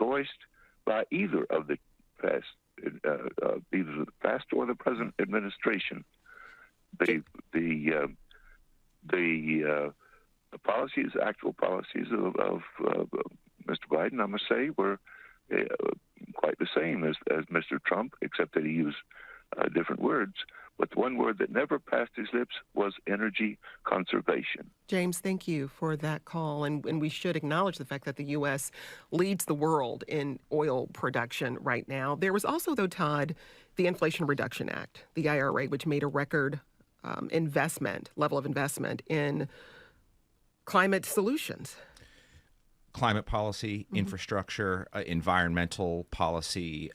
endorsed by either of the past, either the past or the present administration. The policies, actual policies of Mr. Biden, I must say, were quite the same as Mr. Trump, except that he used different words. But the one word that never passed his lips was energy conservation. James, thank you for that call. And we should acknowledge the fact that the U.S. leads the world in oil production right now. There was also, though, Todd, the Inflation Reduction Act, the IRA, which made a record level of investment in climate solutions. Climate policy, infrastructure, environmental policy,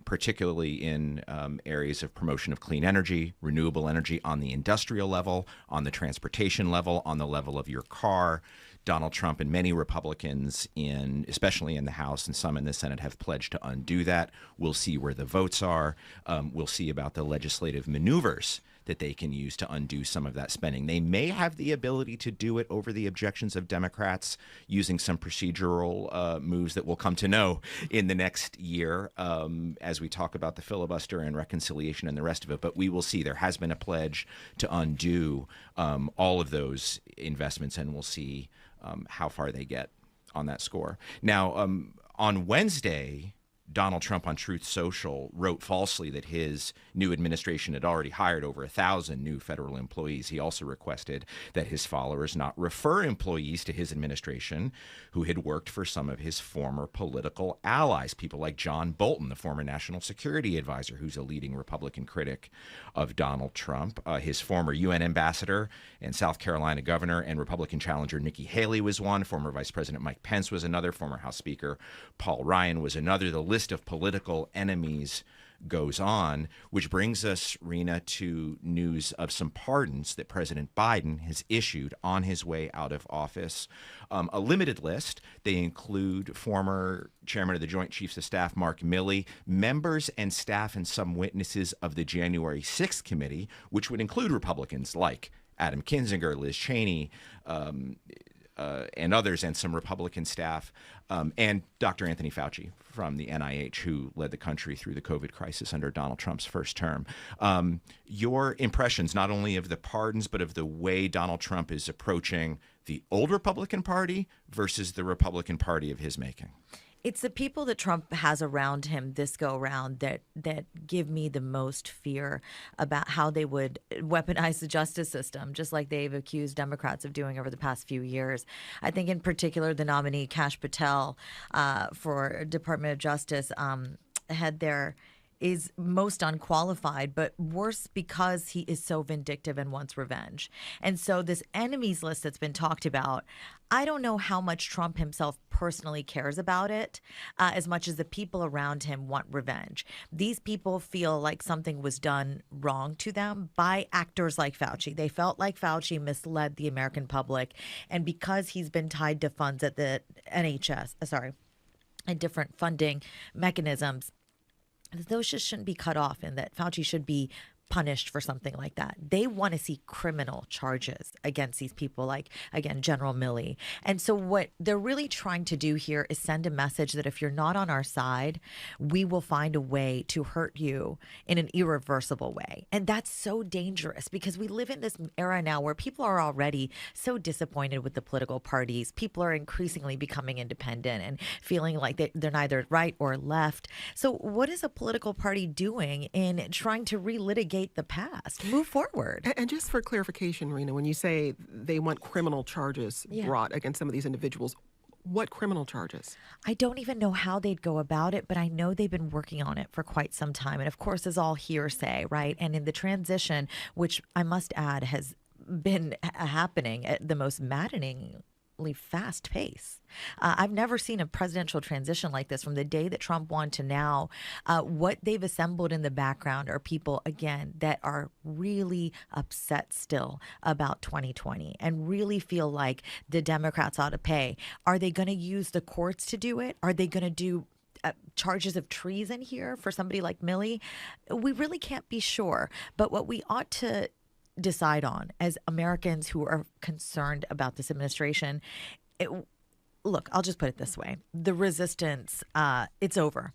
particularly in areas of promotion of clean energy, renewable energy on the industrial level, on the transportation level, on the level of your car. Donald Trump and many Republicans, especially in the House and some in the Senate, have pledged to undo that. We'll see where the votes are. We'll see about the legislative maneuvers that they can use to undo some of that spending. They may have the ability to do it over the objections of Democrats using some procedural moves that we'll come to know in the next year as we talk about the filibuster and reconciliation and the rest of it. But we will see. There has been a pledge to undo all of those investments, and we'll see how far they get on that score. Now, on Wednesday, Donald Trump on Truth Social wrote falsely that his new administration had already hired over 1,000 new federal employees. He also requested that his followers not refer employees to his administration who had worked for some of his former political allies, people like John Bolton, the former national security advisor, who's a leading Republican critic of Donald Trump. His former UN ambassador and South Carolina governor and Republican challenger Nikki Haley was one. Former Vice President Mike Pence was another. Former House Speaker Paul Ryan was another. The list of political enemies goes on, which brings us, Rena, to news of some pardons that President Biden has issued on his way out of office. A limited list. They include former chairman of the Joint Chiefs of Staff, Mark Milley, members and staff and some witnesses of the January 6th committee, which would include Republicans like Adam Kinzinger, Liz Cheney, and others, and some Republican staff, and Dr. Anthony Fauci from the NIH, who led the country through the COVID crisis under Donald Trump's first term. Your impressions, not only of the pardons, but of the way Donald Trump is approaching the old Republican Party versus the Republican Party of his making? It's the people that Trump has around him this go around that give me the most fear about how they would weaponize the justice system, just like they've accused Democrats of doing over the past few years. I think in particular, the nominee Kash Patel for Department of Justice had their is most unqualified, but worse because he is so vindictive and wants revenge. And so this enemies list that's been talked about, I don't know how much Trump himself personally cares about it as much as the people around him want revenge. These people feel like something was done wrong to them by actors like Fauci. They felt like Fauci misled the American public. And because he's been tied to funds at the and different funding mechanisms, those just shouldn't be cut off, and that Fauci should be punished for something like that. They want to see criminal charges against these people, like, again, General Milley. And so what they're really trying to do here is send a message that if you're not on our side, we will find a way to hurt you in an irreversible way. And that's so dangerous because we live in this era now where people are already so disappointed with the political parties. People are increasingly becoming independent and feeling like they're neither right or left. So what is a political party doing in trying to relitigate the past, move forward? And just for clarification, Rena, when you say they want criminal charges brought against some of these individuals, what criminal charges? I don't even know how they'd go about it, but I know they've been working on it for quite some time. And of course, is all hearsay, right? And in the transition, which I must add has been happening at the most maddeningly fast pace. I've never seen a presidential transition like this from the day that Trump won to now. What they've assembled in the background are people, again, that are really upset still about 2020 and really feel like the Democrats ought to pay. Are they going to use the courts to do it? Are they going to do charges of treason here for somebody like Milley? We really can't be sure. But what we ought to decide on as Americans who are concerned about this administration, look, I'll just put it this way. The resistance, it's over.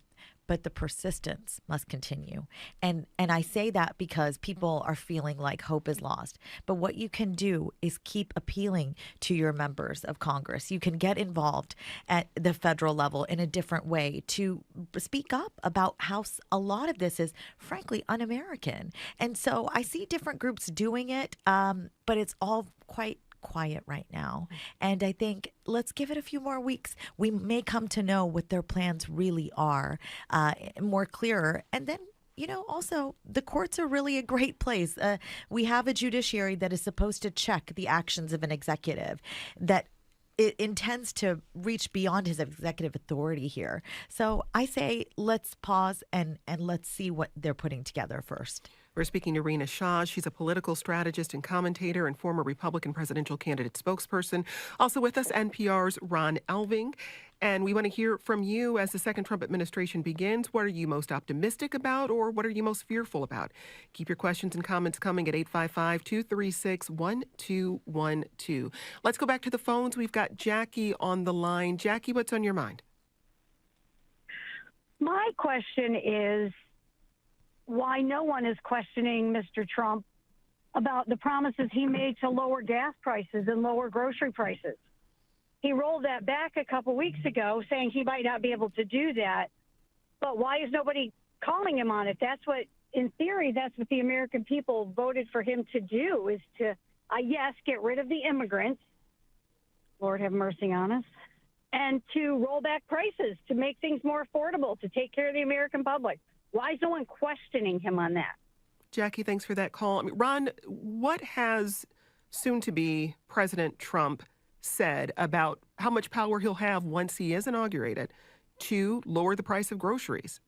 But the persistence must continue. And I say that because people are feeling like hope is lost. But what you can do is keep appealing to your members of Congress. You can get involved at the federal level in a different way to speak up about how a lot of this is, frankly, un-American. And so I see different groups doing it, but it's all quite quiet right now. And I think let's give it a few more weeks. We may come to know what their plans really are more clearer. And then, also the courts are really a great place. We have a judiciary that is supposed to check the actions of an executive that it intends to reach beyond his executive authority here. So I say let's pause and let's see what they're putting together first. We're speaking to Rena Shah. She's a political strategist and commentator and former Republican presidential candidate spokesperson. Also with us, NPR's Ron Elving. And we want to hear from you as the second Trump administration begins. What are you most optimistic about, or what are you most fearful about? Keep your questions and comments coming at 855-236-1212. Let's go back to the phones. We've got Jackie on the line. Jackie, what's on your mind? My question is why no one is questioning Mr. Trump about the promises he made to lower gas prices and lower grocery prices. He rolled that back a couple weeks ago, saying he might not be able to do that. But why is nobody calling him on it? That's what, in theory, that's what the American people voted for him to do, is to, yes, get rid of the immigrants, Lord have mercy on us, and to roll back prices, to make things more affordable, to take care of the American public. Why is no one questioning him on that? Jackie, thanks for that call. Ron, what has soon-to-be President Trump said about how much power he'll have once he is inaugurated to lower the price of groceries?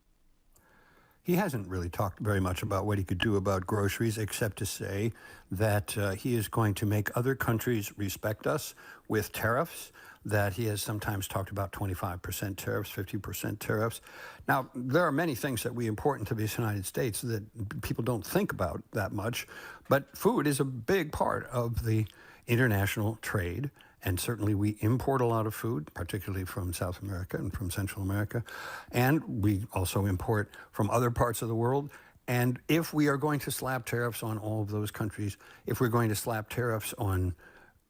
He hasn't really talked very much about what he could do about groceries, except to say that he is going to make other countries respect us with tariffs, that he has sometimes talked about 25% tariffs, 50% tariffs. Now, there are many things that we import into the United States that people don't think about that much, but food is a big part of the international trade. And certainly we import a lot of food, particularly from South America and from Central America. And we also import from other parts of the world. And if we are going to slap tariffs on all of those countries, if we're going to slap tariffs on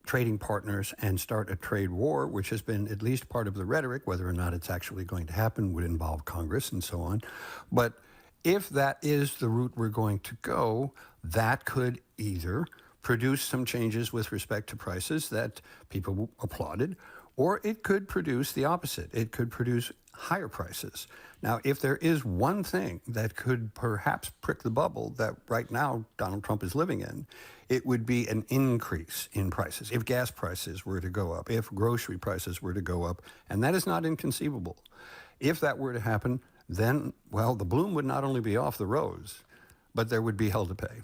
trading partners and start a trade war, which has been at least part of the rhetoric, whether or not it's actually going to happen would involve Congress and so on. But if that is the route we're going to go, that could either produce some changes with respect to prices that people applauded, or it could produce the opposite. It could produce higher prices. Now, if there is one thing that could perhaps prick the bubble that right now Donald Trump is living in, it would be an increase in prices. If gas prices were to go up, if grocery prices were to go up, and that is not inconceivable. If that were to happen, then, well, the bloom would not only be off the rose, but there would be hell to pay.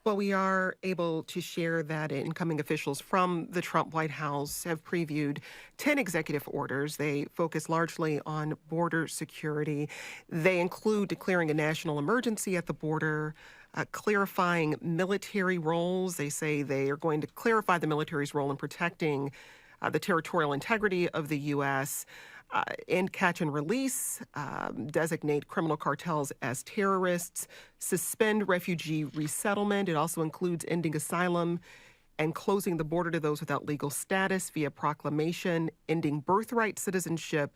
Well, we are able to share that incoming officials from the Trump White House have previewed 10 executive orders. They focus largely on border security. They include declaring a national emergency at the border, clarifying military roles. They say they are going to clarify the military's role in protecting the territorial integrity of the U.S., end catch and release, designate criminal cartels as terrorists, suspend refugee resettlement. It also includes ending asylum and closing the border to those without legal status via proclamation, ending birthright citizenship,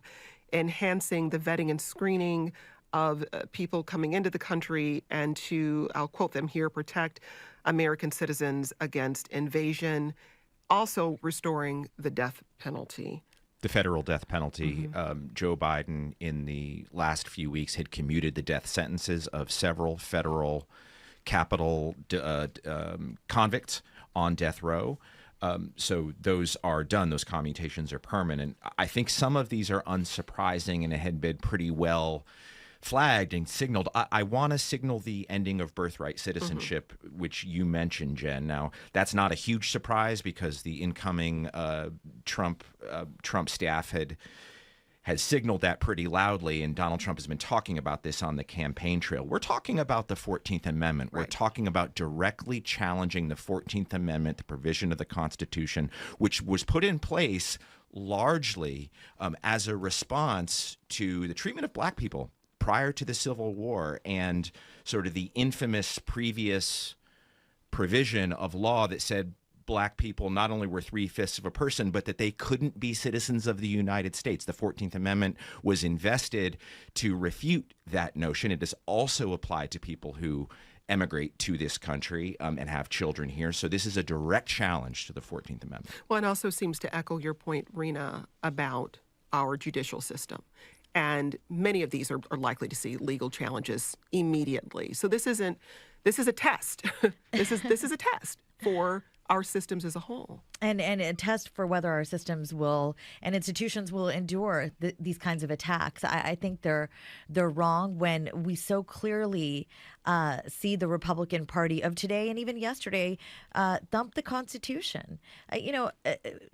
enhancing the vetting and screening of people coming into the country, and to, I'll quote them here, protect American citizens against invasion, also restoring the death penalty. The federal death penalty. Joe Biden, in the last few weeks, had commuted the death sentences of several federal capital convicts on death row. So those are done. Those commutations are permanent. I think some of these are unsurprising and had been pretty well flagged and signaled. I want to signal the ending of birthright citizenship, which you mentioned, Jen. Now, that's not a huge surprise because the incoming Trump staff has signaled that pretty loudly, and Donald Trump has been talking about this on the campaign trail. We're talking about the 14th Amendment. We're talking about directly challenging the 14th Amendment, the provision of the Constitution, which was put in place largely as a response to the treatment of black people prior to the Civil War and sort of the infamous previous provision of law that said black people not only were 3/5 of a person, but that they couldn't be citizens of the United States. The 14th Amendment was invested to refute that notion. It does also apply to people who emigrate to this country and have children here. So this is a direct challenge to the 14th Amendment. Well, it also seems to echo your point, Rena, about our judicial system. And many of these are likely to see legal challenges immediately. So this is a test. This is a test for our systems as a whole. And a test for whether our systems will and institutions will endure these kinds of attacks. I think they're wrong when we so clearly see the Republican Party of today and even yesterday thump the Constitution.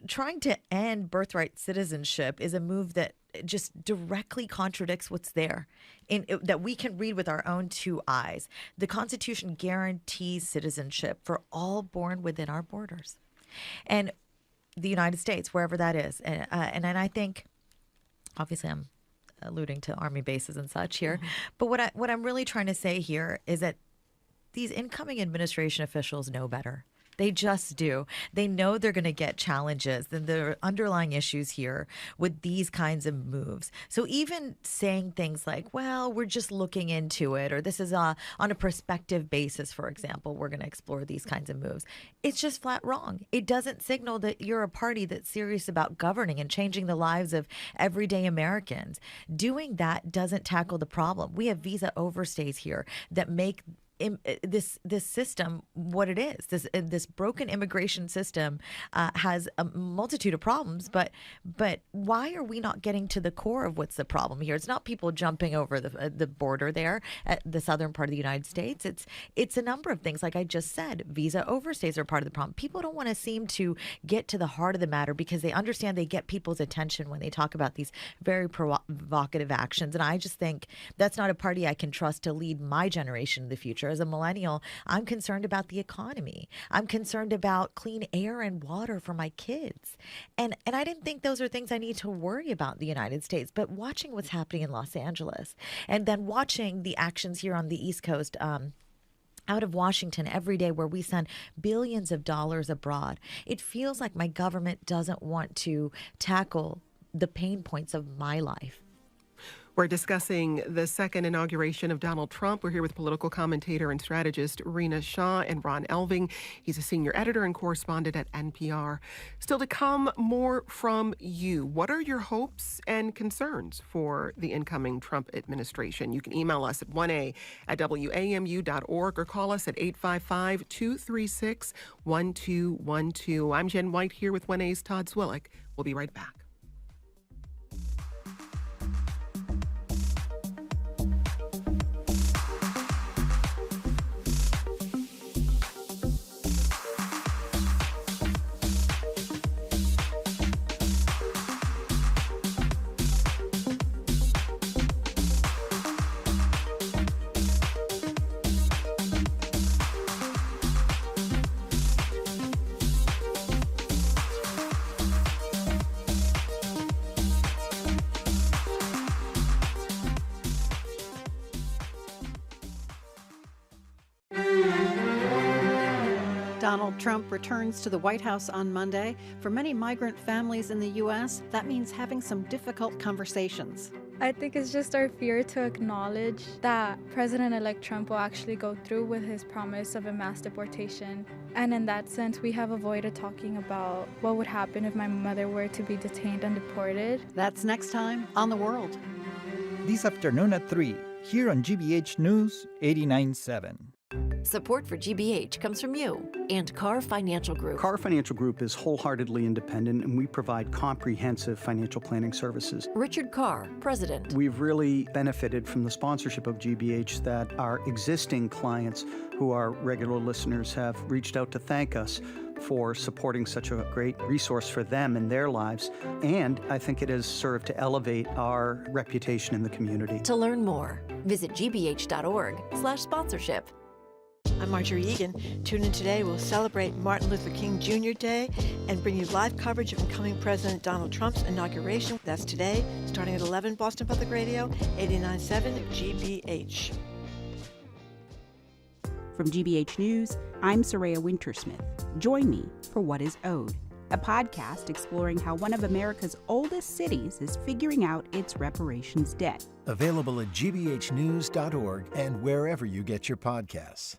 Trying to end birthright citizenship is a move that just directly contradicts what's there that we can read with our own two eyes. The Constitution guarantees citizenship for all born within our borders and the United States, wherever that is. And I think, obviously, I'm alluding to Army bases and such here, but what I'm really trying to say here is that these incoming administration officials know better. They just do. They know they're going to get challenges. And there are underlying issues here with these kinds of moves. So even saying things like, well, we're just looking into it, or this is on a prospective basis, for example, we're going to explore these kinds of moves. It's just flat wrong. It doesn't signal that you're a party that's serious about governing and changing the lives of everyday Americans. Doing that doesn't tackle the problem. We have visa overstays here that make this system what it is. This broken immigration system has a multitude of problems, but why are we not getting to the core of what's the problem here? It's not people jumping over the border there at the southern part of the United States. It's a number of things. Like I just said, visa overstays are part of the problem. People don't want to seem to get to the heart of the matter because they understand they get people's attention when they talk about these very provocative actions. And I just think that's not a party I can trust to lead my generation in the future. As a millennial, I'm concerned about the economy. I'm concerned about clean air and water for my kids. And I didn't think those are things I need to worry about in the United States. But watching what's happening in Los Angeles and then watching the actions here on the East Coast, out of Washington every day where we send billions of dollars abroad, it feels like my government doesn't want to tackle the pain points of my life. We're discussing the second inauguration of Donald Trump. We're here with political commentator and strategist Rena Shaw and Ron Elving. He's a senior editor and correspondent at NPR. Still to come, more from you. What are your hopes and concerns for the incoming Trump administration? You can email us at 1a@wamu.org or call us at 855-236-1212. I'm Jen White here with 1A's Todd Swillick. We'll be right back. Donald Trump returns to the White House on Monday. For many migrant families in the U.S., that means having some difficult conversations. I think it's just our fear to acknowledge that President-elect Trump will actually go through with his promise of a mass deportation. And in that sense, we have avoided talking about what would happen if my mother were to be detained and deported. That's next time on The World. This afternoon at 3, here on GBH News 89.7. Support for GBH comes from you and Carr Financial Group. Carr Financial Group is wholeheartedly independent, and we provide comprehensive financial planning services. Richard Carr, President. We've really benefited from the sponsorship of GBH that our existing clients who are regular listeners have reached out to thank us for supporting such a great resource for them in their lives. And I think it has served to elevate our reputation in the community. To learn more, visit gbh.org/sponsorship. I'm Marjorie Egan. Tune in today. We'll celebrate Martin Luther King Jr. Day and bring you live coverage of incoming President Donald Trump's inauguration. That's today, starting at 11, Boston Public Radio, 89.7 GBH. From GBH News, I'm Soraya Wintersmith. Join me for What is Owed, a podcast exploring how one of America's oldest cities is figuring out its reparations debt. Available at gbhnews.org and wherever you get your podcasts.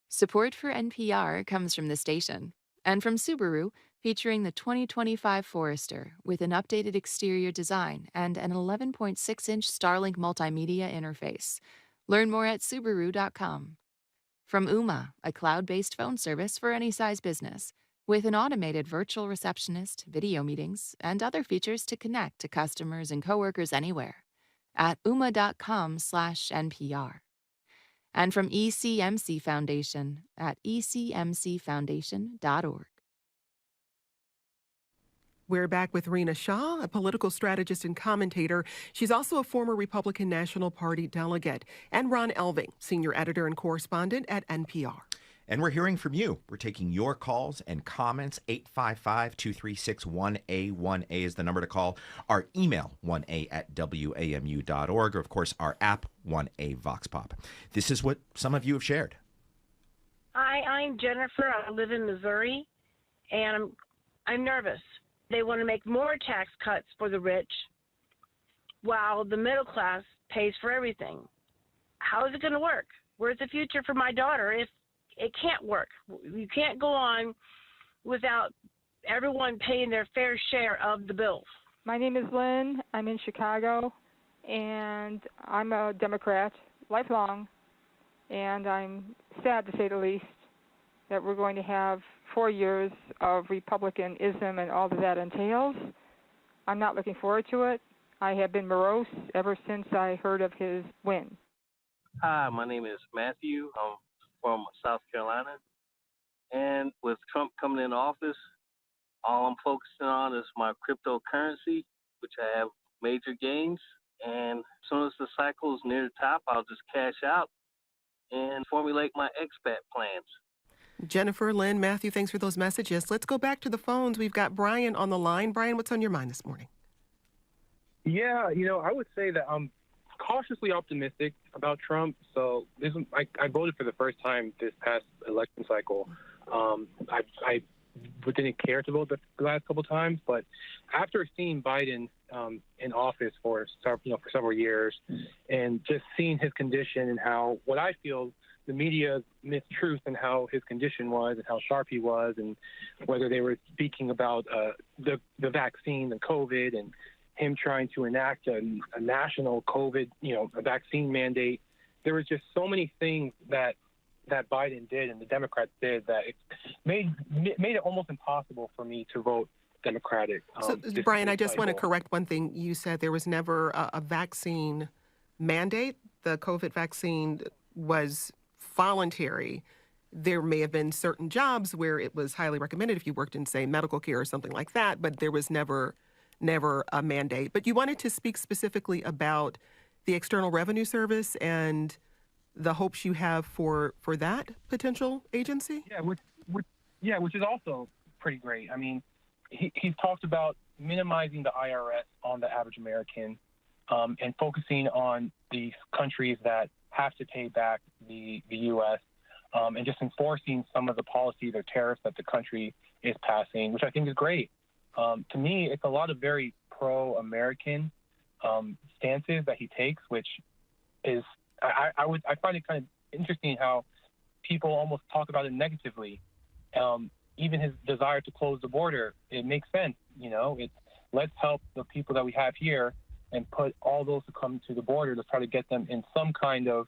Support for NPR comes from the station and from Subaru, featuring the 2025 Forester with an updated exterior design and an 11.6-inch Starlink multimedia interface. Learn more at Subaru.com. From Ooma, a cloud-based phone service for any size business, with an automated virtual receptionist, video meetings, and other features to connect to customers and coworkers anywhere. At ooma.com/NPR. And from ECMC Foundation at ecmcfoundation.org. We're back with Rena Shah, a political strategist and commentator. She's also a former Republican National Party delegate. And Ron Elving, senior editor and correspondent at NPR. And we're hearing from you. We're taking your calls and comments. 855-236-1A1A is the number to call. Our email, 1A@WAMU.org, or, of course, our app, 1A Vox Pop. This is what some of you have shared. Hi, I'm Jennifer. I live in Missouri, and I'm nervous. They want to make more tax cuts for the rich while the middle class pays for everything. How is it going to work? Where's the future for my daughter if it can't work? You can't go on without everyone paying their fair share of the bills. My name is Lynn. I'm in Chicago, and I'm a Democrat, lifelong, and I'm sad, to say the least, that we're going to have 4 years of Republicanism and all that that entails. I'm not looking forward to it. I have been morose ever since I heard of his win. Hi, my name is Matthew. I'm from South Carolina. And with Trump coming into office, all I'm focusing on is my cryptocurrency, which I have major gains. And as soon as the cycle is near the top, I'll just cash out and formulate my expat plans. Jennifer, Lynn, Matthew, thanks for those messages. Let's go back to the phones. We've got Brian on the line. Brian, what's on your mind this morning? Yeah, I would say that I'm cautiously optimistic about Trump. So I voted for the first time this past election cycle. I didn't care to vote the last couple of times, but after seeing Biden in office for several years, and just seeing his condition and how what I feel the media mistruth and how his condition was and how sharp he was, and whether they were speaking about the vaccine and COVID and him trying to enact a national COVID, a vaccine mandate. There was just so many things that Biden did and the Democrats did that it made it almost impossible for me to vote Democratic. So, Brian, I just want to correct one thing. You said there was never a vaccine mandate. The COVID vaccine was voluntary. There may have been certain jobs where it was highly recommended if you worked in, say, medical care or something like that, but there was never a mandate. But you wanted to speak specifically about the External Revenue Service and the hopes you have for that potential agency? Yeah, which is also pretty great. I mean, he's talked about minimizing the IRS on the average American and focusing on the countries that have to pay back the U.S. And just enforcing some of the policies or tariffs that the country is passing, which I think is great. To me, it's a lot of very pro-American stances that he takes, which is I find it kind of interesting how people almost talk about it negatively. Even his desire to close the border, it makes sense. Let's help the people that we have here and put all those who come to the border to try to get them in some kind of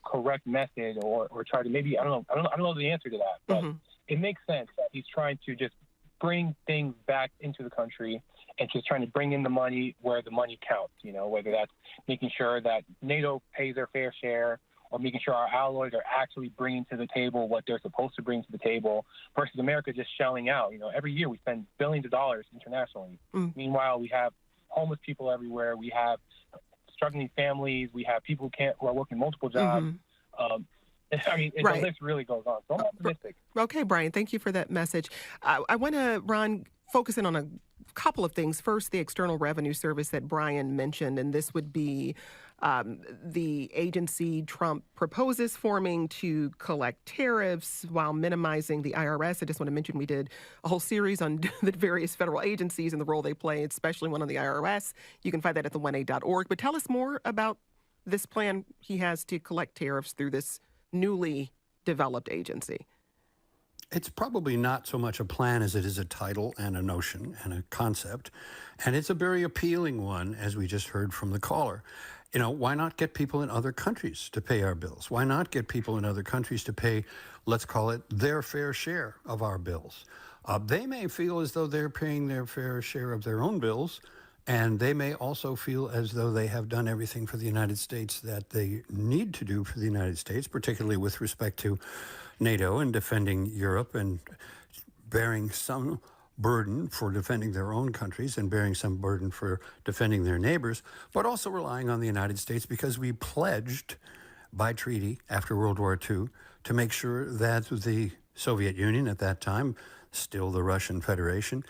correct method or try to maybe I don't know the answer to that, but it makes sense that he's trying to just bring things back into the country and just trying to bring in the money where the money counts. Whether that's making sure that NATO pays their fair share, or making sure our allies are actually bringing to the table what they're supposed to bring to the table, versus America just shelling out. Every year we spend billions of dollars internationally. Meanwhile, we have homeless people everywhere. We have struggling families. We have people who are working multiple jobs. The list really goes on. So I'm optimistic. Okay, Brian, thank you for that message. I want to, Ron, focus in on a couple of things. First, the External Revenue Service that Brian mentioned, and this would be the agency Trump proposes forming to collect tariffs while minimizing the IRS. I just want to mention we did a whole series on the various federal agencies and the role they play, especially one on the IRS. You can find that at the1a.org. But tell us more about this plan he has to collect tariffs through this newly developed agency. It's probably not so much a plan as it is a title and a notion and a concept. And it's a very appealing one, as we just heard from the caller. Why not get people in other countries to pay our bills? Why not get people in other countries to pay, let's call it, their fair share of our bills? They may feel as though they're paying their fair share of their own bills, and they may also feel as though they have done everything for the United States that they need to do for the United States, particularly with respect to NATO and defending Europe and bearing some burden for defending their own countries and bearing some burden for defending their neighbors, but also relying on the United States because we pledged by treaty after World War II to make sure that the Soviet Union at that time, still the Russian Federation,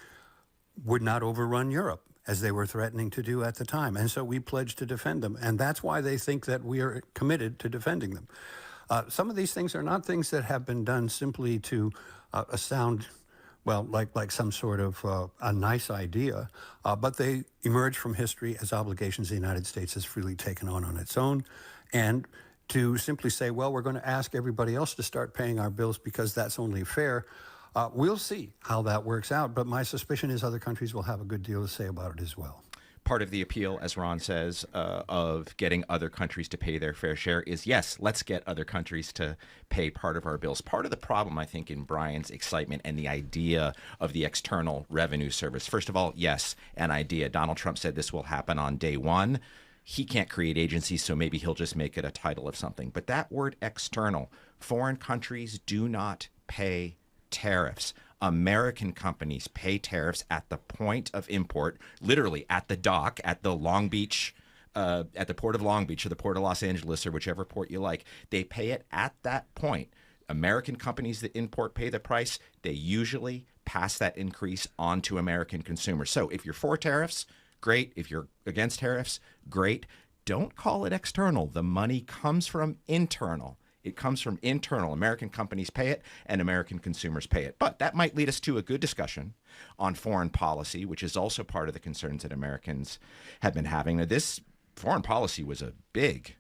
would not overrun Europe as they were threatening to do at the time. And so we pledged to defend them. And that's why they think that we are committed to defending them. Some of these things are not things that have been done simply to sound, well, like some sort of a nice idea, but they emerge from history as obligations the United States has freely taken on its own. And to simply say, well, we're going to ask everybody else to start paying our bills because that's only fair, we'll see how that works out. But my suspicion is other countries will have a good deal to say about it as well. Part of the appeal, as Ron says, of getting other countries to pay their fair share is, yes, let's get other countries to pay part of our bills. Part of the problem, I think, in Brian's excitement and the idea of the External Revenue Service. First of all, yes, an idea. Donald Trump said this will happen on day one. He can't create agencies, so maybe he'll just make it a title of something. But that word external, foreign countries do not pay tariffs. American companies pay tariffs at the point of import, literally at the dock, at the Long Beach, at the port of Long Beach or the port of Los Angeles or whichever port you like. They pay it at that point. American companies that import pay the price. They usually pass that increase on to American consumers. So if you're for tariffs, great. If you're against tariffs, great. Don't call it external. The money comes from internal. It comes from internal. American companies pay it and American consumers pay it. But that might lead us to a good discussion on foreign policy, which is also part of the concerns that Americans have been having. Now, this foreign policy was a big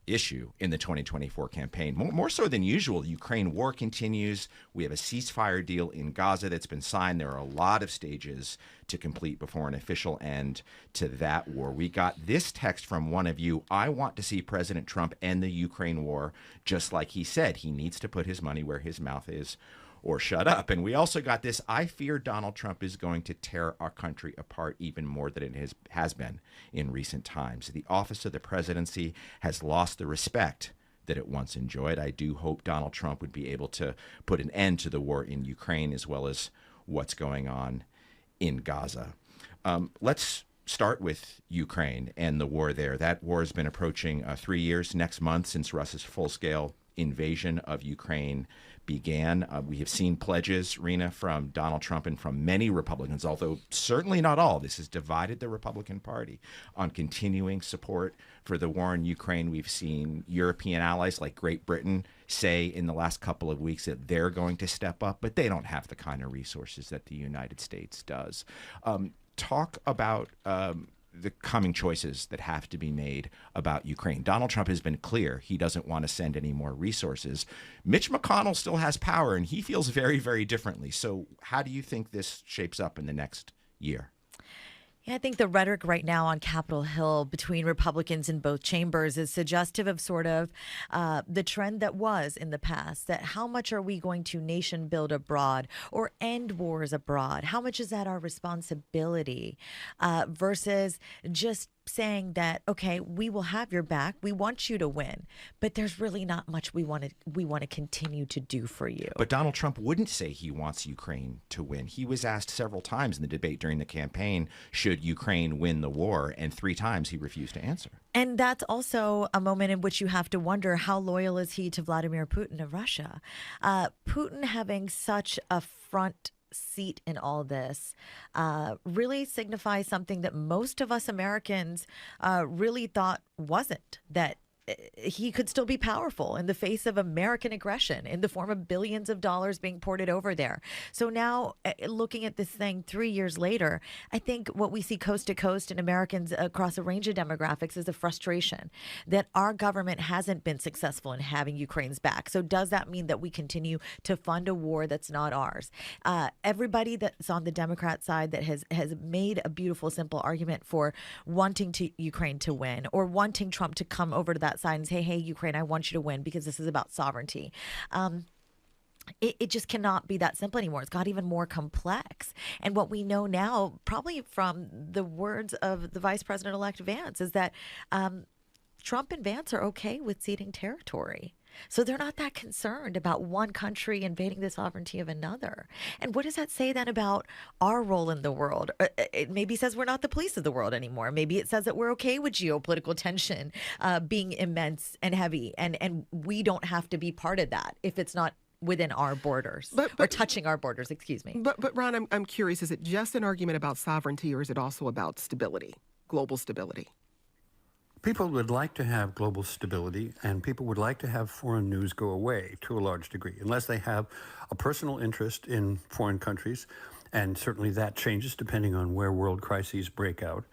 issue in the 2024 campaign, more so than usual. The Ukraine war continues. We have a ceasefire deal in Gaza that's been signed. There are a lot of stages to complete before an official end to that war. We got this text from one of you. I want to see President Trump end the Ukraine war, just like he said. He needs to put his money where his mouth is, or shut up. And we also got this: I fear Donald Trump is going to tear our country apart even more than it has been in recent times. The office of the presidency has lost the respect that it once enjoyed. I do hope Donald Trump would be able to put an end to the war in Ukraine as well as what's going on in Gaza. Let's start with Ukraine and the war there. That war has been approaching 3 years next month since Russia's full-scale invasion of Ukraine began. We have seen pledges, Rena, from Donald Trump and from many Republicans, although certainly not all. This has divided the Republican Party on continuing support for the war in Ukraine. We've seen European allies like Great Britain say in the last couple of weeks that they're going to step up, but they don't have the kind of resources that the United States does. Talk about the coming choices that have to be made about Ukraine. Donald Trump has been clear he doesn't want to send any more resources. Mitch McConnell still has power, and he feels very, very differently. So how do you think this shapes up in the next year? Yeah, I think the rhetoric right now on Capitol Hill between Republicans in both chambers is suggestive of sort of the trend that was in the past, that how much are we going to nation build abroad or end wars abroad? How much is that our responsibility versus just saying that, okay, we will have your back. We want you to win, but there's really not much we want to continue to do for you. But Donald Trump wouldn't say he wants Ukraine to win. He was asked several times in the debate during the campaign, should Ukraine win the war? And 3 times he refused to answer. And that's also a moment in which you have to wonder, how loyal is he to Vladimir Putin of Russia? Putin having such a front seat in all this really signifies something that most of us Americans really thought wasn't, that he could still be powerful in the face of American aggression in the form of billions of dollars being ported over there. So now looking at this thing 3 years later, I think what we see coast to coast in Americans across a range of demographics is a frustration that our government hasn't been successful in having Ukraine's back. So does that mean that we continue to fund a war that's not ours? Everybody that's on the Democrat side that has made a beautiful, simple argument for wanting Ukraine to win, or wanting Trump to come over to that side and say, hey, Ukraine, I want you to win because this is about sovereignty. It just cannot be that simple anymore. It's got even more complex. And what we know now, probably from the words of the Vice President-elect Vance, is that Trump and Vance are okay with ceding territory. So they're not that concerned about one country invading the sovereignty of another. And what does that say then about our role in the world? It maybe says we're not the police of the world anymore. Maybe it says that we're okay with geopolitical tension being immense and heavy, and we don't have to be part of that if it's not within our borders, or touching our borders, excuse me. But Ron, I'm curious, is it just an argument about sovereignty, or is it also about stability, global stability? People would like to have global stability, and people would like to have foreign news go away to a large degree, unless they have a personal interest in foreign countries, and certainly that changes depending on where world crises break out.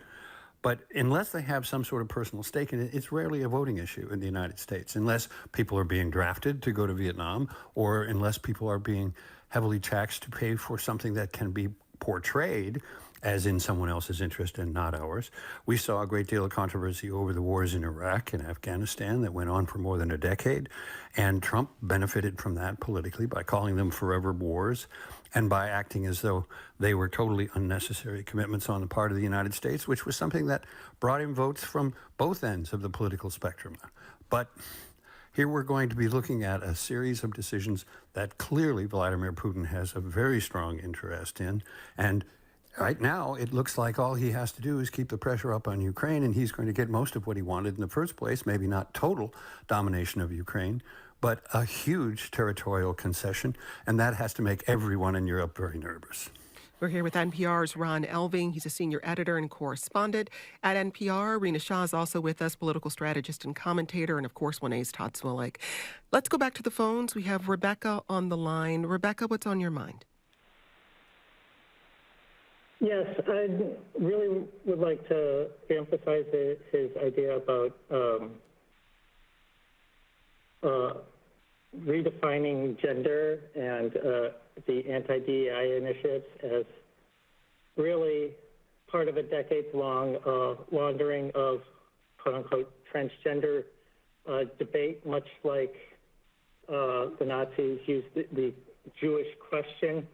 But unless they have some sort of personal stake in it, it's rarely a voting issue in the United States, unless people are being drafted to go to Vietnam, or unless people are being heavily taxed to pay for something that can be portrayed as in someone else's interest and not ours. We saw a great deal of controversy over the wars in Iraq and Afghanistan that went on for more than a decade, and Trump benefited from that politically by calling them forever wars and by acting as though they were totally unnecessary commitments on the part of the United States, which was something that brought him votes from both ends of the political spectrum. But here we're going to be looking at a series of decisions that clearly Vladimir Putin has a very strong interest in, and right now, it looks like all he has to do is keep the pressure up on Ukraine, and he's going to get most of what he wanted in the first place, maybe not total domination of Ukraine, but a huge territorial concession, and that has to make everyone in Europe very nervous. We're here with NPR's Ron Elving. He's a senior editor and correspondent at NPR. Rena Shah is also with us, political strategist and commentator, and of course, 1A's Todd Swillig. Let's go back to the phones. We have Rebecca on the line. Rebecca, what's on your mind? Yes, I really would like to emphasize his idea about redefining gender and the anti-DEI initiatives as really part of a decades-long laundering of quote-unquote transgender debate, much like the Nazis used the Jewish question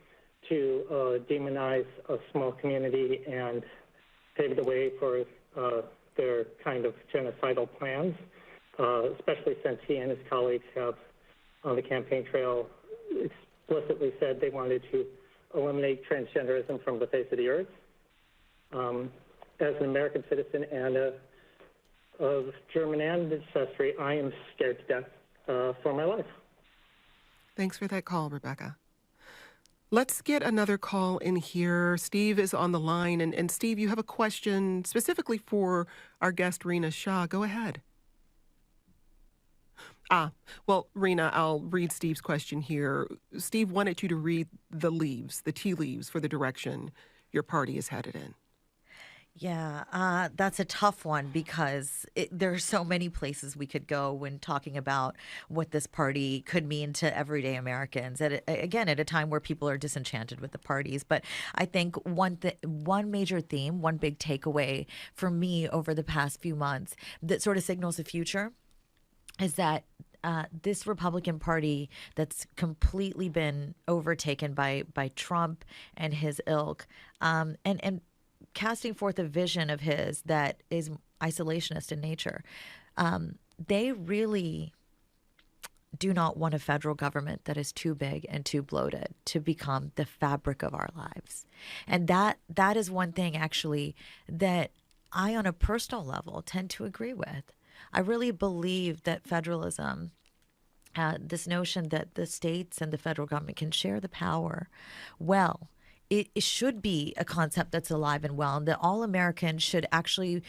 to demonize a small community and pave the way for their kind of genocidal plans, especially since he and his colleagues have, on the campaign trail, explicitly said they wanted to eliminate transgenderism from the face of the earth. As an American citizen and of German ancestry, I am scared to death for my life. Thanks for that call, Rebecca. Let's get another call in here. Steve is on the line. And Steve, you have a question specifically for our guest, Rena Shah. Go ahead. Well, Rena, I'll read Steve's question here. Steve wanted you to read the tea leaves for the direction your party is headed in. Yeah, that's a tough one because there are so many places we could go when talking about what this party could mean to everyday Americans. Again, at a time where people are disenchanted with the parties. But I think one major theme, one big takeaway for me over the past few months that sort of signals the future is that this Republican Party that's completely been overtaken by Trump and his ilk, and casting forth a vision of his that is isolationist in nature. They really do not want a federal government that is too big and too bloated to become the fabric of our lives. And that is one thing actually that I, on a personal level, tend to agree with. I really believe that federalism, this notion that the states and the federal government can share the power well, it should be a concept that's alive and well, and that all Americans should actually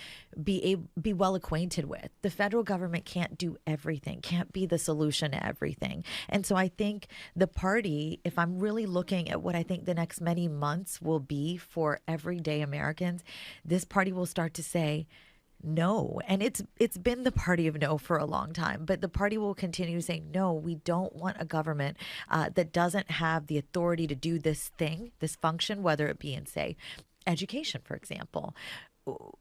be well acquainted with. The federal government can't do everything, can't be the solution to everything. And so I think the party, if I'm really looking at what I think the next many months will be for everyday Americans, this party will start to say, no. And it's been the party of no for a long time, but the party will continue to say, no, we don't want a government that doesn't have the authority to do this thing, this function, whether it be in, say, education, for example.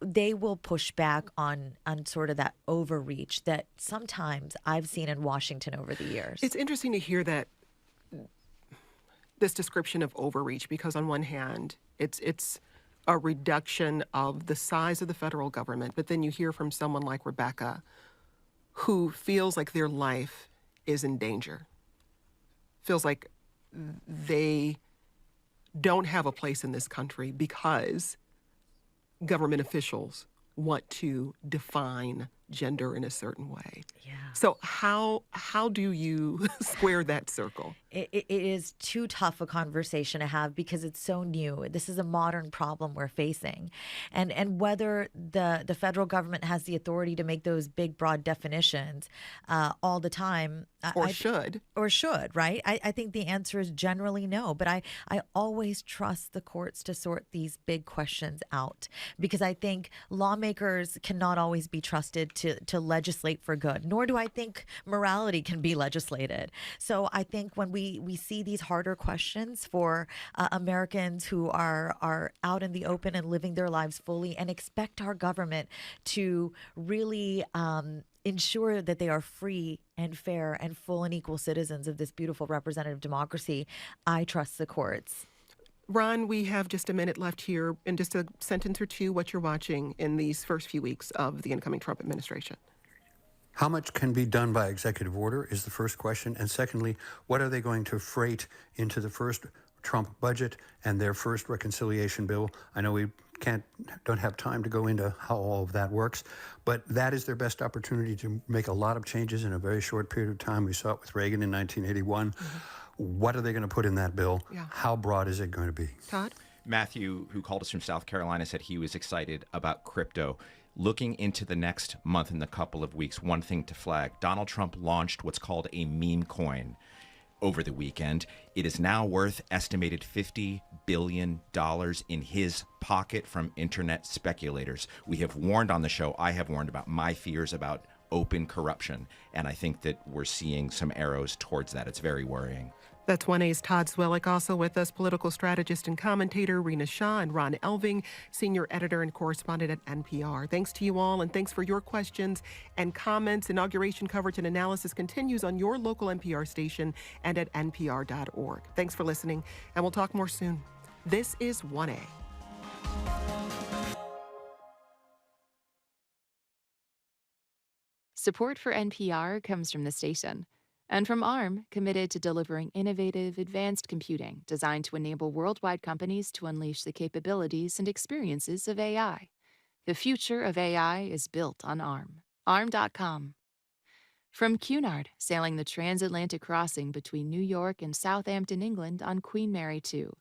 They will push back on sort of that overreach that sometimes I've seen in Washington over the years. It's interesting to hear that, this description of overreach, because on one hand, it's a reduction of the size of the federal government, but then you hear from someone like Rebecca who feels like their life is in danger, feels like they don't have a place in this country because government officials want to define gender in a certain way. Yeah. So how do you square that circle? It is too tough a conversation to have because it's so new. This is a modern problem we're facing. And whether the federal government has the authority to make those big, broad definitions all the time. Or should, right? I think the answer is generally no. But I always trust the courts to sort these big questions out because I think lawmakers cannot always be trusted to legislate for good, nor do I think morality can be legislated. So I think when we see these harder questions for Americans who are out in the open and living their lives fully and expect our government to really ensure that they are free and fair and full and equal citizens of this beautiful representative democracy, I trust the courts. Ron, we have just a minute left here, and just a sentence or two, what you're watching in these first few weeks of the incoming Trump administration. How much can be done by executive order is the first question. And secondly, what are they going to freight into the first Trump budget and their first reconciliation bill? I know we don't have time to go into how all of that works, but that is their best opportunity to make a lot of changes in a very short period of time. We saw it with Reagan in 1981. Mm-hmm. What are they going to put in that bill? Yeah. How broad is it going to be? Todd? Matthew, who called us from South Carolina, said he was excited about crypto. Looking into the next month and the couple of weeks, one thing to flag. Donald Trump launched what's called a meme coin over the weekend. It is now worth estimated $50 billion in his pocket from internet speculators. We have warned on the show, I have warned about my fears about open corruption, and I think that we're seeing some arrows towards that. It's very worrying. That's 1A's Todd Zwillich. Also with us, political strategist and commentator Rena Shah and Ron Elving, senior editor and correspondent at NPR. Thanks to you all, and thanks for your questions and comments. Inauguration coverage and analysis continues on your local NPR station and at npr.org. Thanks for listening, and we'll talk more soon. This is 1A. Support for NPR comes from the station and from ARM, committed to delivering innovative, advanced computing designed to enable worldwide companies to unleash the capabilities and experiences of AI. The future of AI is built on ARM. ARM.com. From Cunard, sailing the transatlantic crossing between New York and Southampton, England on Queen Mary 2,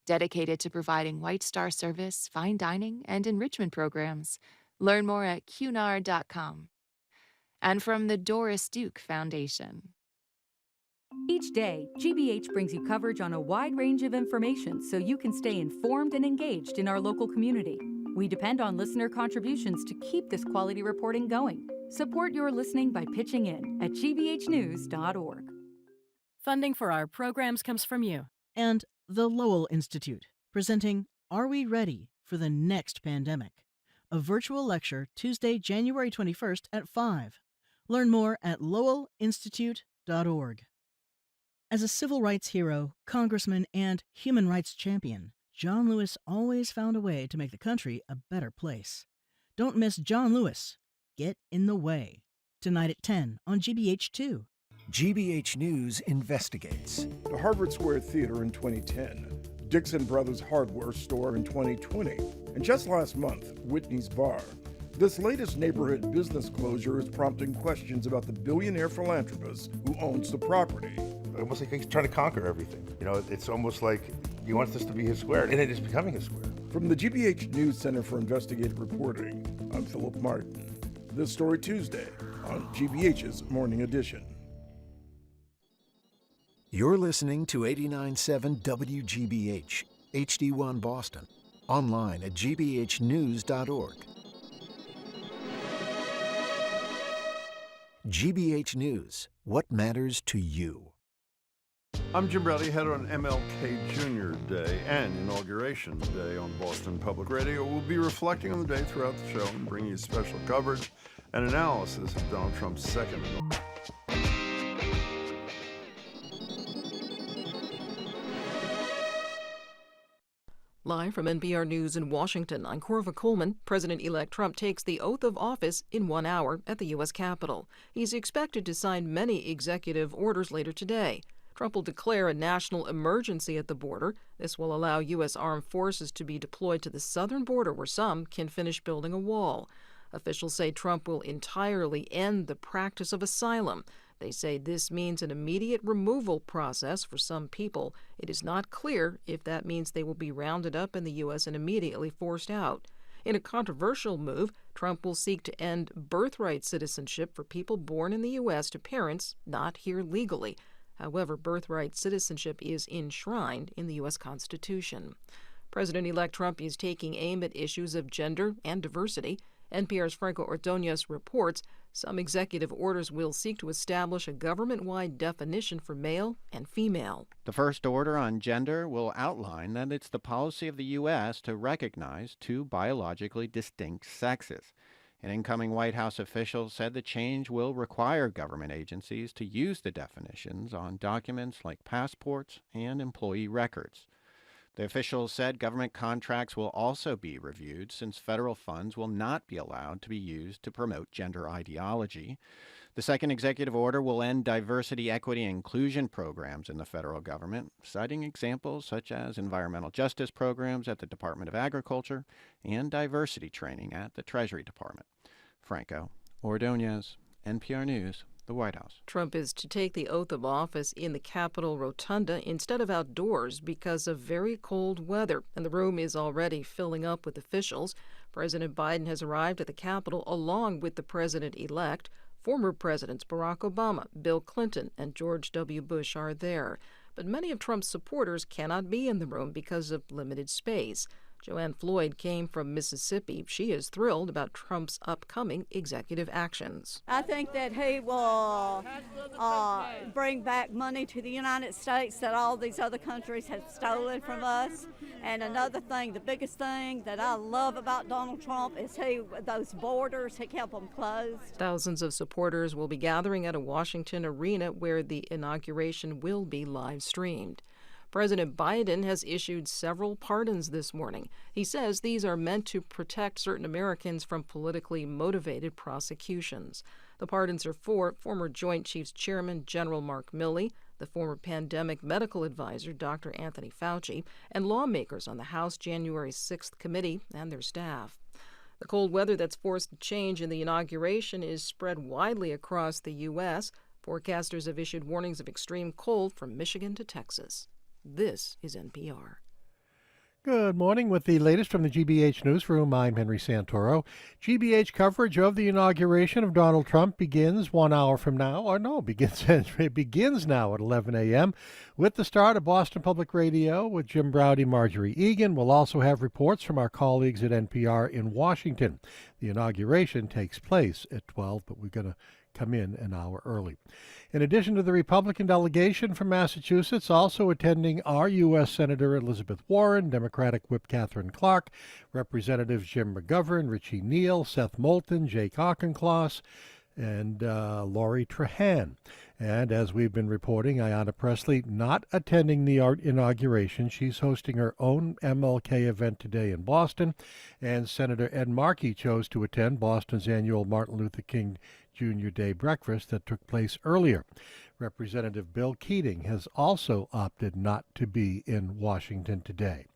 dedicated to providing White Star service, fine dining, and enrichment programs. Learn more at Cunard.com. And from the Doris Duke Foundation. Each day, GBH brings you coverage on a wide range of information so you can stay informed and engaged in our local community. We depend on listener contributions to keep this quality reporting going. Support your listening by pitching in at gbhnews.org. Funding for our programs comes from you. And the Lowell Institute, presenting Are We Ready for the Next Pandemic? A virtual lecture Tuesday, January 21st at 5. Learn more at lowellinstitute.org. As a civil rights hero, congressman, and human rights champion, John Lewis always found a way to make the country a better place. Don't miss John Lewis. Get in the Way. Tonight at 10 on GBH2. GBH News investigates. The Harvard Square Theater in 2010, Dixon Brothers Hardware Store in 2020, and just last month, Whitney's Bar. This latest neighborhood business closure is prompting questions about the billionaire philanthropist who owns the property. Almost like he's trying to conquer everything. You know, it's almost like he wants this to be his square, and it is becoming his square. From the GBH News Center for Investigative Reporting, I'm Philip Martin. This story Tuesday on GBH's Morning Edition. You're listening to 89.7 WGBH, HD1 Boston, online at gbhnews.org. GBH News, what matters to you? I'm Jim Bradley, head on MLK Jr. Day and Inauguration Day on Boston Public Radio. We'll be reflecting on the day throughout the show and bringing you special coverage and analysis of Donald Trump's second inauguration. Live from NPR News in Washington, I'm Corva Coleman. President-elect Trump takes the oath of office in 1 hour at the U.S. Capitol. He's expected to sign many executive orders later today. Trump will declare a national emergency at the border. This will allow U.S. armed forces to be deployed to the southern border where some can finish building a wall. Officials say Trump will entirely end the practice of asylum. They say this means an immediate removal process for some people. It is not clear if that means they will be rounded up in the U.S. and immediately forced out. In a controversial move, Trump will seek to end birthright citizenship for people born in the U.S. to parents not here legally. However, birthright citizenship is enshrined in the U.S. Constitution. President-elect Trump is taking aim at issues of gender and diversity. NPR's Franco Ordonez reports some executive orders will seek to establish a government-wide definition for male and female. The first order on gender will outline that it's the policy of the U.S. to recognize two biologically distinct sexes. An incoming White House official said the change will require government agencies to use the definitions on documents like passports and employee records. The officials said government contracts will also be reviewed since federal funds will not be allowed to be used to promote gender ideology. The second executive order will end diversity, equity, and inclusion programs in the federal government, citing examples such as environmental justice programs at the Department of Agriculture and diversity training at the Treasury Department. Franco Ordonez, NPR News, the White House. Trump is to take the oath of office in the Capitol Rotunda instead of outdoors because of very cold weather, and the room is already filling up with officials. President Biden has arrived at the Capitol along with the president-elect. Former presidents Barack Obama, Bill Clinton, and George W. Bush are there. But many of Trump's supporters cannot be in the room because of limited space. Joanne Floyd came from Mississippi. She is thrilled about Trump's upcoming executive actions. I think that he will bring back money to the United States that all these other countries have stolen from us. And another thing, the biggest thing that I love about Donald Trump is those borders, he kept them closed. Thousands of supporters will be gathering at a Washington arena where the inauguration will be live streamed. President Biden has issued several pardons this morning. He says these are meant to protect certain Americans from politically motivated prosecutions. The pardons are for former Joint Chiefs Chairman General Mark Milley, the former pandemic medical advisor Dr. Anthony Fauci, and lawmakers on the House January 6th committee and their staff. The cold weather that's forced a change in the inauguration is spread widely across the U.S. Forecasters have issued warnings of extreme cold from Michigan to Texas. This is NPR. Good morning with the latest from the GBH Newsroom. I'm Henry Santoro. GBH coverage of the inauguration of Donald Trump begins 1 hour from now, or no, it begins now at 11 a.m. with the start of Boston Public Radio with Jim Braude, Marjorie Egan. We'll also have reports from our colleagues at NPR in Washington. The inauguration takes place at 12, but we're going to come in an hour early. In addition to the Republican delegation from Massachusetts, also attending are U.S. Senator Elizabeth Warren, Democratic Whip Catherine Clark, Representatives Jim McGovern, Richie Neal, Seth Moulton, Jake Auchincloss, and Lori Trahan. And as we've been reporting, Ayanna Pressley not attending the inauguration. She's hosting her own MLK event today in Boston. And Senator Ed Markey chose to attend Boston's annual Martin Luther King Jr. Day breakfast that took place earlier. Representative Bill Keating has also opted not to be in Washington today.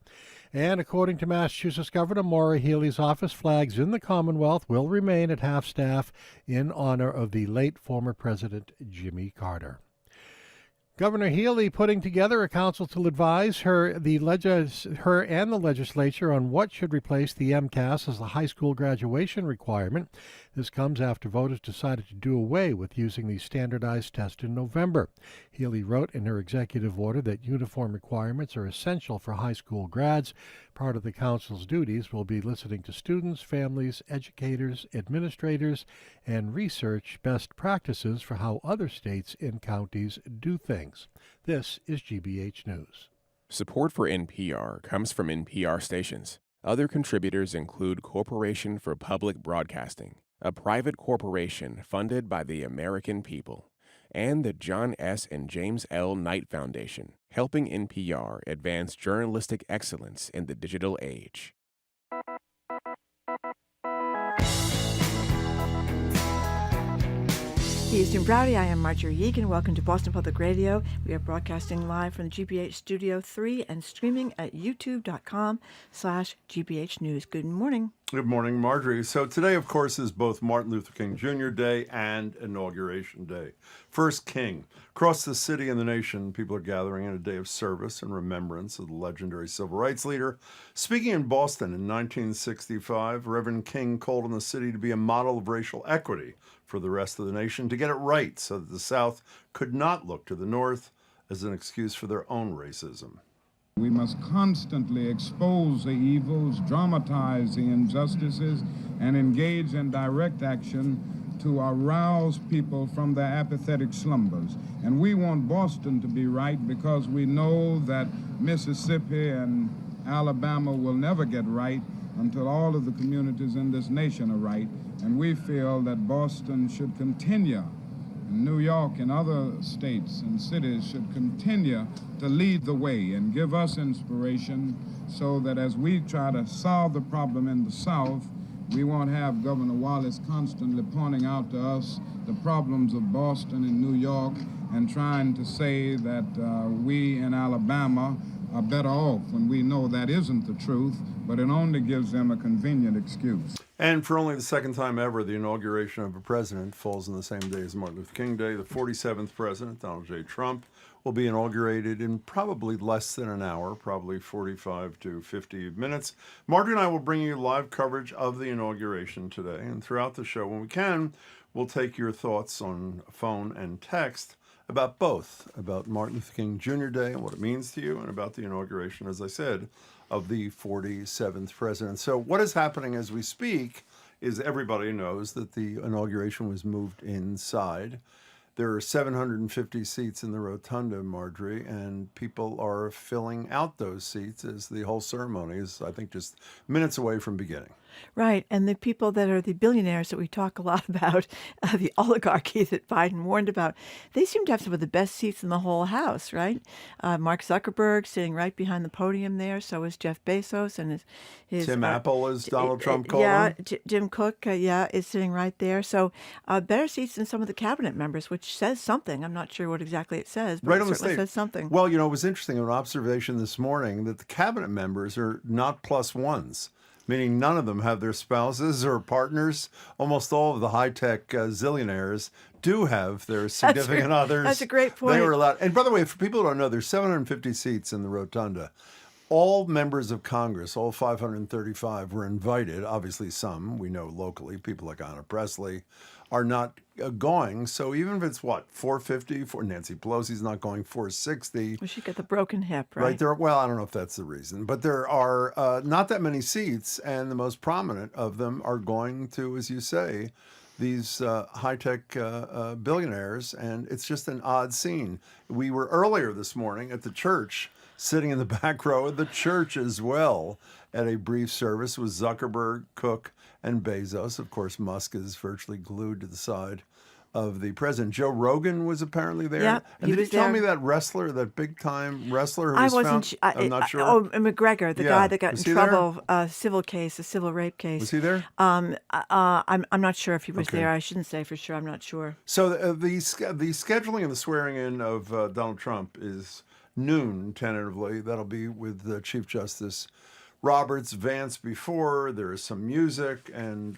And according to Massachusetts Governor Maura Healey's office, flags in the Commonwealth will remain at half-staff in honor of the late former President Jimmy Carter. Governor Healey putting together a council to advise her and the legislature on what should replace the MCAS as the high school graduation requirement. This comes after voters decided to do away with using the standardized test in November. Healey wrote in her executive order that uniform requirements are essential for high school grads. Part of the council's duties will be listening to students, families, educators, administrators, and research best practices for how other states and counties do things. This is GBH News. Support for NPR comes from NPR stations. Other contributors include Corporation for Public Broadcasting, a private corporation funded by the American people, and the John S. and James L. Knight Foundation, helping NPR advance journalistic excellence in the digital age. He is Jim Braude. I am Marjorie Egan. Welcome to Boston Public Radio. We are broadcasting live from the GBH Studio 3 and streaming at youtube.com/GBH News. Good morning. Good morning, Marjorie. So today, of course, is both Martin Luther King Jr. Day and Inauguration Day. First King. Across the city and the nation, people are gathering in a day of service and remembrance of the legendary civil rights leader. Speaking in Boston in 1965, Reverend King called on the city to be a model of racial equity for the rest of the nation, to get it right so that the South could not look to the North as an excuse for their own racism. We must constantly expose the evils, dramatize the injustices, and engage in direct action to arouse people from their apathetic slumbers. And we want Boston to be right because we know that Mississippi and Alabama will never get right until all of the communities in this nation are right. And we feel that Boston should continue, and New York and other states and cities should continue to lead the way and give us inspiration so that as we try to solve the problem in the South, we won't have Governor Wallace constantly pointing out to us the problems of Boston and New York and trying to say that we in Alabama are better off when we know that isn't the truth, but it only gives them a convenient excuse. And for only the second time ever, the inauguration of a president falls on the same day as Martin Luther King Day. The 47th president, Donald J. Trump, will be inaugurated in probably less than an hour, probably 45 to 50 minutes. Marjorie and I will bring you live coverage of the inauguration today. And throughout the show, when we can, we'll take your thoughts on phone and text about both, about Martin Luther King Jr. Day and what it means to you, and about the inauguration, as I said, of the 47th president. So what is happening as we speak is everybody knows that the inauguration was moved inside. There are 750 seats in the rotunda, Marjorie, and people are filling out those seats as the whole ceremony is, I think, just minutes away from beginning. Right. And the people that are the billionaires that we talk a lot about, the oligarchy that Biden warned about, they seem to have some of the best seats in the whole house, right? Mark Zuckerberg sitting right behind the podium there. So is Jeff Bezos and his Tim Apple, as Donald Trump called him. him. Jim Cook, is sitting right there. So better seats than some of the cabinet members, which says something. I'm not sure what exactly it says, but Right it on the certainly stage. says something. Well, it was interesting, an observation this morning that the cabinet members are not plus ones, meaning none of them have their spouses or partners. Almost all of the high-tech zillionaires do have their significant others. That's a great point. They were allowed. And by the way, for people who don't know, there's 750 seats in the rotunda. all members of Congress, all 535, were invited. Obviously, some we know locally, people like Anna Presley, are not going. So even if it's 450 for Nancy Pelosi's not going, 460. Well, she got the broken hip, right? Right there. Well, I don't know if that's the reason, but there are not that many seats, and the most prominent of them are going to, as you say, these high-tech billionaires, and it's just an odd scene. We were earlier this morning at the church, sitting in the back row of the church as well, at a brief service with Zuckerberg, Cook, and Bezos. Of course, Musk is virtually glued to the side of the president. Joe Rogan was apparently there. Yeah, and he did was you tell there. me that wrestler, that big-time wrestler who I was wasn't. found? I'm not sure. McGregor, the Yeah. guy that got Was in he there? trouble, a civil rape case. Was he there? I'm not sure if he was Okay. there. I shouldn't say for sure. I'm not sure. So the scheduling of the swearing in of Donald Trump is noon, tentatively. That'll be with Chief Justice Roberts. Vance before. There is some music and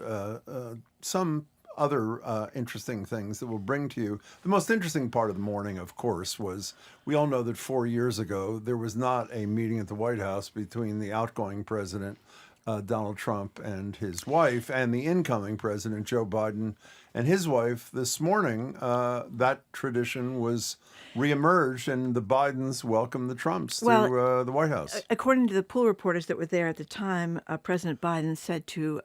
some other interesting things that we'll bring to you. The most interesting part of the morning, of course, was we all know that 4 years ago there was not a meeting at the White House between the outgoing president, Donald Trump, and his wife, and the incoming president, Joe Biden, and his wife. This morning, that tradition was reemerged, and the Bidens welcomed the Trumps to the White House. According to the pool reporters that were there at the time, President Biden said to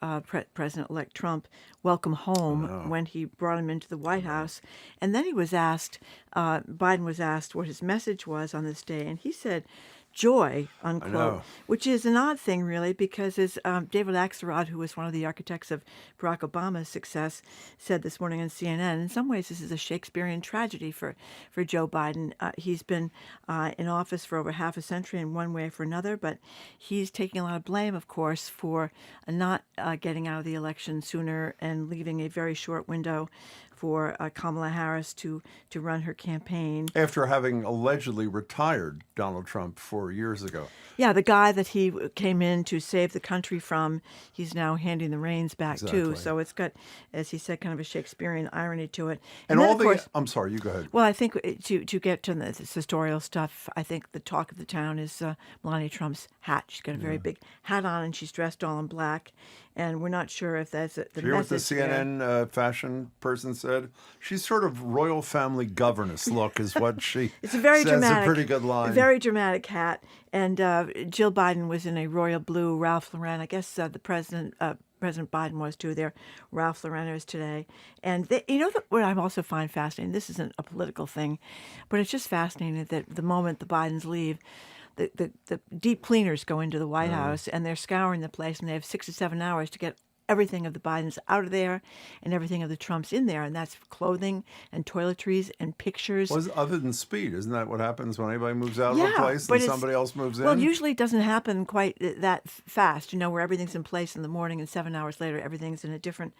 President-elect Trump, "Welcome home," when he brought him into the White House. And then he was asked, Biden was asked what his message was on this day, and he said, "Joy," unquote, which is an odd thing, really, because as David Axelrod, who was one of the architects of Barack Obama's success, said this morning on CNN, in some ways this is a Shakespearean tragedy for Joe Biden. He's been in office for over half a century in one way or for another, but he's taking a lot of blame, of course, for not getting out of the election sooner and leaving a very short window for Kamala Harris to run her campaign. After having allegedly retired Donald Trump 4 years ago. Yeah, the guy that he came in to save the country from, he's now handing the reigns back to. So it's got, as he said, kind of a Shakespearean irony to it. And then, all of the, course, I'm sorry, you go ahead. well, I think to get to the historical stuff, I think the talk of the town is Melania Trump's hat. She's got a very big hat on, and she's dressed all in black. And we're not sure if that's the Did you hear what the message there. CNN fashion person said? She's sort of royal family governess look is what she It's a very says. dramatic, A pretty good line. very dramatic hat. And Jill Biden was in a royal blue Ralph Lauren. I guess President Biden was too. There, Ralph Lauren is today. And what I also find fascinating. This isn't a political thing, but it's just fascinating that the moment the Bidens leave, the deep cleaners go into the White House and they're scouring the place, and they have 6 to 7 hours to get everything of the Bidens out of there and everything of the Trumps in there, and that's clothing and toiletries and pictures. Well, other than speed, isn't that what happens when anybody moves out of a place but and it's- somebody else moves in? Well, usually it doesn't happen quite that fast, where everything's in place in the morning and 7 hours later everything's in a different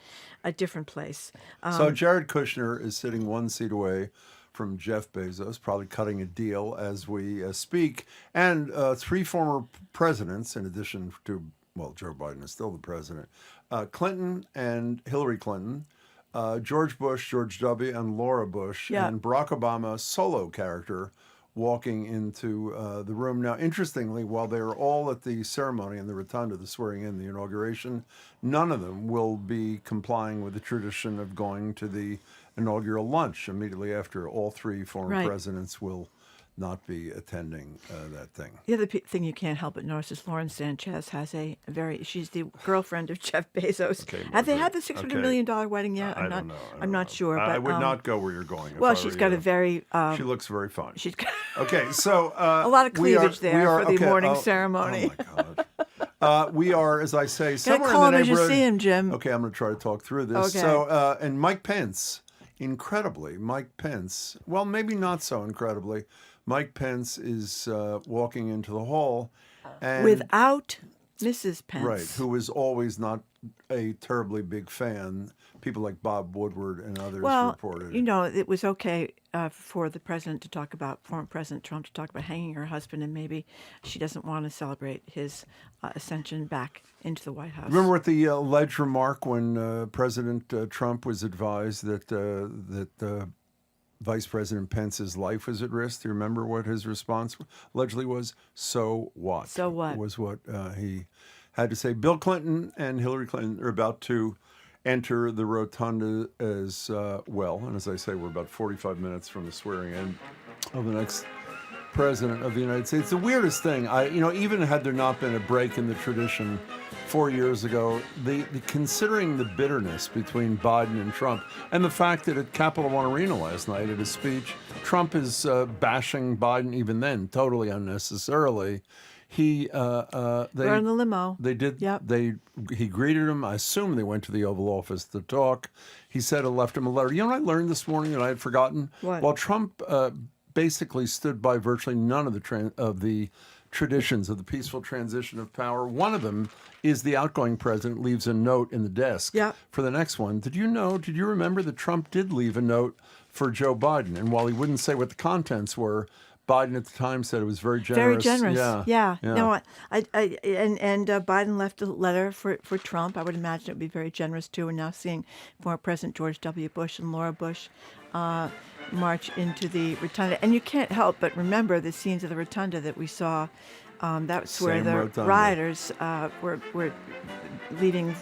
place. So Jared Kushner is sitting one seat away from Jeff Bezos, probably cutting a deal as we speak, and 3 former presidents, in addition to, well, Joe Biden is still the president, Clinton and Hillary Clinton, George Bush, George W., and Laura Bush, and Barack Obama, solo character, walking into the room. Now, interestingly, while they are all at the ceremony in the rotunda, the swearing in, the inauguration, none of them will be complying with the tradition of going to the inaugural lunch immediately after. All 3 former presidents will not be attending that thing. The other thing you can't help but notice is Lauren Sanchez has she's the girlfriend of Jeff Bezos. Okay, Have they had the $600 million wedding yet? I don't know. I'm not sure. But, I would not go where you're going. Well, she's got a very... she looks very fun. She's got okay, so... a lot of cleavage for the morning ceremony. Oh, my God. We are, as I say, somewhere call in the him as you neighborhood... see him, Jim. Okay, I'm going to try to talk through this. Okay. So, and Mike Pence, incredibly, well, maybe not so incredibly, Mike Pence is walking into the hall. And, without Mrs. Pence. Right, who is always not a terribly big fan. People like Bob Woodward and others reported. It was okay for the president to talk about, former President Trump to talk about hanging her husband, and maybe she doesn't want to celebrate his ascension back into the White House. Remember what the alleged remark when President Trump was advised that Vice President Pence's life was at risk. Do you remember what his response allegedly was? So what? So what? Was what he had to say. Bill Clinton and Hillary Clinton are about to enter the rotunda as well. And as I say, we're about 45 minutes from the swearing in of the next president of the United States. The weirdest thing, even had there not been a break in the tradition 4 years ago, the considering the bitterness between Biden and Trump, and the fact that at Capital One Arena last night at his speech, Trump is bashing Biden even then, totally unnecessarily. They We're in the limo. They did. Yep. He greeted him. I assume they went to the Oval Office to talk. He said it left him a letter. You know what I learned this morning that I had forgotten? What? While Trump basically stood by virtually none of the traditions of the peaceful transition of power. One of them is the outgoing president leaves a note in the desk for the next one. Did you remember that Trump did leave a note for Joe Biden? And while he wouldn't say what the contents were, Biden at the time said it was very generous. Very generous. Yeah. No, Biden left a letter for Trump. I would imagine it would be very generous too. We're now seeing former President George W. Bush and Laura Bush march into the rotunda. And you can't help but remember the scenes of the rotunda that we saw. That's where the rioters were leading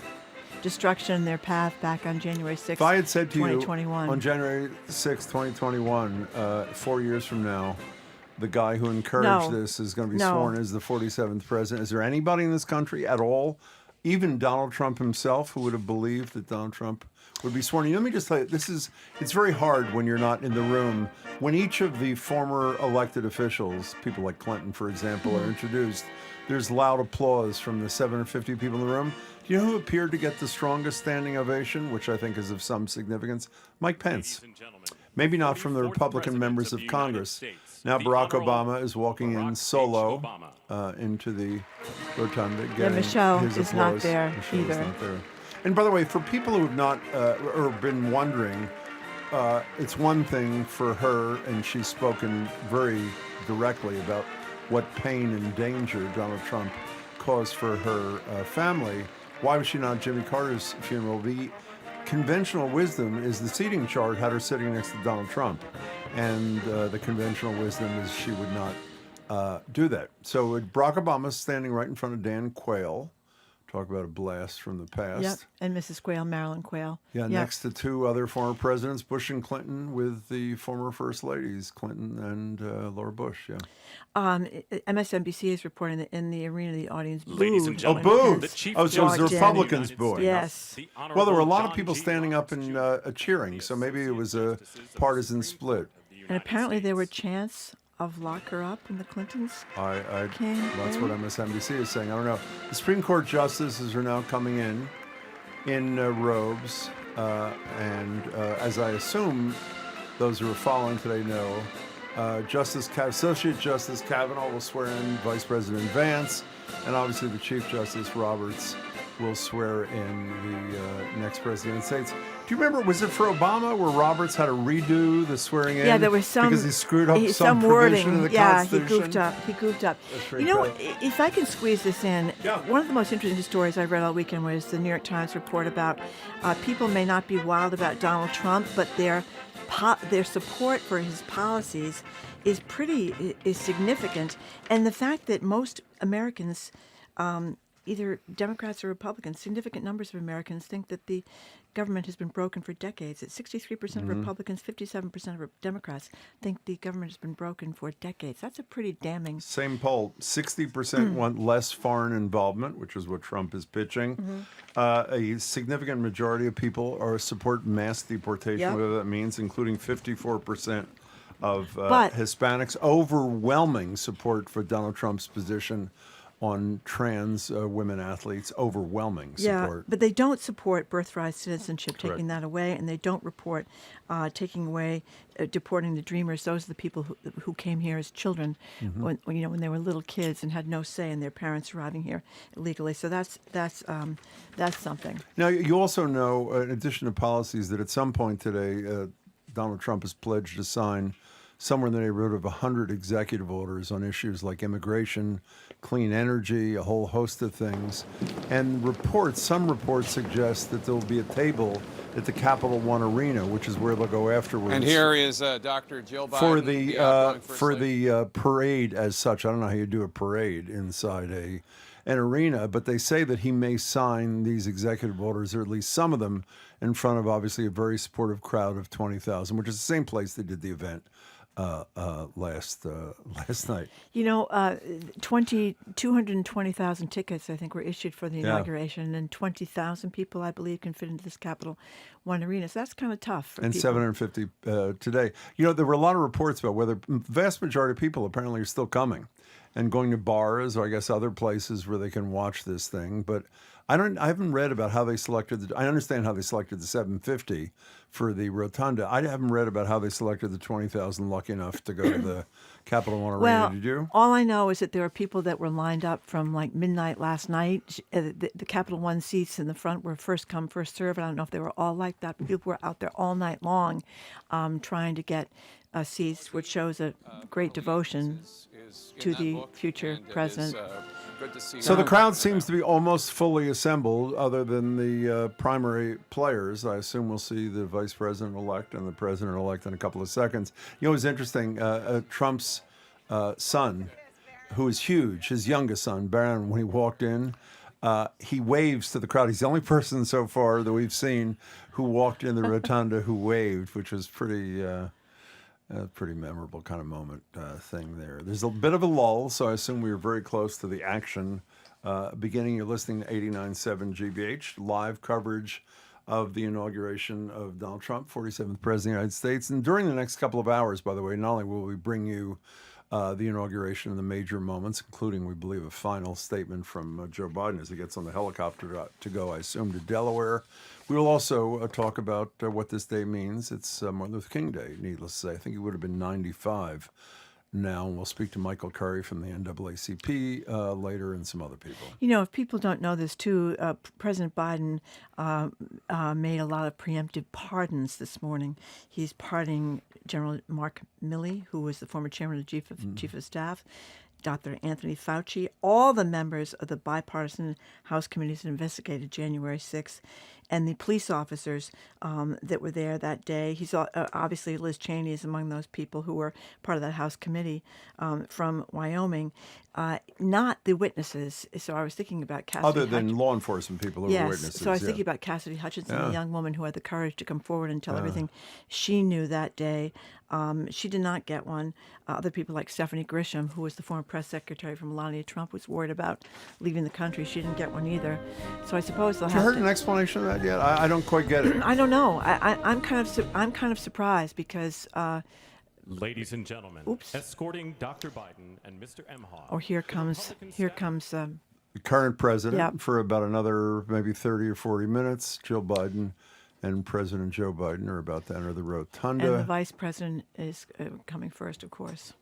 destruction in their path back on January 6th, if I had said to 2021. you on January 6th, 2021, 4 years from now, the guy who encouraged this is going to be sworn as the 47th president. Is there anybody in this country at all, even Donald Trump himself, who would have believed that Donald Trump would be sworn? Let me just tell you, it's very hard when you're not in the room. When each of the former elected officials, people like Clinton, for example, are introduced, there's loud applause from the 750 people in the room. Do you know who appeared to get the strongest standing ovation, which I think is of some significance? Mike Pence. Maybe not from the Republican members of Congress. Now Barack Obama is walking in solo into the rotunda. Yeah, Michelle his is applause. not there Michelle either. is not there. And by the way, for people who have not or been wondering, it's one thing for her, and she's spoken very directly about what pain and danger Donald Trump caused for her family. Why was she not at Jimmy Carter's funeral? The conventional wisdom is the seating chart had her sitting next to Donald Trump. And the conventional wisdom is she would not do that. So Barack Obama's standing right in front of Dan Quayle. Talk about a blast from the past. Yep, and Mrs. Quayle, Marilyn Quayle. Yeah, next to two other former presidents, Bush and Clinton, with the former first ladies, Clinton and Laura Bush. Yeah. MSNBC is reporting that in the arena, the audience booed. Ladies and gentlemen, booed. the Chief So it was the Justice Republicans of the United booing. Yes. The Well, there were a lot Honorable of people John G. standing up and cheering, so maybe it was a partisan split. And apparently there were chants of lock her up when the Clintons came That's in. what MSNBC is saying. I don't know. The Supreme Court justices are now coming in robes, and as I assume those who are following today know, Associate Justice Kavanaugh will swear in Vice President Vance, and obviously the Chief Justice Roberts will swear in the next president of the United States. Do you remember, was it for Obama where Roberts had to redo the swearing in? Yeah, there was some because he screwed up some wording. provision of the Yeah, Constitution. he goofed up. That's pretty You know, great. if I can squeeze this in, one of the most interesting stories I read all weekend was the New York Times report about people may not be wild about Donald Trump, but their support for his policies is significant, and the fact that most Americans, either Democrats or Republicans, significant numbers of Americans think that the government has been broken for decades. That 63% of Republicans, 57% of Democrats think the government has been broken for decades. That's a pretty damning. Same poll, 60% want less foreign involvement, which is what Trump is pitching. A significant majority of people support mass deportation, whatever that means, including 54% of Hispanics. Overwhelming support for Donald Trump's position on trans women athletes, overwhelming support. Yeah, but they don't support birthright citizenship, Correct. taking that away, and they don't report taking away, deporting the Dreamers. Those are the people who came here as children, when they were little kids and had no say in their parents arriving here illegally. So that's something. Now, you also know, in addition to policies, that at some point today, Donald Trump has pledged to sign somewhere in the neighborhood of 100 executive orders on issues like immigration, clean energy, a whole host of things. And some reports suggest that there will be a table at the Capital One Arena, which is where they'll go afterwards. And here is Dr. Jill Biden. For the parade as such. I don't know how you do a parade inside an arena, but they say that he may sign these executive orders, or at least some of them, in front of obviously a very supportive crowd of 20,000, which is the same place they did the event last night. 220,000 tickets, I think, were issued for the Yeah. inauguration, and 20,000 people, I believe, can fit into this Capital One Arena. So that's kind of tough for And people. 750 today. There were a lot of reports about whether vast majority of people apparently are still coming and going to bars or I guess other places where they can watch this thing. But I haven't read about how they selected I understand how they selected the 750 for the rotunda. I haven't read about how they selected the 20,000 lucky enough to go to the Capital One Arena. Well, Did you? all I know is that there were people that were lined up from like midnight last night. The Capital One seats in the front were first come, first serve. I don't know if they were all like that, but people were out there all night long trying to get seats, which shows a great devotion to the future president. So the crowd seems to be almost fully assembled, other than the primary players. I assume we'll see the vice president-elect and the president-elect in a couple of seconds. It was interesting. Trump's son, who is huge, his youngest son, Barron, when he walked in, he waves to the crowd. He's the only person so far that we've seen who walked in the rotunda who waved, which was pretty memorable kind of moment thing there. There's a bit of a lull, so I assume we were very close to the action beginning. You're listening to 89.7 GBH, live coverage of the inauguration of Donald Trump, 47th President of the United States. And during the next couple of hours, by the way, not only will we bring you the inauguration and the major moments, including, we believe, a final statement from Joe Biden as he gets on the helicopter to go, I assume, to Delaware. We will also talk about what this day means. It's Martin Luther King Day, needless to say. I think he would have been 95 now. And we'll speak to Michael Curry from the NAACP later and some other people. If people don't know this too, President Biden made a lot of preemptive pardons this morning. He's pardoning General Mark Milley, who was the former chairman of the Chief of Staff, Dr. Anthony Fauci, all the members of the bipartisan House committees that investigated January 6th, and the police officers that were there that day. He's obviously, Liz Cheney is among those people who were part of that House committee from Wyoming, not the witnesses. So I was thinking about Cassidy Other than law enforcement people who were witnesses. So I was thinking about Cassidy Hutchinson, the young woman who had the courage to come forward and tell everything she knew that day. She did not get one. Other people like Stephanie Grisham, who was the former press secretary for Melania Trump, was worried about leaving the country. She didn't get one either. So I suppose they'll have Have you heard an explanation of that yet? I don't quite get it. I don't know. I'm kind of surprised because. Ladies and gentlemen, escorting Dr. Biden and Mr. Emhoff. Oh, here comes. The current president for about another maybe 30 or 40 minutes. Jill Biden and President Joe Biden are about to enter the rotunda. And the vice president is coming first, of course.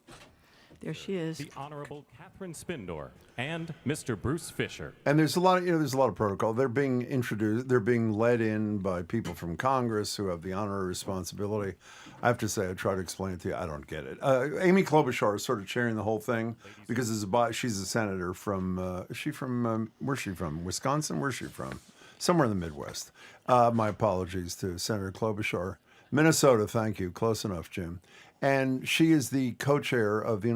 There she is. The Honorable Catherine Spindor and Mr. Bruce Fisher. And there's a lot of protocol. They're being introduced. They're being led in by people from Congress who have the honor and responsibility. I have to say, I try to explain it to you. I don't get it. Amy Klobuchar is sort of chairing the whole thing because she's a senator from. Where's she from? Wisconsin? Where's she from? Somewhere in the Midwest. My apologies to Senator Klobuchar. Minnesota, thank you. Close enough, Jim. And she is the co-chair of the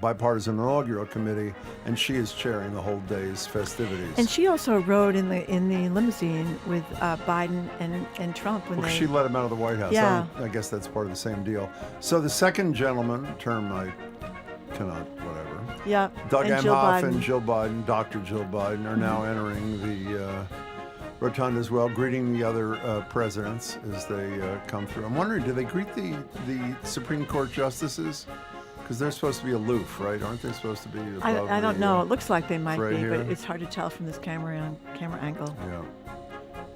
bipartisan inaugural committee, and she is chairing the whole day's festivities. And she also rode in the limousine with Biden and Trump when she let him out of the White House. Yeah. I guess that's part of the same deal. So the second gentleman, term I cannot, whatever. Yeah. Doug and Emhoff and Jill Biden, Dr. Jill Biden, are now entering the rotunda as well, greeting the other presidents as they come through. I'm wondering, do they greet the Supreme Court justices? Because they're supposed to be aloof, right? Aren't they supposed to be above I don't know. It looks like they might right be, here? but it's hard to tell from this camera angle. Yeah.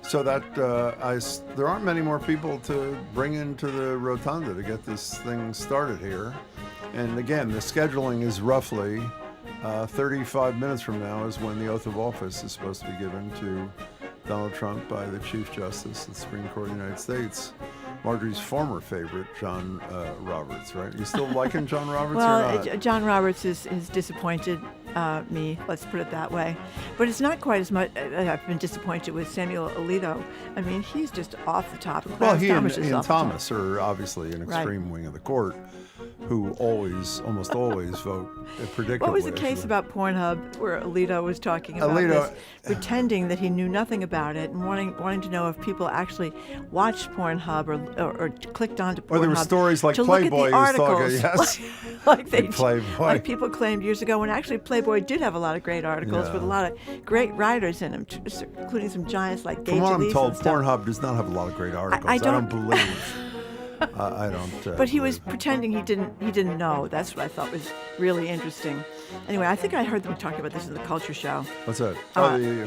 So that there aren't many more people to bring into the rotunda to get this thing started here. And again, the scheduling is roughly 35 minutes from now is when the oath of office is supposed to be given to Donald Trump by the Chief Justice of the Supreme Court of the United States, Marjorie's former favorite, John Roberts, right? You still liking John Roberts or not? John Roberts is disappointed me. Let's put it that way. But it's not quite as much. I've been disappointed with Samuel Alito. I mean, he's just off the top. Well, he and Ian Thomas are obviously an extreme wing of the court, who almost always vote predictably. What was the case about Pornhub where Alito was talking about this, pretending that he knew nothing about it and wanting to know if people actually watched Pornhub or clicked onto Pornhub? Or there were stories like to Playboy look at the was articles, talking, yes. like Playboy. like people claimed years ago, when actually Playboy did have a lot of great articles with a lot of great writers in them, including some giants like Gage From what I'm Elise told, and stuff. Pornhub does not have a lot of great articles. I I don't don't believe. I don't. But he was pretending he didn't know. That's what I thought was really interesting. Anyway, I think I heard them talking about this in the Culture Show. What's that?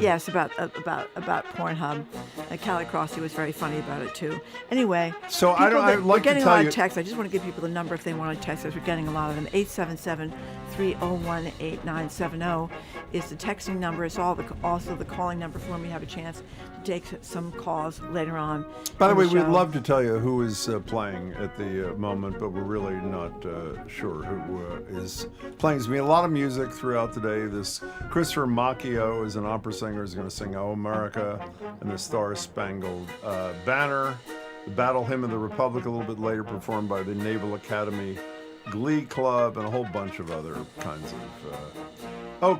Yes, about Pornhub. Callie Crossley was very funny about it too. Anyway, so we're getting a lot of texts. I just want to give people the number if they want to text us. We're getting a lot of them. 877-301-8970 is the texting number. It's also the calling number for when we have a chance to take some calls later on. By the way, we'd love to tell you who is playing at the moment, but we're really not sure who is playing. There's going to be a lot of music throughout the day. This Christopher Macchio is an opera singer, is going to sing "Oh America" and the Star-Spangled Banner. The Battle Hymn of the Republic a little bit later, performed by the Naval Academy Glee Club and a whole bunch of other kinds of...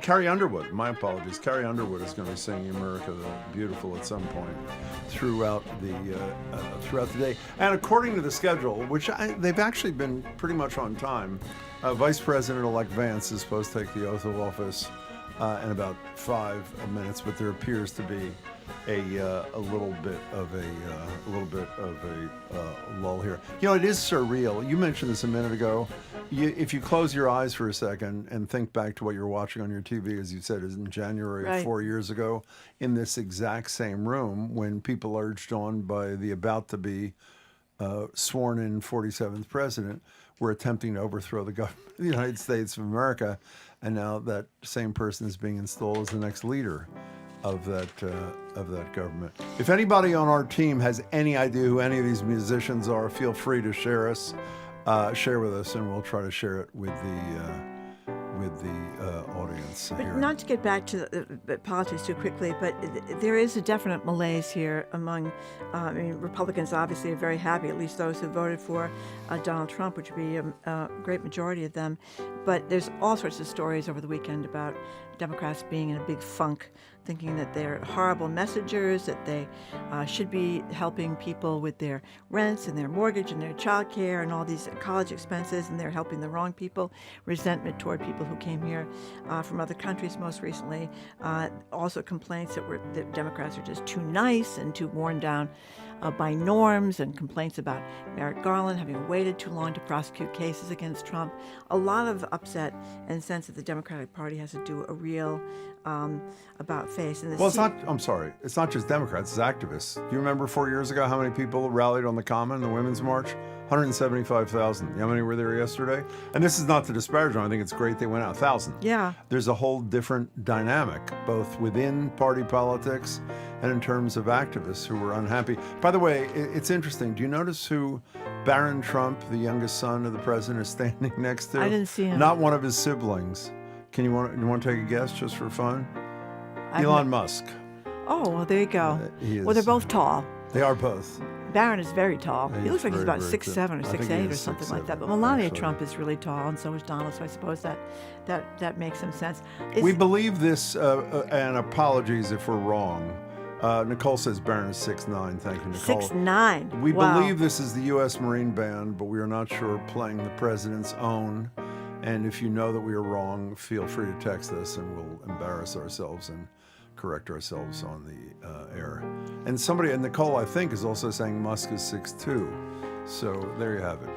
Carrie Underwood. My apologies. Carrie Underwood is going to be singing "America the Beautiful" at some point throughout the day. And according to the schedule, which they've actually been pretty much on time, Vice President-elect Vance is supposed to take the oath of office in about 5 minutes, but there appears to be a little bit of a lull here. You know, it is surreal. You mentioned this a minute ago. If you close your eyes for a second and think back to what you're watching on your TV, as you said, is in January of 4 years ago, in this exact same room, when people urged on by the about-to-be sworn-in 47th president were attempting to overthrow the government of the United States of America, and now that same person is being installed as the next leader of that government. If anybody on our team has any idea who any of these musicians are, feel free to share with us, and we'll try to share it with the audience. But not to get back to the politics too quickly, but there is a definite malaise here among, Republicans obviously are very happy, at least those who voted for Donald Trump, which would be a great majority of them. But there's all sorts of stories over the weekend about Democrats being in a big funk, thinking that they're horrible messengers, that they should be helping people with their rents and their mortgage and their child care and all these college expenses, and they're helping the wrong people. Resentment toward people who came here from other countries most recently. Also complaints that Democrats are just too nice and too worn down by norms, and complaints about Merrick Garland having waited too long to prosecute cases against Trump. A lot of upset and sense that the Democratic Party has to do a real about face. And it's not just Democrats, it's activists. Do you remember 4 years ago how many people rallied on the Common, the Women's March? 175,000. How many were there yesterday? And this is not to disparage them. I think it's great they went out. 1,000. Yeah. There's a whole different dynamic, both within party politics and in terms of activists who were unhappy. By the way, it's interesting. Do you notice who Barron Trump, the youngest son of the president, is standing next to? I didn't see him. Not one of his siblings. You want to take a guess just for fun? Elon Musk. Oh, well, there you go. Well, they're both tall. They are both. Barron is very tall. He looks like he's about 6'7" or 6'8" or 6'7", something like that. But Melania actually. Trump is really tall, and so is Donald, so I suppose that makes some sense. We believe this, and apologies if we're wrong. Nicole says Barron is 6'9". Thank you, Nicole. 6'9". We Wow. believe this is the U.S. Marine Band, but we are not sure playing the president's own. And if you know that we are wrong, feel free to text us, and we'll embarrass ourselves and correct ourselves on the air. And Nicole, I think, is also saying Musk is 6'2". So there you have it.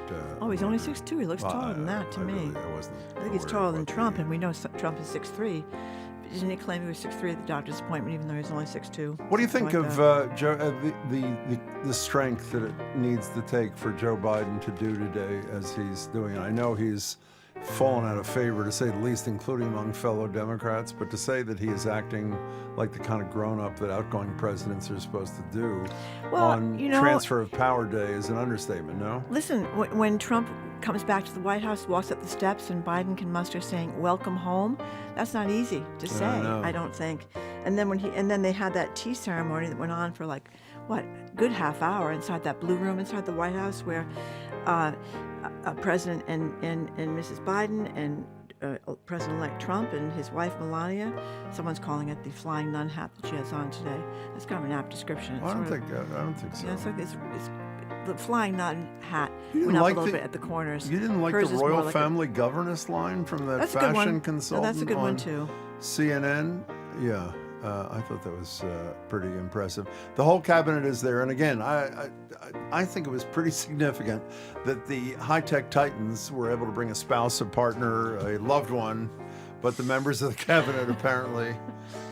He's only 6'2". He looks taller than that to me. I think he's taller than Trump, and we know Trump is 6'3". Didn't he claim he was 6'3" at the doctor's appointment, even though he's only 6'2"? What do you think of Joe, the strength that it needs to take for Joe Biden to do today as he's doing it? I know he's fallen out of favor, to say the least, including among fellow Democrats, but to say that he is acting like the kind of grown-up that outgoing presidents are supposed to do on transfer of power day is an understatement, no? Listen, when Trump comes back to the White House, walks up the steps, and Biden can muster saying, "Welcome home." That's not easy to say, I don't think. And then they had that tea ceremony that went on for like, what, a good half hour inside that blue room inside the White House, where President and Mrs. Biden and President-elect Trump and his wife Melania. Someone's calling it the flying nun hat that she has on today. That's kind of an apt description. I don't think so. Yeah, it's the flying nun hat You went didn't up like a little the- bit at the corners. You didn't like Hers the is more royal like family governess line from that That's a good one. fashion No, consultant that's a good one, on too. CNN? Yeah, I thought that was pretty impressive. The whole cabinet is there, and again, I think it was pretty significant that the high-tech titans were able to bring a spouse, a partner, a loved one, but the members of the cabinet apparently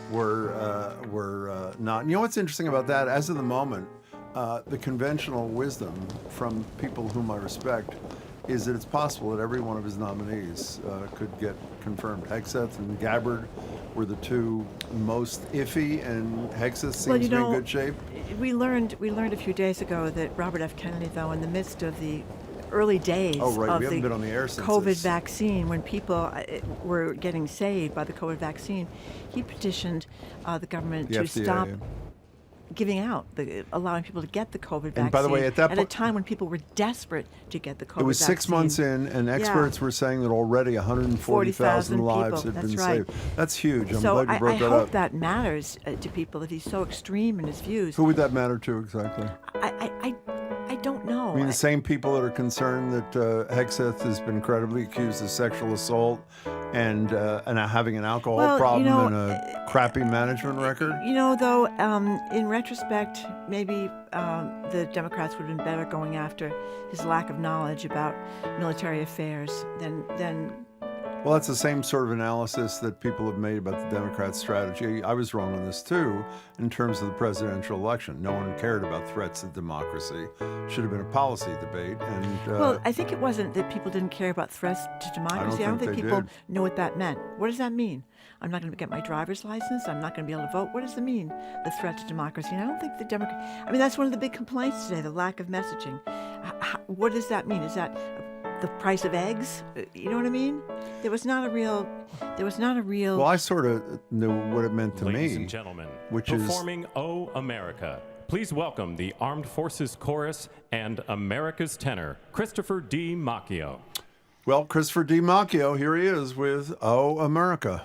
were not. You know what's interesting about that? As of the moment, the conventional wisdom from people whom I respect is that it's possible that every one of his nominees could get confirmed. Hegseth and Gabbard were the two most iffy, and Hegseth seems to be in good shape. We learned a few days ago that Robert F. Kennedy, though, in the midst of the early days Oh, right. of We haven't the been on the air since COVID this. vaccine, when people were getting saved by the COVID vaccine, he petitioned the government The to FDA, stop yeah. giving out, allowing people to get the COVID vaccine. And by the way, at that a point- time when people were desperate to get the COVID It was vaccine. 6 months in, and experts were saying that already 140,000 lives had That's been right. saved. That's huge. I'm so glad you brought I that hope up. that matters to people, that he's so extreme in his views. Who would that matter to exactly? I don't know. I mean, the same people that are concerned that Hegseth has been credibly accused of sexual assault and having an alcohol Well, problem you know, and a crappy management record. You know, though, in retrospect, maybe the Democrats would have been better going after his lack of knowledge about military affairs than Well, that's the same sort of analysis that people have made about the Democrats' strategy. I was wrong on this too, in terms of the presidential election. No one cared about threats to democracy. Should have been a policy debate. And well, I think it wasn't that people didn't care about threats to democracy. I don't think they people did. knew what that meant. What does that mean? I'm not going to get my driver's license. I'm not going to be able to vote. What does it mean, the threat to democracy? And I don't think the Democrats. I mean, that's one of the big complaints today: the lack of messaging. What does that mean? Is that the price of eggs? You know what I mean? There was not a real. well, I sort of knew what it meant to Ladies me, and gentlemen, which is performing "Oh America." Please welcome the Armed Forces Chorus and America's tenor, Christopher D. Macchio. well, Christopher D. Macchio. Here he is with "Oh America."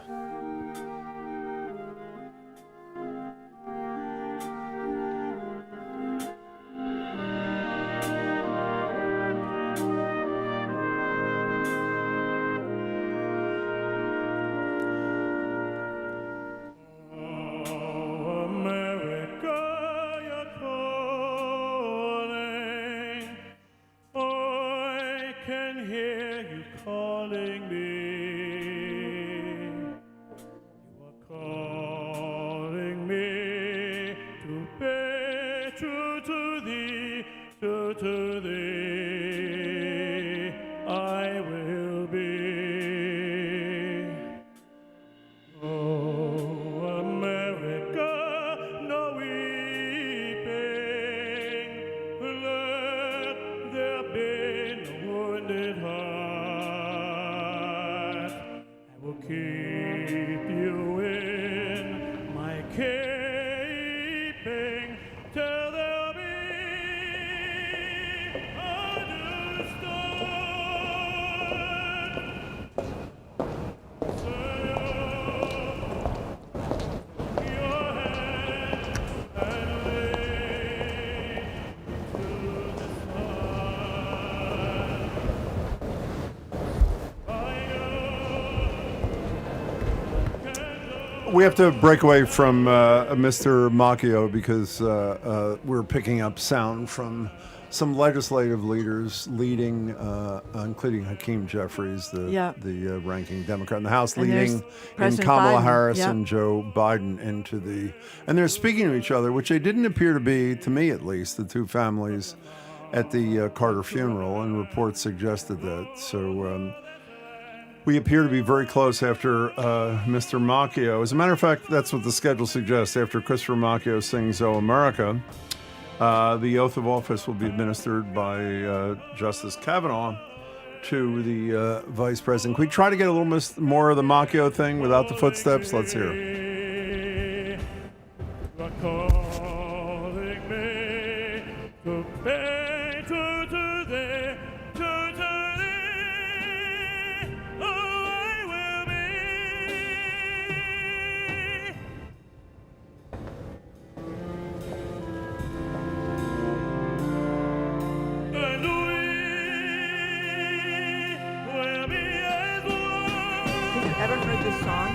I can hear you calling me. You are calling me to be true to thee, true to thee. I will be. Oh, America, no weeping. Let there be no wounded heart. I will keep you in my keeping till there'll be We have to break away from Mr. Macchio because we're picking up sound from some legislative leaders leading, including Hakeem Jeffries, the ranking Democrat in the House, And leading there's in President Kamala Biden, Harris yep. and Joe Biden into the, and they're speaking to each other, which they didn't appear to be, to me at least, the two families at the Carter funeral, and reports suggested that. So we appear to be very close after Mr. Macchio. As a matter of fact, that's what the schedule suggests. After Christopher Macchio sings "Oh America," the oath of office will be administered by Justice Kavanaugh, to the vice president. Can we try to get a little more of the Macchio thing without the footsteps? Let's hear it. Calling me to pay to today, to today. Oh, I will be. And we will be as one. Have you ever heard this song?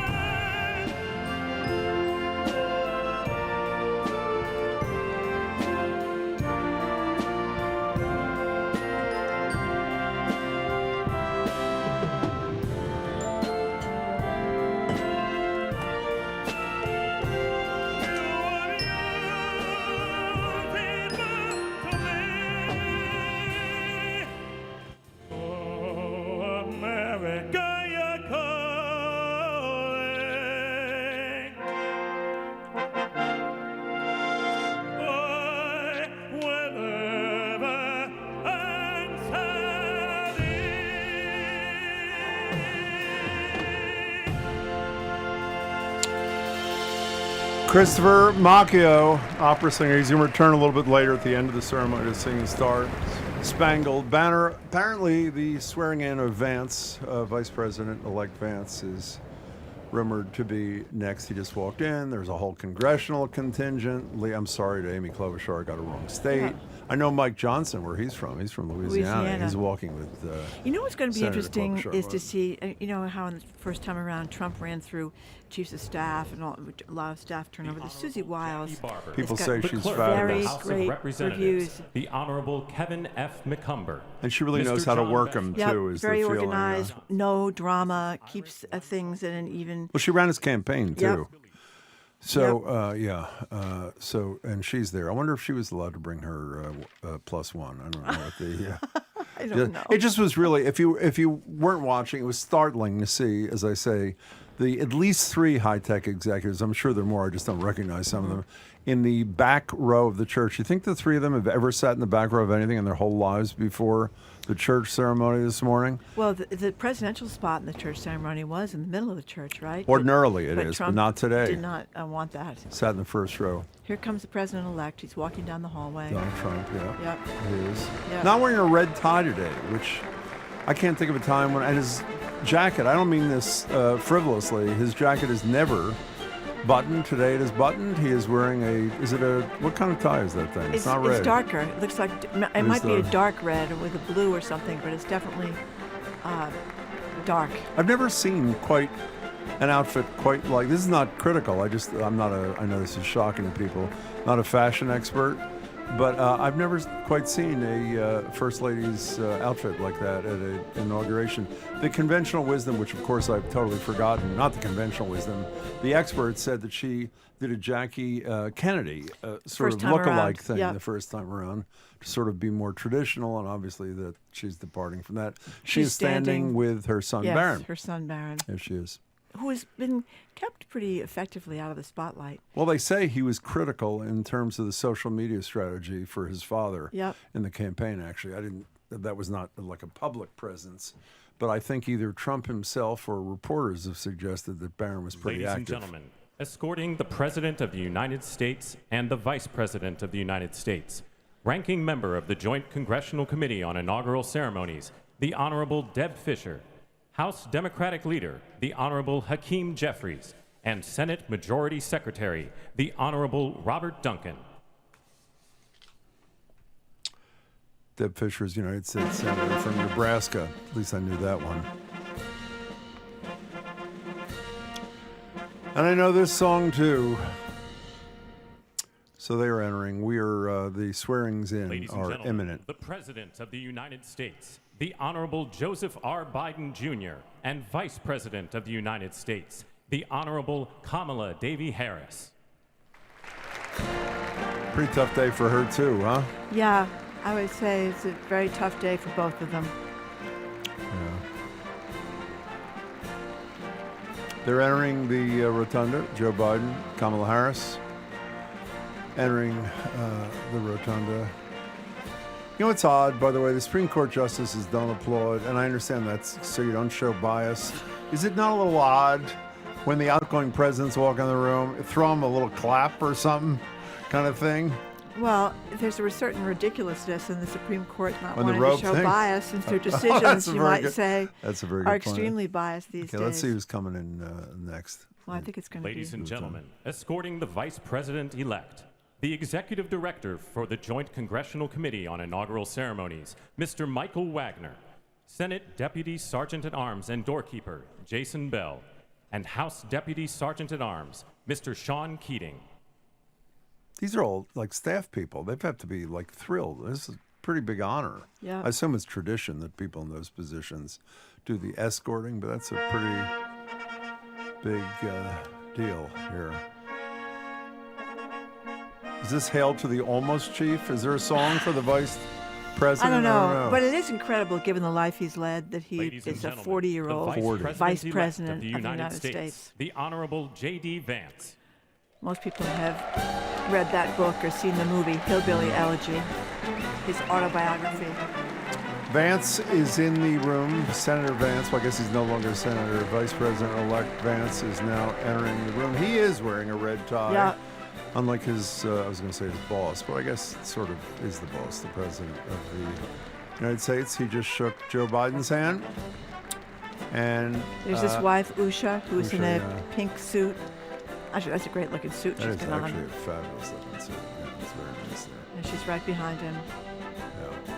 Christopher Macchio, opera singer. He's going to return a little bit later at the end of the ceremony to sing the Star Spangled Banner. Apparently, the swearing in of Vance, Vice President-elect Vance, is rumored to be next. He just walked in. There's a whole congressional contingent. I'm sorry to Amy Klobuchar, I got a wrong state. Yeah. I know Mike Johnson, where he's from. He's from Louisiana. He's walking with You know what's going to be Senator interesting Klobuchar is to was. see, you know, how in the first time around Trump ran through chiefs of staff and a lot of staff turnover. The Susie Wiles. People has say got she's very fabulous. House of great Representatives, reviews. the Honorable Kevin F. McCumber. And she really Mr. knows how to John work Best- them, Yep, too, is very the feeling. organized, no drama, keeps things in an even. Well, she ran his campaign, too. Yep. So, so, and she's there. I wonder if she was allowed to bring her plus one. I don't know what the... I don't know. It just was really, if you weren't watching, it was startling to see, as I say, the at least three high-tech executives, I'm sure there are more, I just don't recognize some of them, in the back row of the church. You think the three of them have ever sat in the back row of anything in their whole lives before the church ceremony this morning? Well, the presidential spot in the church ceremony was in the middle of the church, right? Ordinarily it is, but Trump not today. Did not want that. Sat in the first row. Here comes the president-elect. He's walking down the hallway. Donald Trump, yeah. Yep. He is. Yep. Not wearing a red tie today, which I can't think of a time when, and his jacket, I don't mean this frivolously, his jacket is never buttoned. Today it is buttoned. He is wearing what kind of tie is that thing? It's not red. It's darker. It looks like, it might be a dark red with a blue or something, but it's definitely dark. I've never seen quite an outfit quite like, this is not critical. I know this is shocking to people, not a fashion expert, but I've never quite seen a First Lady's outfit like that at an inauguration. The conventional wisdom, which of course I've totally forgotten, not the conventional wisdom, the expert said that she did a Jackie Kennedy sort of look-alike thing the first time around to sort of be more traditional, and obviously that she's departing from that. She's standing with her son Barron. Yes, her son Barron. There she is. Who has been kept pretty effectively out of the spotlight. Well, they say he was critical in terms of the social media strategy for his father in the campaign, actually. That was not like a public presence, but I think either Trump himself or reporters have suggested that Barron was pretty Ladies active. and gentlemen, escorting the President of the United States and the Vice President of the United States, ranking member of the Joint Congressional Committee on Inaugural Ceremonies, the Honorable Deb Fischer, House Democratic Leader, the Honorable Hakeem Jeffries, and Senate Majority Secretary, the Honorable Robert Duncan. Deb Fischer is United States Senator from Nebraska. At least I knew that one. And I know this song too. So they are entering. We are, the swearings in Ladies and are gentlemen, imminent. the President of the United States, the Honorable Joseph R. Biden Jr., and Vice President of the United States, the Honorable Kamala Devi Harris. Pretty tough day for her too, huh? Yeah, I would say it's a very tough day for both of them. Yeah. They're entering the rotunda. Joe Biden, Kamala Harris, entering the rotunda. You know what's odd, by the way? The Supreme Court justices don't applaud, and I understand that's so you don't show bias. Is it not a little odd when the outgoing presidents walk in the room, throw them a little clap or something kind of thing? Well, there's a certain ridiculousness in the Supreme Court not On the wanting robe to show thing? bias, since their Oh, decisions, that's a you very might good- say, that's a very are good point. extremely biased these Okay, days. let's see who's coming in next. Well, I think it's going to be... Ladies and gentlemen, escorting the Vice President-elect, the Executive Director for the Joint Congressional Committee on Inaugural Ceremonies, Mr. Michael Wagner, Senate Deputy Sergeant-at-Arms and Doorkeeper, Jason Bell, and House Deputy Sergeant-at-Arms, Mr. Sean Keating. These are all like staff people. They've had to be like thrilled. This is a pretty big honor. Yeah. I assume it's tradition that people in those positions do the escorting, but that's a pretty big deal here. Is this Hail to the Almost Chief? Is there a song for the Vice I President? don't know, but it is incredible given the life he's led that he Ladies and is a gentlemen, 40-year-old the Vice President-elect President of the United States, the Honorable J.D. Vance. Most people have read that book or seen the movie Hillbilly Elegy, his autobiography. Vance is in the room. Senator Vance, well, I guess he's no longer Senator. Vice President-elect Vance is now entering the room. He is wearing a red tie. Yeah. Unlike his, I was going to say his boss, but I guess sort of is the boss, the President of the United States. He just shook Joe Biden's hand. And There's his wife, Usha, who's in a yeah. pink suit. Actually, that's a great-looking suit That she's is got actually on. a fabulous looking suit. Yeah, it's very nice there. And she's right behind him. Yeah.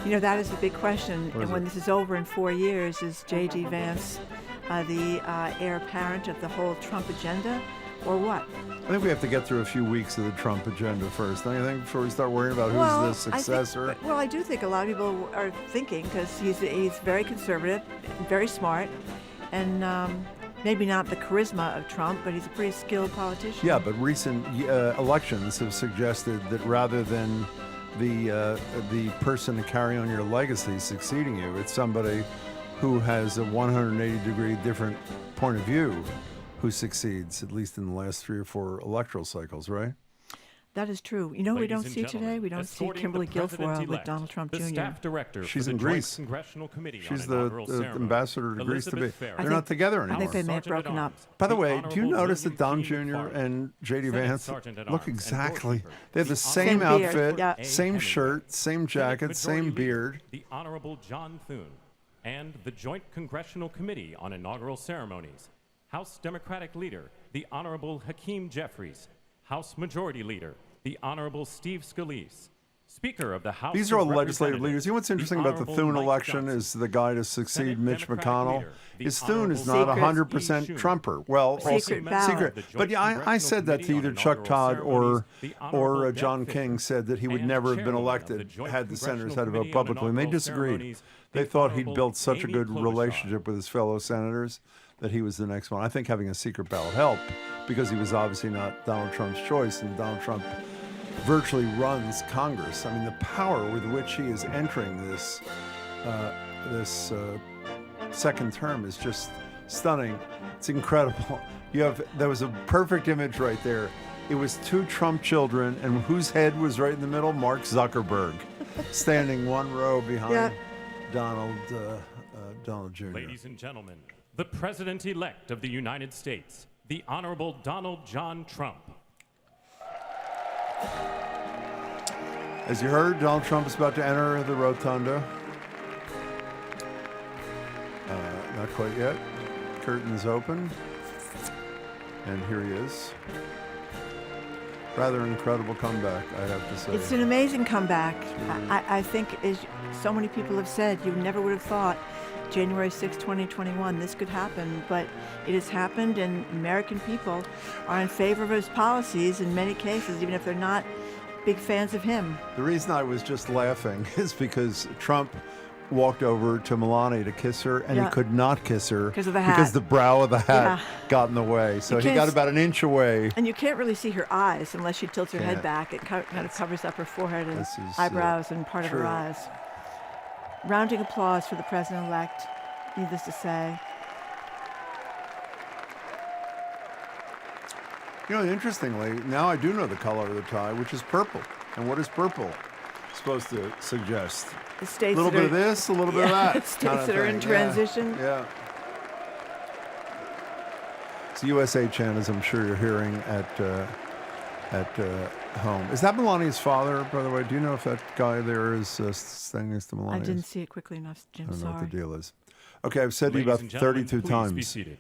You know, that is the big question. What is And when it? this is over in 4 years, is J.D. Vance the heir apparent of the whole Trump agenda, or what? I think we have to get through a few weeks of the Trump agenda first, don't you think, before we start worrying about who's the successor? I do think a lot of people are thinking, because he's very conservative, very smart, and maybe not the charisma of Trump, but he's a pretty skilled politician. Yeah, but recent elections have suggested that rather than the person to carry on your legacy succeeding you, it's somebody who has a 180-degree different point of view who succeeds, at least in the last 3 or 4 electoral cycles, right? That is true. You know, we Ladies don't and see gentlemen, today. We don't see escorting Kimberly the Guilfoyle with President-elect, Donald Trump the Jr. staff director She's for in the Greece. Joint Congressional Committee She's on the Inaugural Ceremonies, ambassador to Greece to be. Elizabeth Farrell. They're not together I anymore. think they may have broken up. By the The way, do you Honorable notice that William Don T. Jr. McFarland, and J.D. Senate Vance Sergeant-at-Arms look and exactly? Doorkeeper, They have the the same Honorable outfit, Yeah. same Henry, shirt, same jacket, Senate same Majority Leader, beard. the Honorable John Thune, and the Joint Congressional Committee on Inaugural Ceremonies, House Democratic Leader, the Honorable Hakeem Jeffries, House Majority Leader, the Honorable Steve Scalise, Speaker of the House These are all of legislative Representatives, leaders. You know what's interesting about the Honorable Thune Mike election Johnson, is the guy to succeed Senate Mitch Democratic McConnell. Leader, the Is Thune is not Honorable 100% Secret Trumper. Well, Secret also ballot. secret. The Joint But yeah, I Congressional said that to Committee either on Chuck Todd Inaugural or Ceremonies, the Honorable John Deb King Fischer, said that he would and never have been Chairwoman of elected the Joint had the senators had to Congressional vote Committee on publicly. And they Inaugural disagreed. Ceremonies, They the thought he'd Honorable built such a Amy good Klobuchar. relationship with his fellow senators that he was the next one. I think having a secret ballot helped because he was obviously not Donald Trump's choice, and Donald Trump virtually runs Congress. I mean, the power with which he is entering this second term is just stunning. It's incredible. There was a perfect image right there. It was 2 Trump children, and whose head was right in the middle? Mark Zuckerberg, standing 1 row behind Yeah. Donald Jr. Ladies and gentlemen, the President-elect of the United States, the Honorable Donald John Trump. As you heard, Donald Trump is about to enter the rotunda. Not quite yet. Curtains open. And here he is. Rather incredible comeback, I have to say. It's an amazing comeback. I think, as so many people have said, you never would have thought January 6, 2021, this could happen, but it has happened, and American people are in favor of his policies in many cases, even if they're not big fans of him. The reason I was just laughing is because Trump walked over to Melania to kiss her, and Yeah. he could not kiss her Because of the hat. because the brow of the hat Yeah. got in the way. So You he can't got s- about an inch away. And you can't really see her eyes unless she tilts her head Can't. back. It kind of covers up her forehead and This is, eyebrows and part of true. her eyes. Rounding applause for the president-elect, needless to say. You know, interestingly, now I do know the color of the tie, which is purple. And what is purple? supposed to suggest. The A states little that bit are- of this, a little bit of Yeah, that. states kind of that are in thing. Yeah. transition. Yeah. It's USA chant, as I'm sure you're hearing at home. Is that Melania's father, by the way? Do you know if that guy there is standing next to I Melania? didn't see it quickly enough, Jim. I don't know Sorry. what the deal is. Okay, I've said to you Ladies about and gentlemen, 32 please times be seated.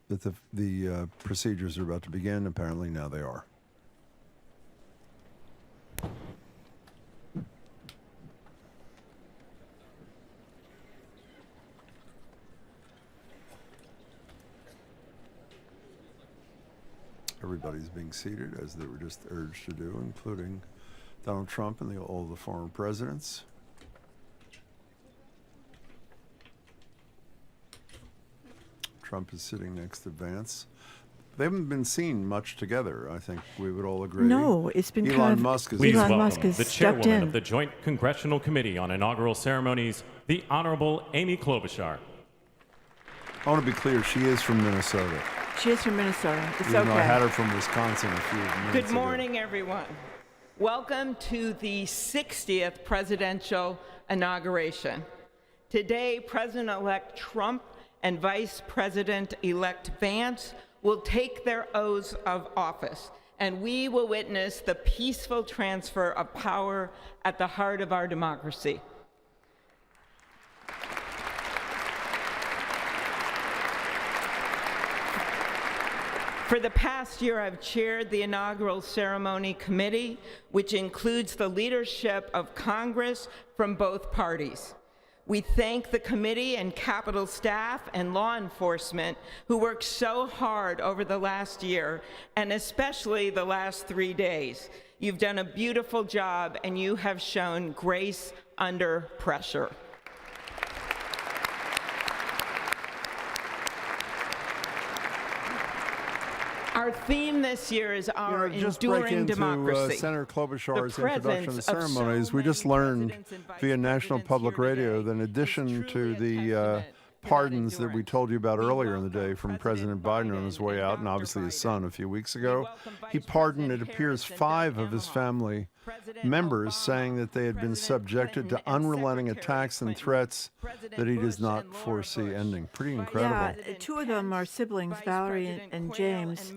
that the procedures are about to begin. Apparently now they are. Everybody's being seated, as they were just urged to do, including Donald Trump and all the former presidents. Trump is sitting next to Vance. They haven't been seen much together, I think we would all agree. No, it's been Elon kind of- Musk is Please Elon welcome Musk has the stepped chairwoman in. of the Joint Congressional Committee on Inaugural Ceremonies, the Honorable Amy Klobuchar. I want to be clear, she is from Minnesota. She is from Minnesota. It's Even though I okay. had her from Wisconsin a few minutes Good ago. morning, everyone. Welcome to the 60th presidential inauguration. Today, President-elect Trump and Vice President-elect Vance will take their oaths of office, and we will witness the peaceful transfer of power at the heart of our democracy. For the past year, I've chaired the inaugural ceremony committee, which includes the leadership of Congress from both parties. We thank the committee and Capitol staff and law enforcement who worked so hard over the last year, and especially the last 3 days. You've done a beautiful job, and you have shown grace under pressure. Our theme this year is our Just break enduring into democracy. Senator Klobuchar's The introduction to the presence of so ceremonies. We just learned via National Public Radio that in addition to the pardons that we told you about earlier in the day from President Biden on his way out, and obviously his son a few weeks ago, he pardoned, it appears, 5 of his family members, saying that they had been subjected to unrelenting attacks and threats that he does not foresee ending. Pretty incredible. Yeah, 2 of them are siblings, Valerie and James.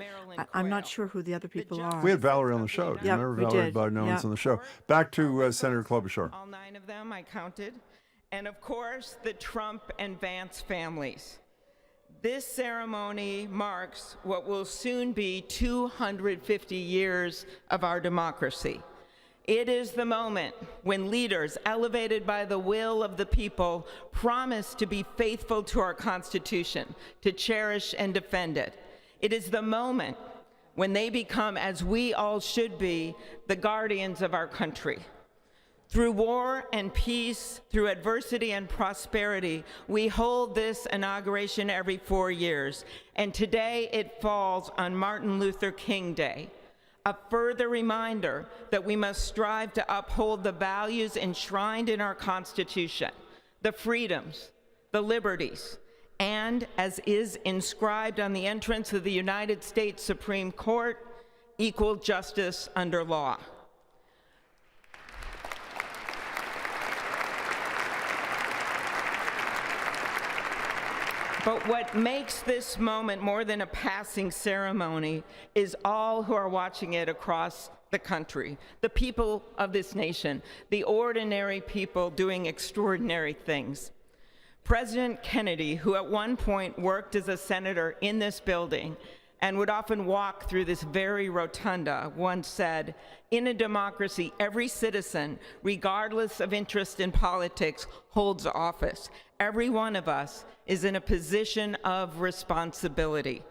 I'm not sure who the other people are. We had Valerie on the show. Do you Yep, remember we Valerie did. Biden Yep. on the show? Back to Senator Klobuchar. All 9 of them, I counted. And of course, the Trump and Vance families. This ceremony marks what will soon be 250 years of our democracy. It is the moment when leaders, elevated by the will of the people, promise to be faithful to our Constitution, to cherish and defend it. It is the moment when they become, as we all should be, the guardians of our country. Through war and peace, through adversity and prosperity, we hold this inauguration every 4 years, and today it falls on Martin Luther King Day, a further reminder that we must strive to uphold the values enshrined in our Constitution, the freedoms, the liberties, and, as is inscribed on the entrance of the United States Supreme Court, equal justice under law. But what makes this moment more than a passing ceremony is all who are watching it across the country, the people of this nation, the ordinary people doing extraordinary things. President Kennedy, who at one point worked as a senator in this building and would often walk through this very rotunda, once said, "In a democracy, every citizen, regardless of interest in politics, holds office. Every one of us is in a position of responsibility."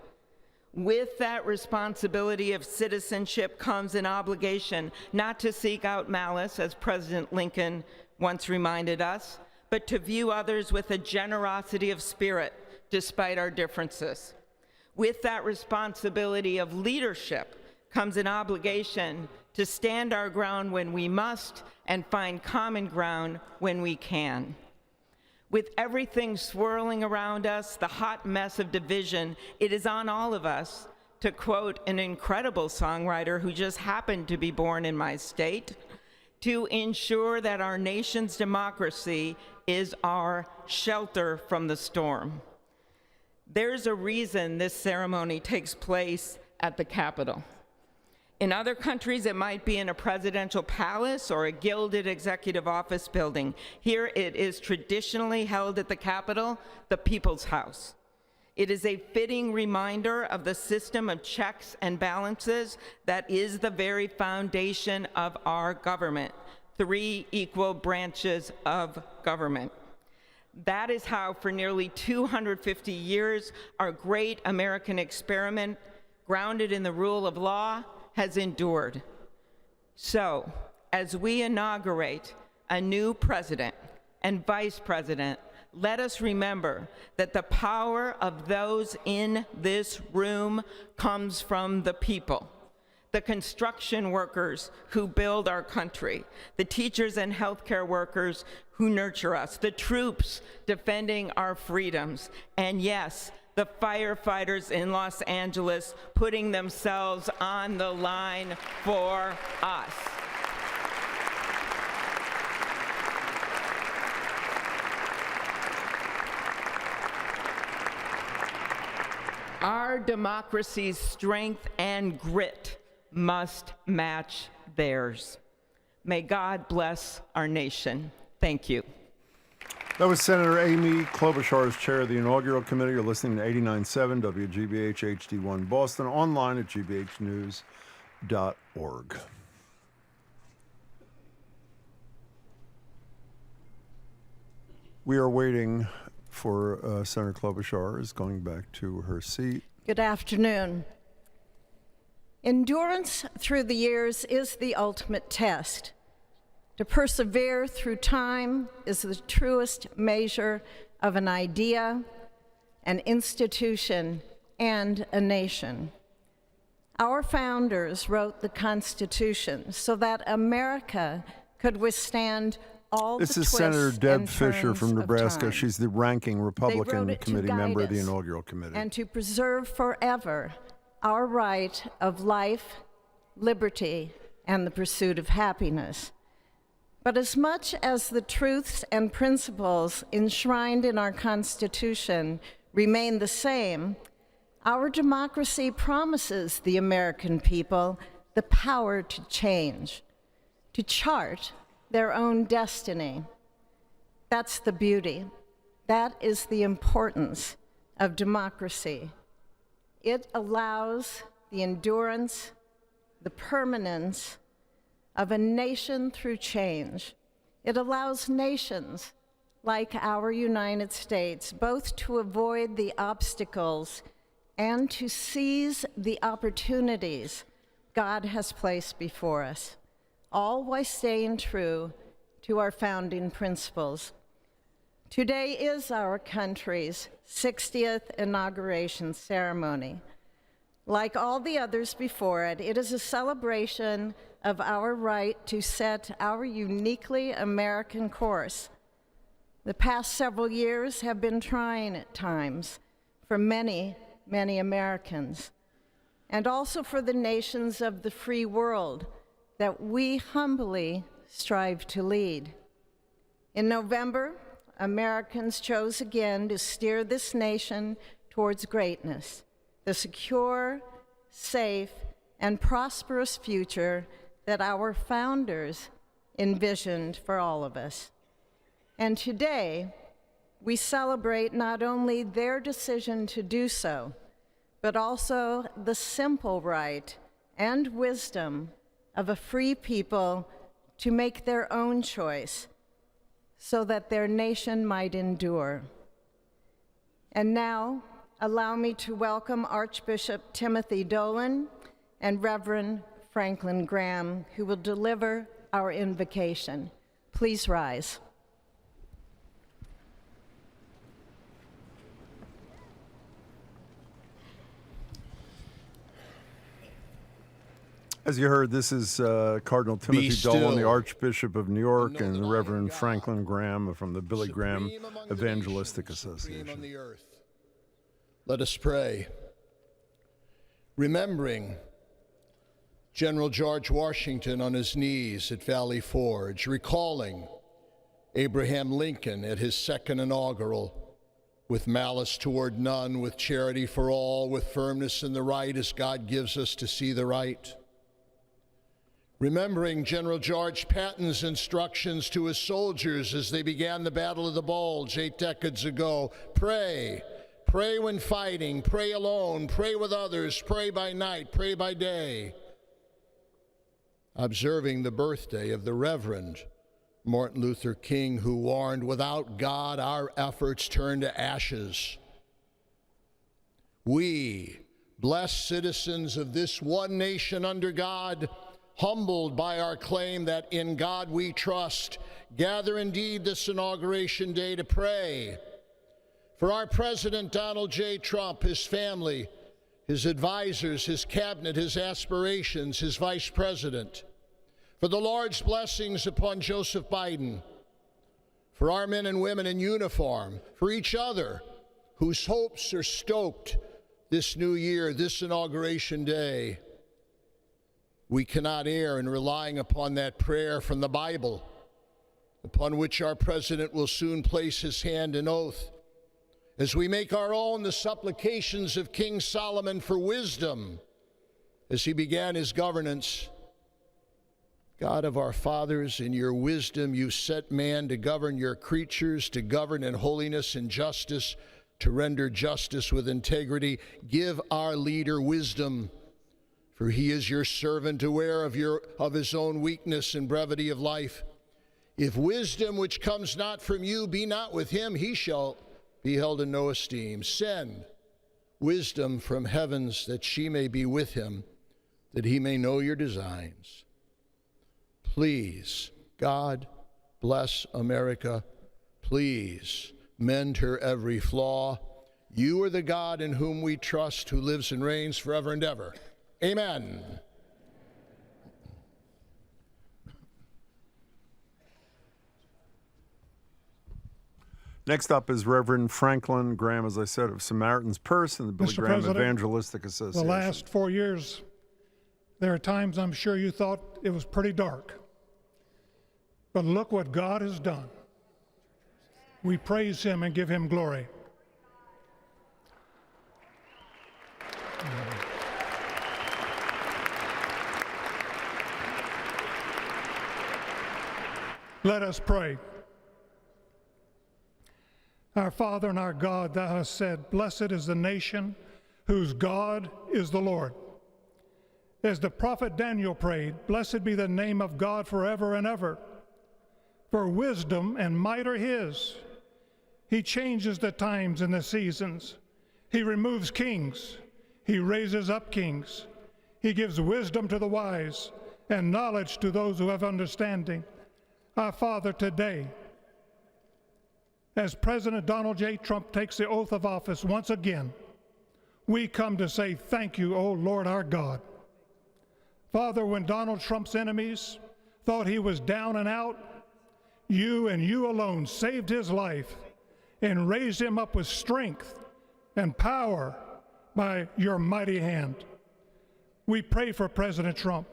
With that responsibility of citizenship comes an obligation not to seek out malice, as President Lincoln once reminded us, but to view others with a generosity of spirit despite our differences. With that responsibility of leadership comes an obligation to stand our ground when we must and find common ground when we can. With everything swirling around us, the hot mess of division, it is on all of us, to quote an incredible songwriter who just happened to be born in my state, to ensure that our nation's democracy is our shelter from the storm. There's a reason this ceremony takes place at the Capitol. In other countries, it might be in a presidential palace or a gilded executive office building. Here it is traditionally held at the Capitol, the People's House. It is a fitting reminder of the system of checks and balances that is the very foundation of our government, 3 equal branches of government. That is how, for nearly 250 years, our great American experiment, grounded in the rule of law, has endured. So, as we inaugurate a new president and vice president, let us remember that the power of those in this room comes from the people. The construction workers who build our country, the teachers and healthcare workers who nurture us, the troops defending our freedoms, and yes, the firefighters in Los Angeles putting themselves on the line for us. Our democracy's strength and grit must match theirs. May God bless our nation. Thank you. That was Senator Amy Klobuchar as chair of the Inaugural Committee. You're listening to 89.7 WGBH HD1 Boston, online at gbhnews.org. We are waiting for Senator Klobuchar is going back to her seat. Good afternoon. Endurance through the years is the ultimate test. To persevere through time is the truest measure of an idea, an institution, and a nation. Our founders wrote the Constitution so that America could withstand all This the is twists Senator Deb and Fisher turns from of Nebraska. time. She's the ranking Republican They wrote it to committee guide member of the us Inaugural Committee. and to preserve forever our right of life, liberty, and the pursuit of happiness. But as much as the truths and principles enshrined in our Constitution remain the same, our democracy promises the American people the power to change, to chart their own destiny. That's the beauty. That is the importance of democracy. It allows the endurance, the permanence of a nation through change. It allows nations like our United States both to avoid the obstacles and to seize the opportunities God has placed before us, all while staying true to our founding principles. Today is our country's 60th inauguration ceremony. Like all the others before it, it is a celebration of our right to set our uniquely American course. The past several years have been trying at times for many, many Americans, and also for the nations of the free world that we humbly strive to lead. In November, Americans chose again to steer this nation towards greatness, the secure, safe, and prosperous future that our founders envisioned for all of us. And today, we celebrate not only their decision to do so, but also the simple right and wisdom of a free people to make their own choice so that their nation might endure. And now, allow me to welcome Archbishop Timothy Dolan and Reverend Franklin Graham, who will deliver our invocation. Please rise. As you heard, this is Cardinal Timothy Dolan, the Archbishop of New York, and the Reverend Franklin Graham from the Billy Graham Evangelistic Association. Let us pray. Remembering General George Washington on his knees at Valley Forge, recalling Abraham Lincoln at his second inaugural, with malice toward none, with charity for all, with firmness in the right as God gives us to see the right. Remembering General George Patton's instructions to his soldiers as they began the Battle of the Bulge 8 decades ago: pray, pray when fighting, pray alone, pray with others, pray by night, pray by day. Observing the birthday of the Reverend Martin Luther King, who warned, without God, our efforts turn to ashes. We, blessed citizens of this one nation under God, humbled by our claim that in God we trust, gather indeed this Inauguration Day to pray for our President Donald J. Trump, his family, his advisors, his cabinet, his aspirations, his vice president, for the Lord's blessings upon Joseph Biden, for our men and women in uniform, for each other whose hopes are stoked this new year, this Inauguration Day. We cannot err in relying upon that prayer from the Bible, upon which our president will soon place his hand in oath, as we make our own the supplications of King Solomon for wisdom as he began his governance. God of our fathers, in your wisdom you set man to govern your creatures, to govern in holiness and justice, to render justice with integrity. Give our leader wisdom, for he is your servant, aware of his own weakness and brevity of life. If wisdom which comes not from you be not with him, he shall be held in no esteem. Send wisdom from heavens, that she may be with him, that he may know your designs. Please, God, bless America. Please, mend her every flaw. You are the God in whom we trust, who lives and reigns forever and ever. Amen. Next up is Reverend Franklin Graham, as I said, of Samaritan's Purse and the Billy Mr. Graham President, Evangelistic Association. The last 4 years, there are times I'm sure you thought it was pretty dark. But look what God has done. We praise him and give him glory. Let us pray. Our Father and our God, thou hast said, blessed is the nation whose God is the Lord. As the prophet Daniel prayed, blessed be the name of God forever and ever. For wisdom and might are his. He changes the times and the seasons. He removes kings. He raises up kings. He gives wisdom to the wise and knowledge to those who have understanding. Our Father, today, as President Donald J. Trump takes the oath of office once again, we come to say thank you, O Lord our God. Father, when Donald Trump's enemies thought he was down and out, you and you alone saved his life and raised him up with strength and power by your mighty hand. We pray for President Trump,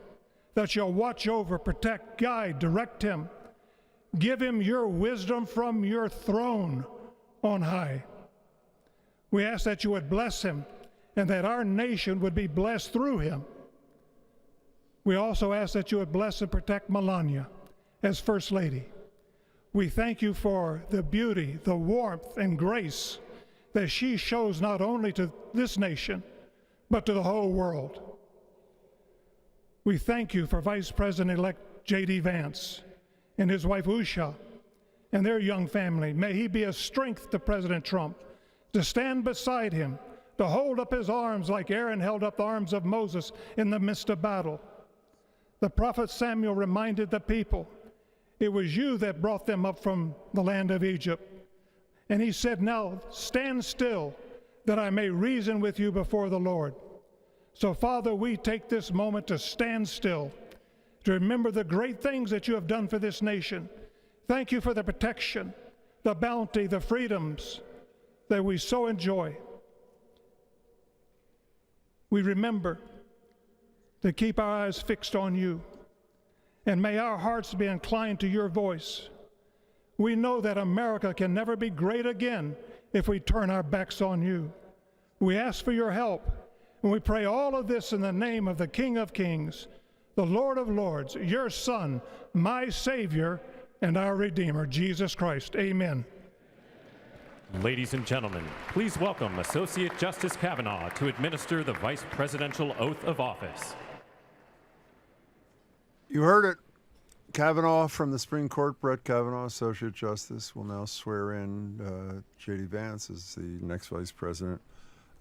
that you'll watch over, protect, guide, direct him. Give him your wisdom from your throne on high. We ask that you would bless him and that our nation would be blessed through him. We also ask that you would bless and protect Melania as First Lady. We thank you for the beauty, the warmth, and grace that she shows not only to this nation, but to the whole world. We thank you for Vice President-elect J.D. Vance and his wife Usha and their young family. May he be a strength to President Trump, to stand beside him, to hold up his arms like Aaron held up the arms of Moses in the midst of battle. The prophet Samuel reminded the people, it was you that brought them up from the land of Egypt. And he said, now stand still, that I may reason with you before the Lord. So, Father, we take this moment to stand still, to remember the great things that you have done for this nation. Thank you for the protection, the bounty, the freedoms that we so enjoy. We remember to keep our eyes fixed on you. And may our hearts be inclined to your voice. We know that America can never be great again if we turn our backs on you. We ask for your help, and we pray all of this in the name of the King of Kings, the Lord of Lords, your Son, my Savior, and our Redeemer, Jesus Christ. Amen. Ladies and gentlemen, please welcome Associate Justice Kavanaugh to administer the Vice Presidential Oath of Office. You heard it. Kavanaugh from the Supreme Court, Brett Kavanaugh, Associate Justice, will now swear in J.D. Vance as the next Vice President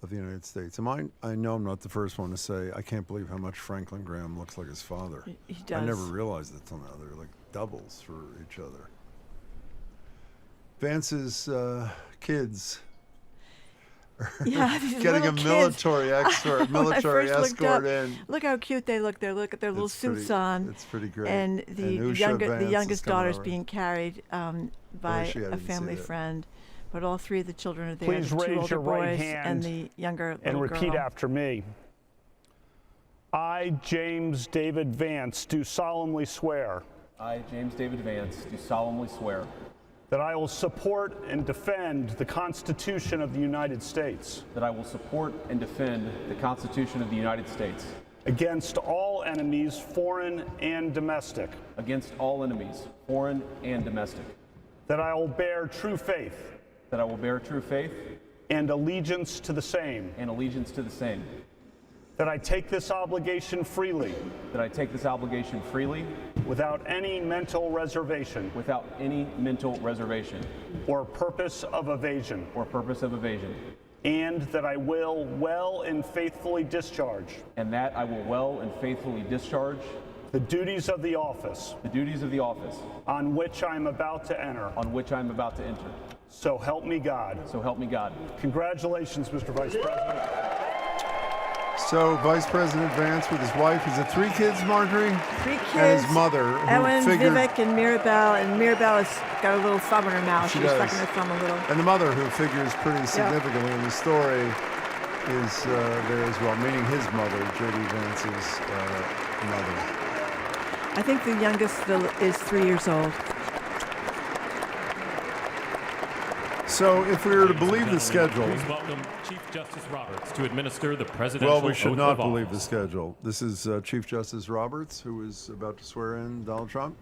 of the United States. I know I'm not the first one to say, I can't believe how much Franklin Graham looks like his father. He does. I never realized it till now. They're like doubles for each other. Vance's kids are getting a military escort in. Look how cute they look. They look at their little suits on. It's pretty great. And the youngest daughter's being carried by a family friend. But all three of the children are there. Please the two raise older your right boys hand and the younger little and repeat girl. after me. I, James David Vance, do solemnly swear. I, James David Vance, do solemnly swear that I will support and defend the Constitution of the United States. that I will support and defend the Constitution of the United States Against all enemies, foreign and domestic. against all enemies, foreign and domestic. That I will bear true faith. That I will bear true faith and allegiance to the same. and allegiance to the same. That I take this obligation freely. That I take this obligation freely without any mental reservation. without any mental reservation or purpose of evasion. or purpose of evasion. And that I will well and faithfully discharge. And that I will well and faithfully discharge the duties of the office. the duties of the office On which I am about to enter. on which I am about to enter. So help me God. So help me God. Congratulations, Mr. Vice President. So Vice President Vance with his wife, he's had 3 kids, Marjorie? 3 kids. And his mother, who Ellen, figured, Vivek, and Mirabelle. And Mirabelle has got a little thumb in her mouth. She She's does. sucking her thumb a little. and the mother, who figures pretty significantly in the story, is there as well, meaning his mother, J.D. Vance's mother. I think the youngest is 3 years old. So if we were to believe the schedule... Please welcome Chief Justice Roberts to administer the presidential Well, we should oath not of believe office. the schedule. This is Chief Justice Roberts, who is about to swear in Donald Trump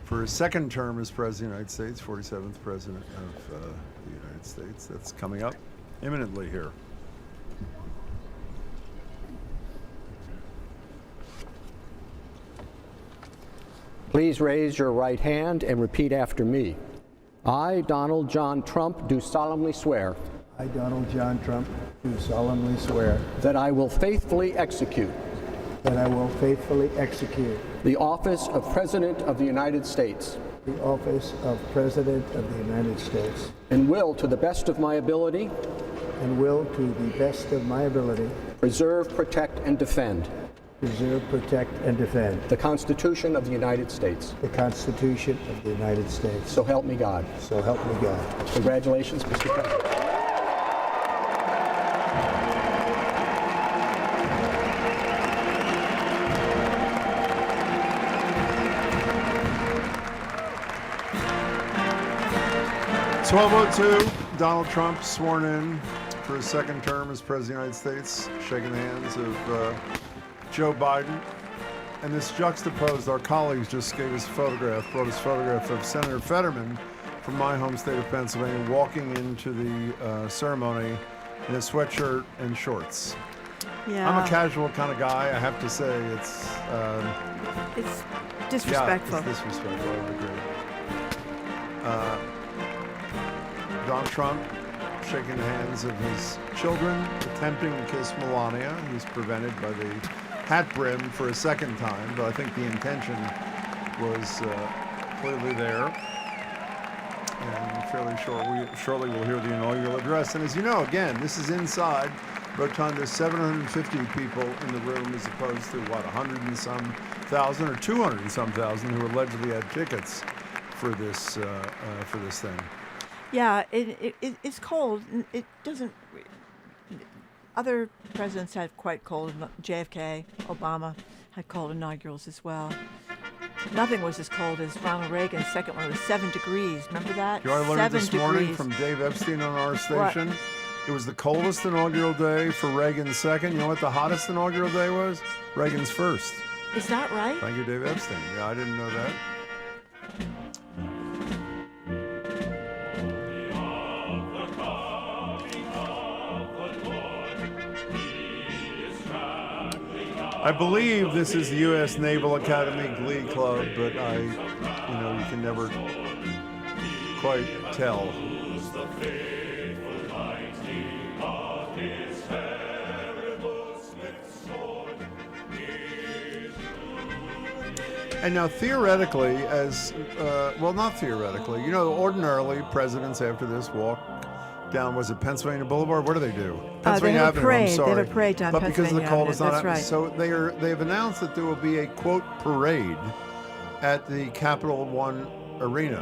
for his second term as President of the United States, 47th President of the United States. That's coming up imminently here. Please raise your right hand and repeat after me. I, Donald John Trump, do solemnly swear I, Donald John Trump, do solemnly swear that I will faithfully execute that I will faithfully execute the office of President of the United States the office of President of the United States and will, to the best of my ability, and will, to the best of my ability, preserve, protect, and defend preserve, protect, and defend the Constitution of the United States. the Constitution of the United States. So help me God. So help me God. Congratulations, Mr. President. It's 12:02. Donald Trump sworn in for his second term as President of the United States, shaking the hands of Joe Biden. And this juxtaposed, our colleagues just brought his photograph of Senator Fetterman from my home state of Pennsylvania walking into the ceremony in a sweatshirt and shorts. Yeah. I'm a casual kind of guy. I have to say it's disrespectful. Yeah, it's disrespectful. I would agree. Donald Trump shaking the hands of his children, attempting to kiss Melania. He's prevented by the hat brim for a second time, but I think the intention was clearly there. And fairly shortly we'll hear the inaugural address. And as you know, again, this is inside Rotunda, 750 people in the room as opposed to, 100 and some thousand or 200 and some thousand who allegedly had tickets for this thing. Yeah, it's cold. It doesn't. Other presidents had quite cold. JFK, Obama had cold inaugurals as well. Nothing was as cold as Ronald Reagan's second one. It was 7 degrees. Remember that? You know, I learned 7 this morning degrees. from Dave Epstein on our What? station. It was the coldest inaugural day for Reagan's second. You know what the hottest inaugural day was? Reagan's first. Is that right? Thank you, Dave Epstein. Yeah, I didn't know that. I believe this is the U.S. Naval Academy Glee Club, but you can never quite tell. And now, theoretically, not theoretically, ordinarily presidents after this walk down, was it Pennsylvania Boulevard? What do they do? Pennsylvania they have a Avenue, parade. I'm sorry. They have a parade down But because of the Pennsylvania cold, Avenue, it's not. that's right. So they've announced that there will be a, quote, parade at the Capital One Arena.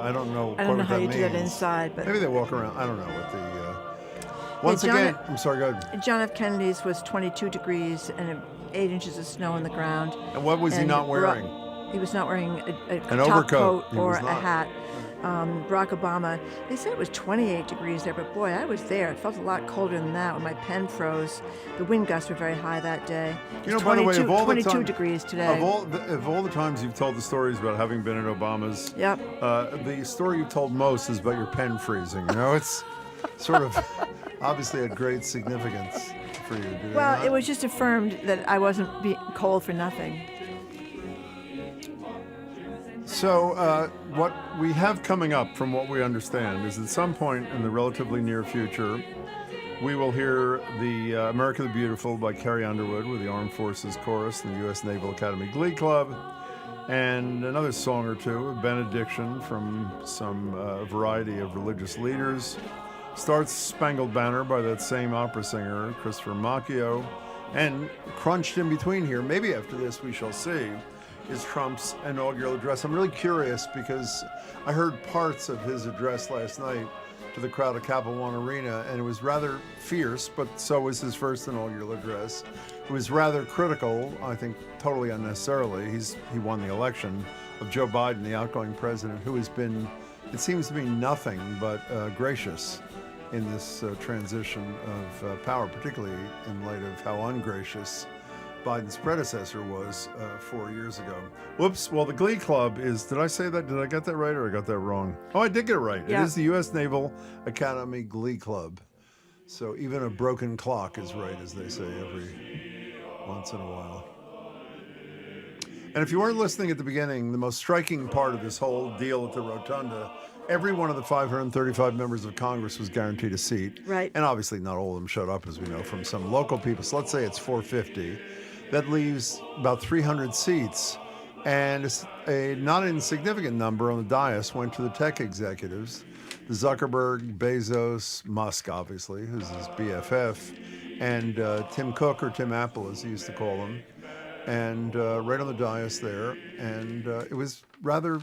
I don't know I don't know what how that you means. do that inside, but Maybe they walk around. I don't know what the... Once John again, F- I'm sorry, go ahead. John F. Kennedy's was 22 degrees and 8 inches of snow on the ground. And what was he not wearing? He was not wearing a An top overcoat. coat He or was a not. hat. Barack Obama, they said it was 28 degrees there, but boy, I was there. It felt a lot colder than that when my pen froze. The wind gusts were very high that day. It was By the way, of all 22 the time, degrees today. Of all the times you've told the stories about having been at Obama's, the story you've told most is about your pen freezing. It's sort of obviously had great significance for you. Well, it was just affirmed that I wasn't cold for nothing. So what we have coming up, from what we understand, is at some point in the relatively near future, we will hear the America the Beautiful by Carrie Underwood with the Armed Forces Chorus and the U.S. Naval Academy Glee Club, and another song or two, a benediction from some variety of religious leaders. Starts Spangled Banner by that same opera singer, Christopher Macchio, and crunched in between here, maybe after this we shall see, is Trump's inaugural address. I'm really curious because I heard parts of his address last night to the crowd at Capital One Arena, and it was rather fierce, but so was his first inaugural address. It was rather critical, I think totally unnecessarily. He won the election, of Joe Biden, the outgoing president, who has been, it seems to be, nothing but gracious in this transition of power, particularly in light of how ungracious Biden's predecessor was 4 years ago. Whoops. Well, the Glee Club is, did I say that? Did I get that right or I got that wrong? Oh, I did get it right. Yeah. It is the U.S. Naval Academy Glee Club. So even a broken clock is right, as they say, every once in a while. And if you weren't listening at the beginning, the most striking part of this whole deal at the Rotunda, every one of the 535 members of Congress was guaranteed a seat. Right. And obviously not all of them showed up, as we know, from some local people. So let's say it's 450. That leaves about 300 seats. And a not insignificant number on the dais went to the tech executives, the Zuckerberg, Bezos, Musk, obviously, who's his BFF, and Tim Cook, or Tim Apple, as he used to call him, and right on the dais there. And it was rather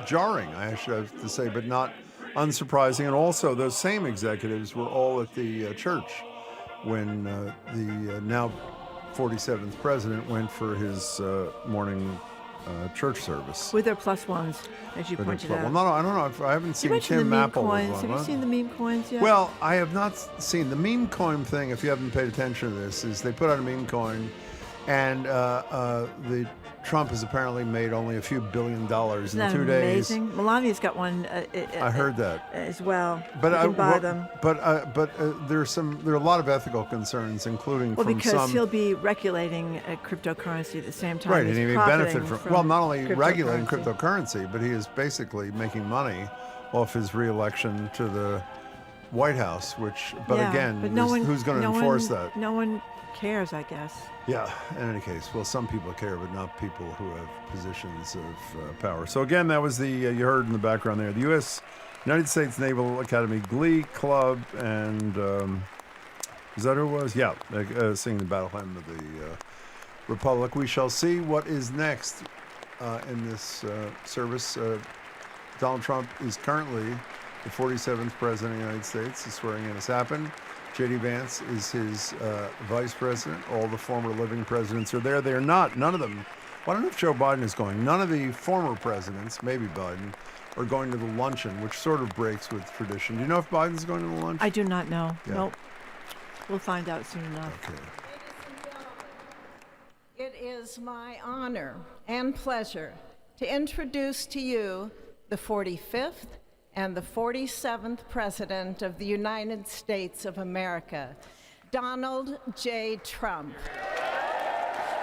jarring, I should have to say, but not unsurprising. And also, those same executives were all at the church when the now 47th president went for his morning church service. With their plus ones, as you pointed out. Well, no, I don't know. I haven't seen You mentioned Tim the meme Apple with coins. one. Have you What? seen the meme coins yet? Well, I have not seen the meme coin thing. If you haven't paid attention to this, is they put out a meme coin, and the Trump has apparently made only a few $1 billion Isn't in that 2 days. amazing? Melania's got one. I heard that as well. But you I can buy them. But there are a lot of ethical concerns, including Well, from because some. he'll be regulating cryptocurrency at the same time. Right, as and he may profiting benefit from, well, not only regulating cryptocurrency. cryptocurrency, but he is basically making money off his reelection to the White House, which, but Yeah, again, but no one, who's going to no enforce one, that? No one cares, I guess. Yeah, in any case, well, some people care, but not people who have positions of power. So again, that was the, you heard in the background there, the United States Naval Academy Glee Club, and is that who it was? Yeah, singing the battle hymn of the Republic. We shall see what is next in this service. Donald Trump is currently the 47th President of the United States. The swearing-in has happened. J.D. Vance is his vice president. All the former living presidents are there. They are not, none of them. Well, I don't know if Joe Biden is going. None of the former presidents, maybe Biden, are going to the luncheon, which sort of breaks with tradition. Do you know if Biden's going to the luncheon? I do not know. Yeah. Nope. We'll find out soon enough. Okay. It is my honor and pleasure to introduce to you the 45th and the 47th President of the United States of America, Donald J. Trump.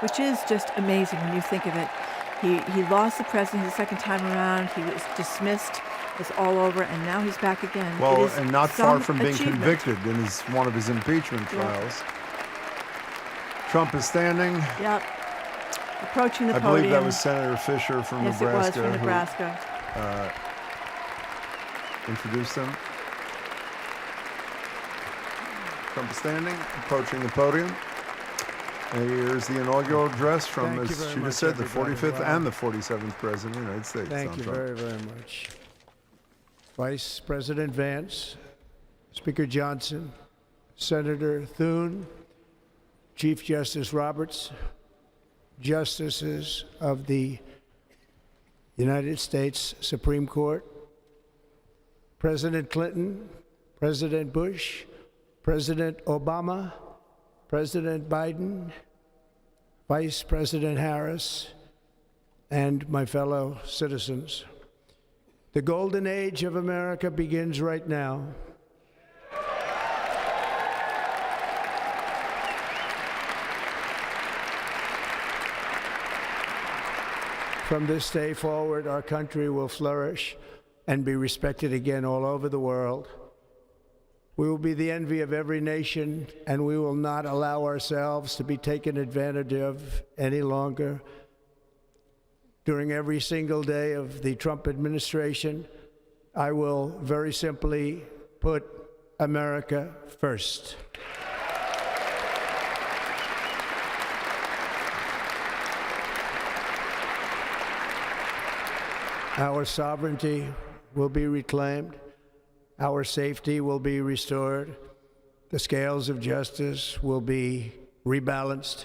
Which is just amazing when you think of it. He lost the presidency the second time around. He was dismissed. It's all over, and now he's back again. Well, and not far from being achievement. convicted in one of his impeachment trials. Trump is standing. Yep. Approaching the I podium. believe that was Senator Fisher from yes, Nebraska. Yes, it was from Nebraska. Who introduced him. Trump is standing, approaching the podium. And here's the inaugural address from, as she just said, the 45th and the 47th President of the United States. Thank you very, very much. Vice President Vance, Speaker Johnson, Senator Thune, Chief Justice Roberts, Justices of the United States Supreme Court, President Clinton, President Bush, President Obama, President Biden, Vice President Harris, and my fellow citizens. The golden age of America begins right now. From this day forward, our country will flourish and be respected again all over the world. We will be the envy of every nation, and we will not allow ourselves to be taken advantage of any longer. During every single day of the Trump administration, I will very simply put America first. Our sovereignty will be reclaimed. Our safety will be restored. The scales of justice will be rebalanced.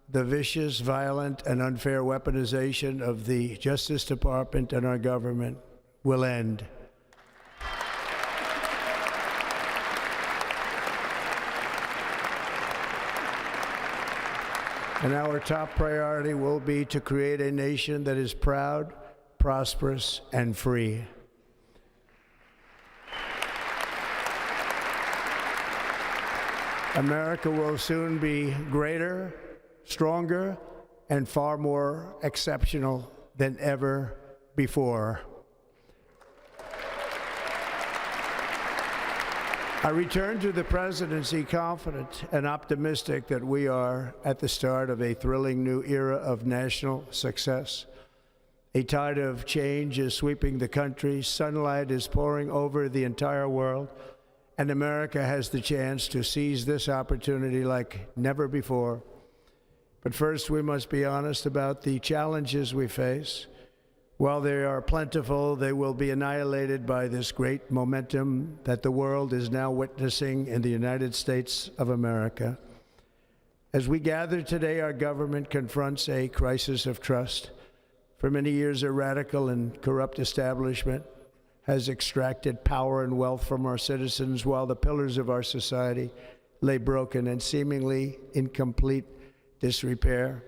The vicious, violent, and unfair weaponization of the Justice Department and our government will end. And our top priority will be to create a nation that is proud, prosperous, and free. America will soon be greater, stronger, and far more exceptional than ever before. I return to the presidency confident and optimistic that we are at the start of a thrilling new era of national success. A tide of change is sweeping the country, sunlight is pouring over the entire world, and America has the chance to seize this opportunity like never before. But first, we must be honest about the challenges we face. While they are plentiful, they will be annihilated by this great momentum that the world is now witnessing in the United States of America. As we gather today, our government confronts a crisis of trust. For many years, a radical and corrupt establishment has extracted power and wealth from our citizens while the pillars of our society lay broken and seemingly in complete disrepair.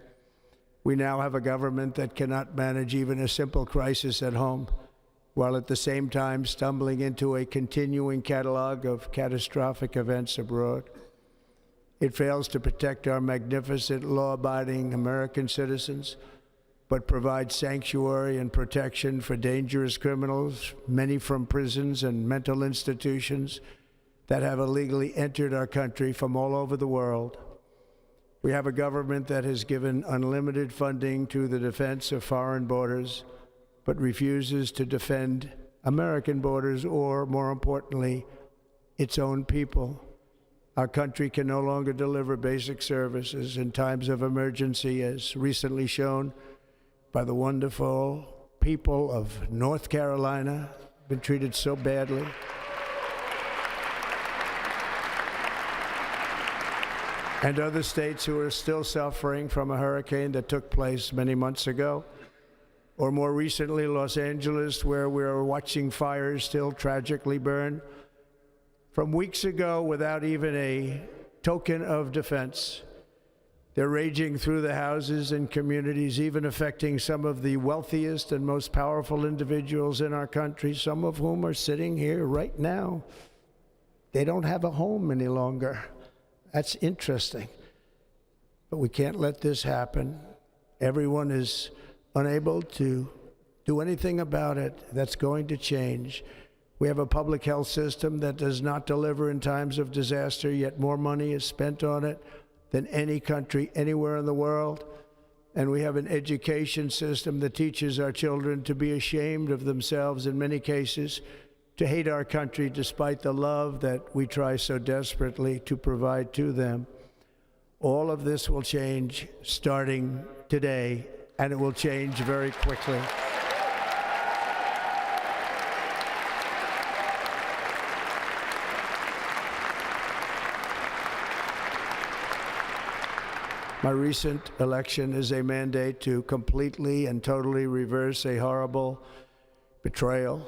We now have a government that cannot manage even a simple crisis at home, while at the same time stumbling into a continuing catalog of catastrophic events abroad. It fails to protect our magnificent, law-abiding American citizens, but provides sanctuary and protection for dangerous criminals, many from prisons and mental institutions that have illegally entered our country from all over the world. We have a government that has given unlimited funding to the defense of foreign borders, but refuses to defend American borders or, more importantly, its own people. Our country can no longer deliver basic services in times of emergency, as recently shown by the wonderful people of North Carolina, been treated so badly. And other states who are still suffering from a hurricane that took place many months ago. Or more recently, Los Angeles, where we're watching fires still tragically burn. From weeks ago, without even a token of defense, they're raging through the houses and communities, even affecting some of the wealthiest and most powerful individuals in our country, some of whom are sitting here right now. They don't have a home any longer. That's interesting. But we can't let this happen. Everyone is unable to do anything about it. That's going to change. We have a public health system that does not deliver in times of disaster, yet more money is spent on it than any country anywhere in the world. And we have an education system that teaches our children to be ashamed of themselves in many cases, to hate our country despite the love that we try so desperately to provide to them. All of this will change starting today, and it will change very quickly. My recent election is a mandate to completely and totally reverse a horrible betrayal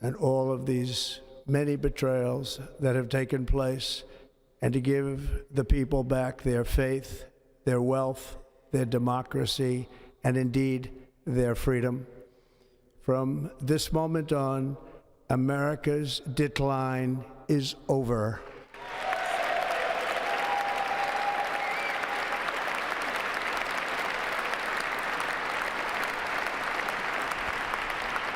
and all of these many betrayals that have taken place, and to give the people back their faith, their wealth, their democracy, and indeed their freedom. From this moment on, America's decline is over.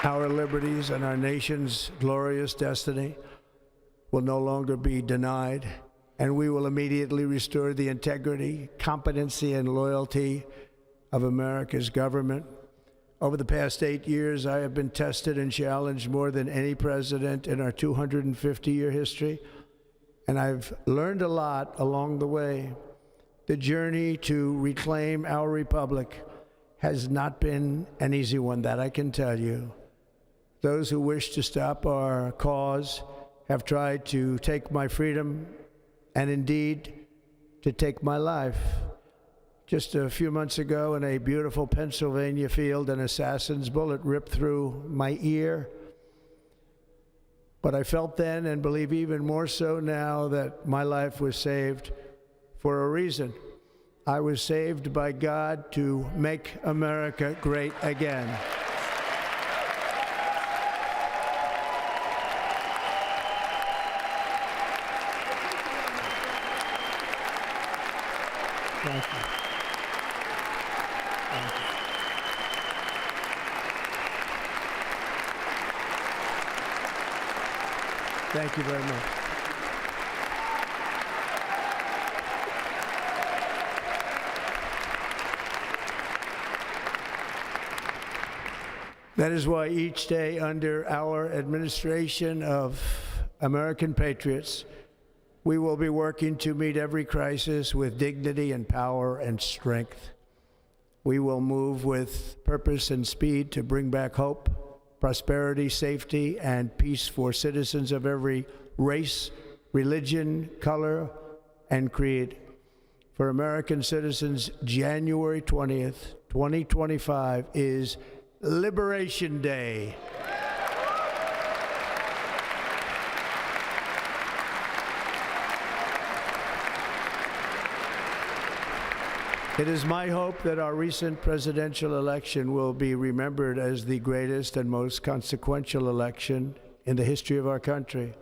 Our liberties and our nation's glorious destiny will no longer be denied, and we will immediately restore the integrity, competency, and loyalty of America's government. Over the past 8 years, I have been tested and challenged more than any president in our 250-year history, and I've learned a lot along the way. The journey to reclaim our republic has not been an easy one, that I can tell you. Those who wish to stop our cause have tried to take my freedom and indeed to take my life. Just a few months ago in a beautiful Pennsylvania field, an assassin's bullet ripped through my ear. But I felt then, and believe even more so now, that my life was saved for a reason. I was saved by God to make America great again. Thank you. Thank you. Thank you very much. That is why each day under our administration of American patriots, we will be working to meet every crisis with dignity and power and strength. We will move with purpose and speed to bring back hope, prosperity, safety, and peace for citizens of every race, religion, color, and creed. For American citizens, January 20th, 2025 is Liberation Day. It is my hope that our recent presidential election will be remembered as the greatest and most consequential election in the history of our country.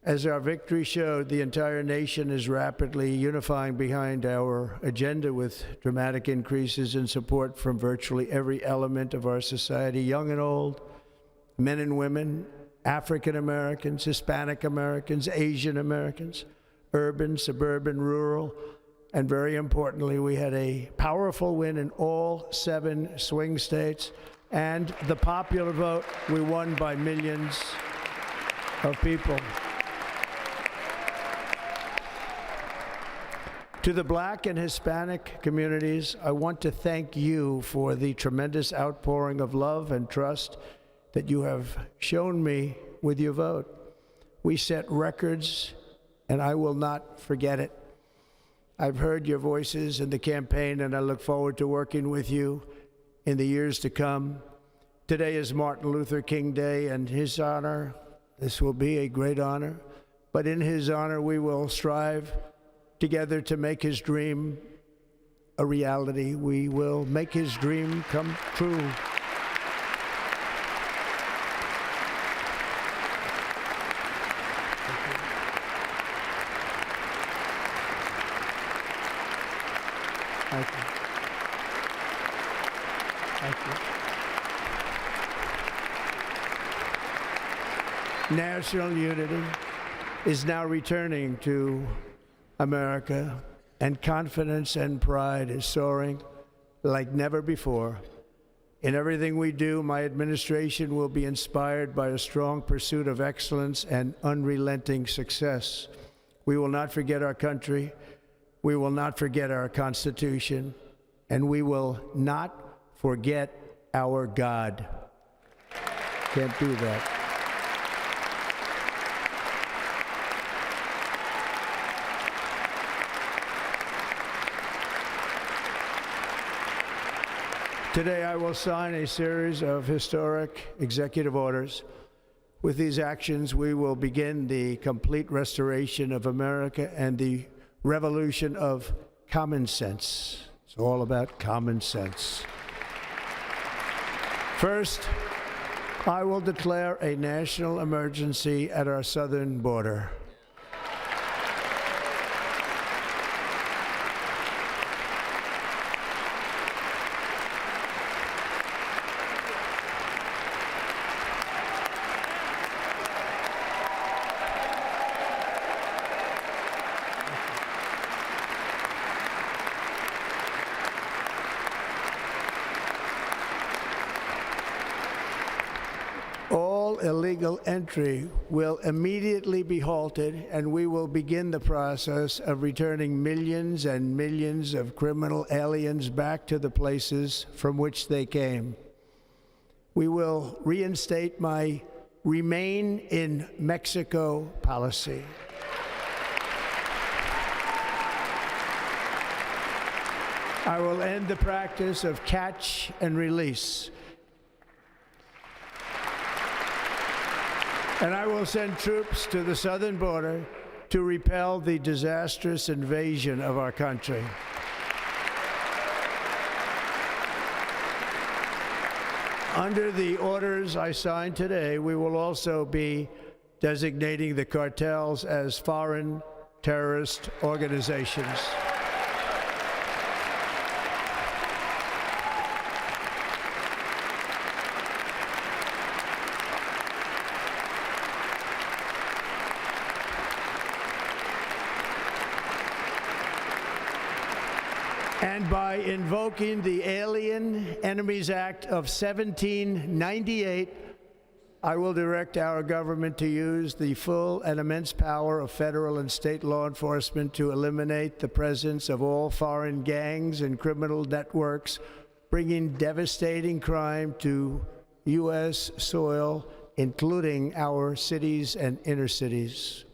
As our victory showed, the entire nation is rapidly unifying behind our agenda with dramatic increases in support from virtually every element of our society, young and old, men and women, African Americans, Hispanic Americans, Asian Americans, urban, suburban, rural. And very importantly, we had a powerful win in all 7 swing states. And the popular vote, we won by millions of people. To the Black and Hispanic communities, I want to thank you for the tremendous outpouring of love and trust that you have shown me with your vote. We set records, and I will not forget it. I've heard your voices in the campaign, and I look forward to working with you in the years to come. Today is Martin Luther King Day, and his honor, this will be a great honor, but in his honor, we will strive together to make his dream a reality. We will make his dream come true. Thank you. Thank you. National unity is now returning to America, and confidence and pride is soaring like never before. In everything we do, my administration will be inspired by a strong pursuit of excellence and unrelenting success. We will not forget our country. We will not forget our Constitution, and we will not forget our God. Can't do that. Today, I will sign a series of historic executive orders. With these actions, we will begin the complete restoration of America and the revolution of common sense. It's all about common sense. First, I will declare a national emergency at our southern border. Illegal entry will immediately be halted, and we will begin the process of returning millions and millions of criminal aliens back to the places from which they came. We will reinstate my Remain in Mexico policy. I will end the practice of catch and release. And I will send troops to the southern border to repel the disastrous invasion of our country. Under the orders I signed today, we will also be designating the cartels as foreign terrorist organizations. And by invoking the Alien Enemies Act of 1798, I will direct our government to use the full and immense power of federal and state law enforcement to eliminate the presence of all foreign gangs and criminal networks, bringing devastating crime to U.S. soil, including our cities and inner cities.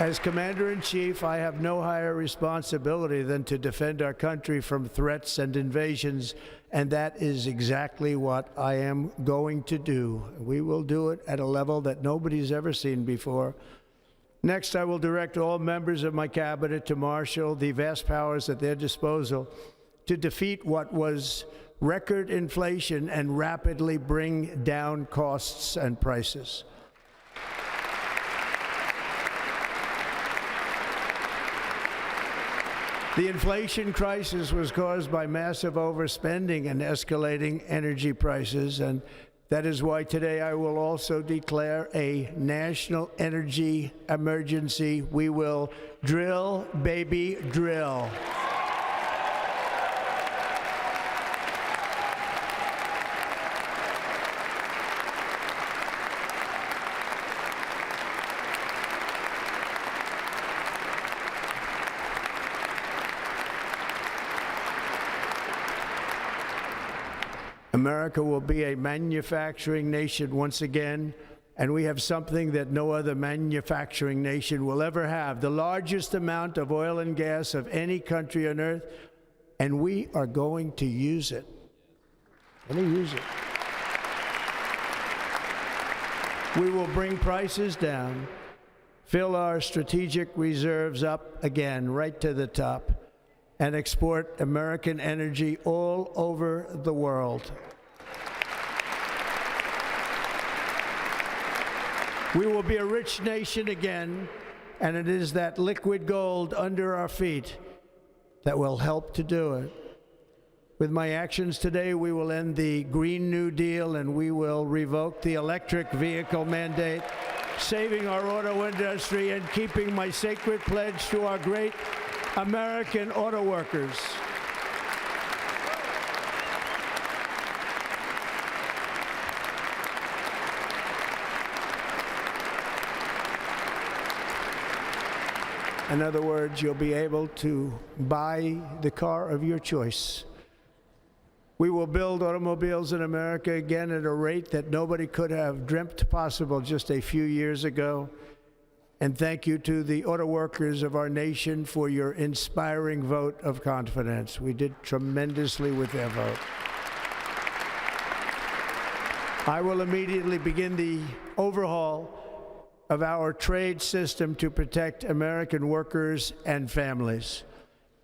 As Commander-in-Chief, I have no higher responsibility than to defend our country from threats and invasions, and that is exactly what I am going to do. We will do it at a level that nobody's ever seen before. Next, I will direct all members of my cabinet to marshal the vast powers at their disposal to defeat what was record inflation and rapidly bring down costs and prices. The inflation crisis was caused by massive overspending and escalating energy prices, and that is why today I will also declare a national energy emergency. We will drill, baby, drill. America will be a manufacturing nation once again, and we have something that no other manufacturing nation will ever have, the largest amount of oil and gas of any country on earth, and we are going to use it. We will bring prices down, fill our strategic reserves up again right to the top, and export American energy all over the world. We will be a rich nation again, and it is that liquid gold under our feet that will help to do it. With my actions today, we will end the Green New Deal and we will revoke the electric vehicle mandate, saving our auto industry and keeping my sacred pledge to our great American auto workers. In other words, you'll be able to buy the car of your choice. We will build automobiles in America again at a rate that nobody could have dreamt possible just a few years ago. And thank you to the auto workers of our nation for your inspiring vote of confidence. We did tremendously with their vote. I will immediately begin the overhaul of our trade system to protect American workers and families.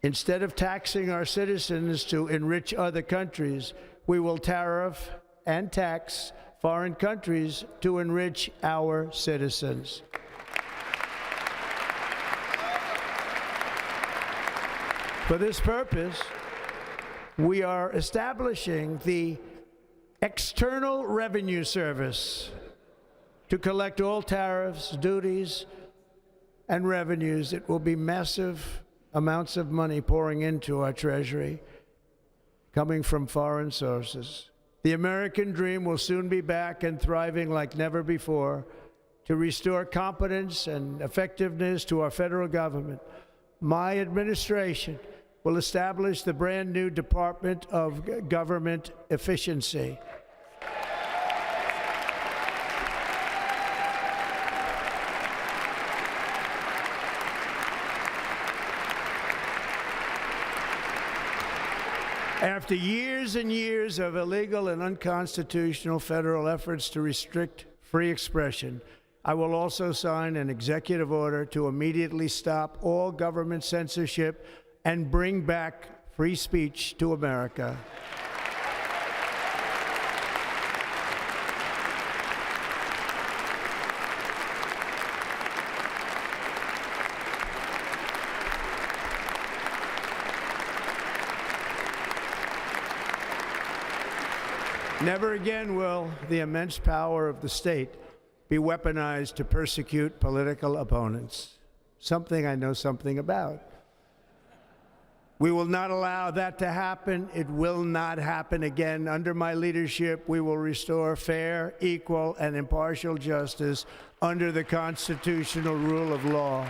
Instead of taxing our citizens to enrich other countries, we will tariff and tax foreign countries to enrich our citizens. For this purpose, we are establishing the External Revenue Service to collect all tariffs, duties, and revenues. It will be massive amounts of money pouring into our treasury, coming from foreign sources. The American dream will soon be back and thriving like never before to restore competence and effectiveness to our federal government. My administration will establish the brand new Department of Government Efficiency. After years and years of illegal and unconstitutional federal efforts to restrict free expression, I will also sign an executive order to immediately stop all government censorship and bring back free speech to America. Never again will the immense power of the state be weaponized to persecute political opponents, something I know something about. We will not allow that to happen. It will not happen again. Under my leadership, we will restore fair, equal, and impartial justice under the constitutional rule of law.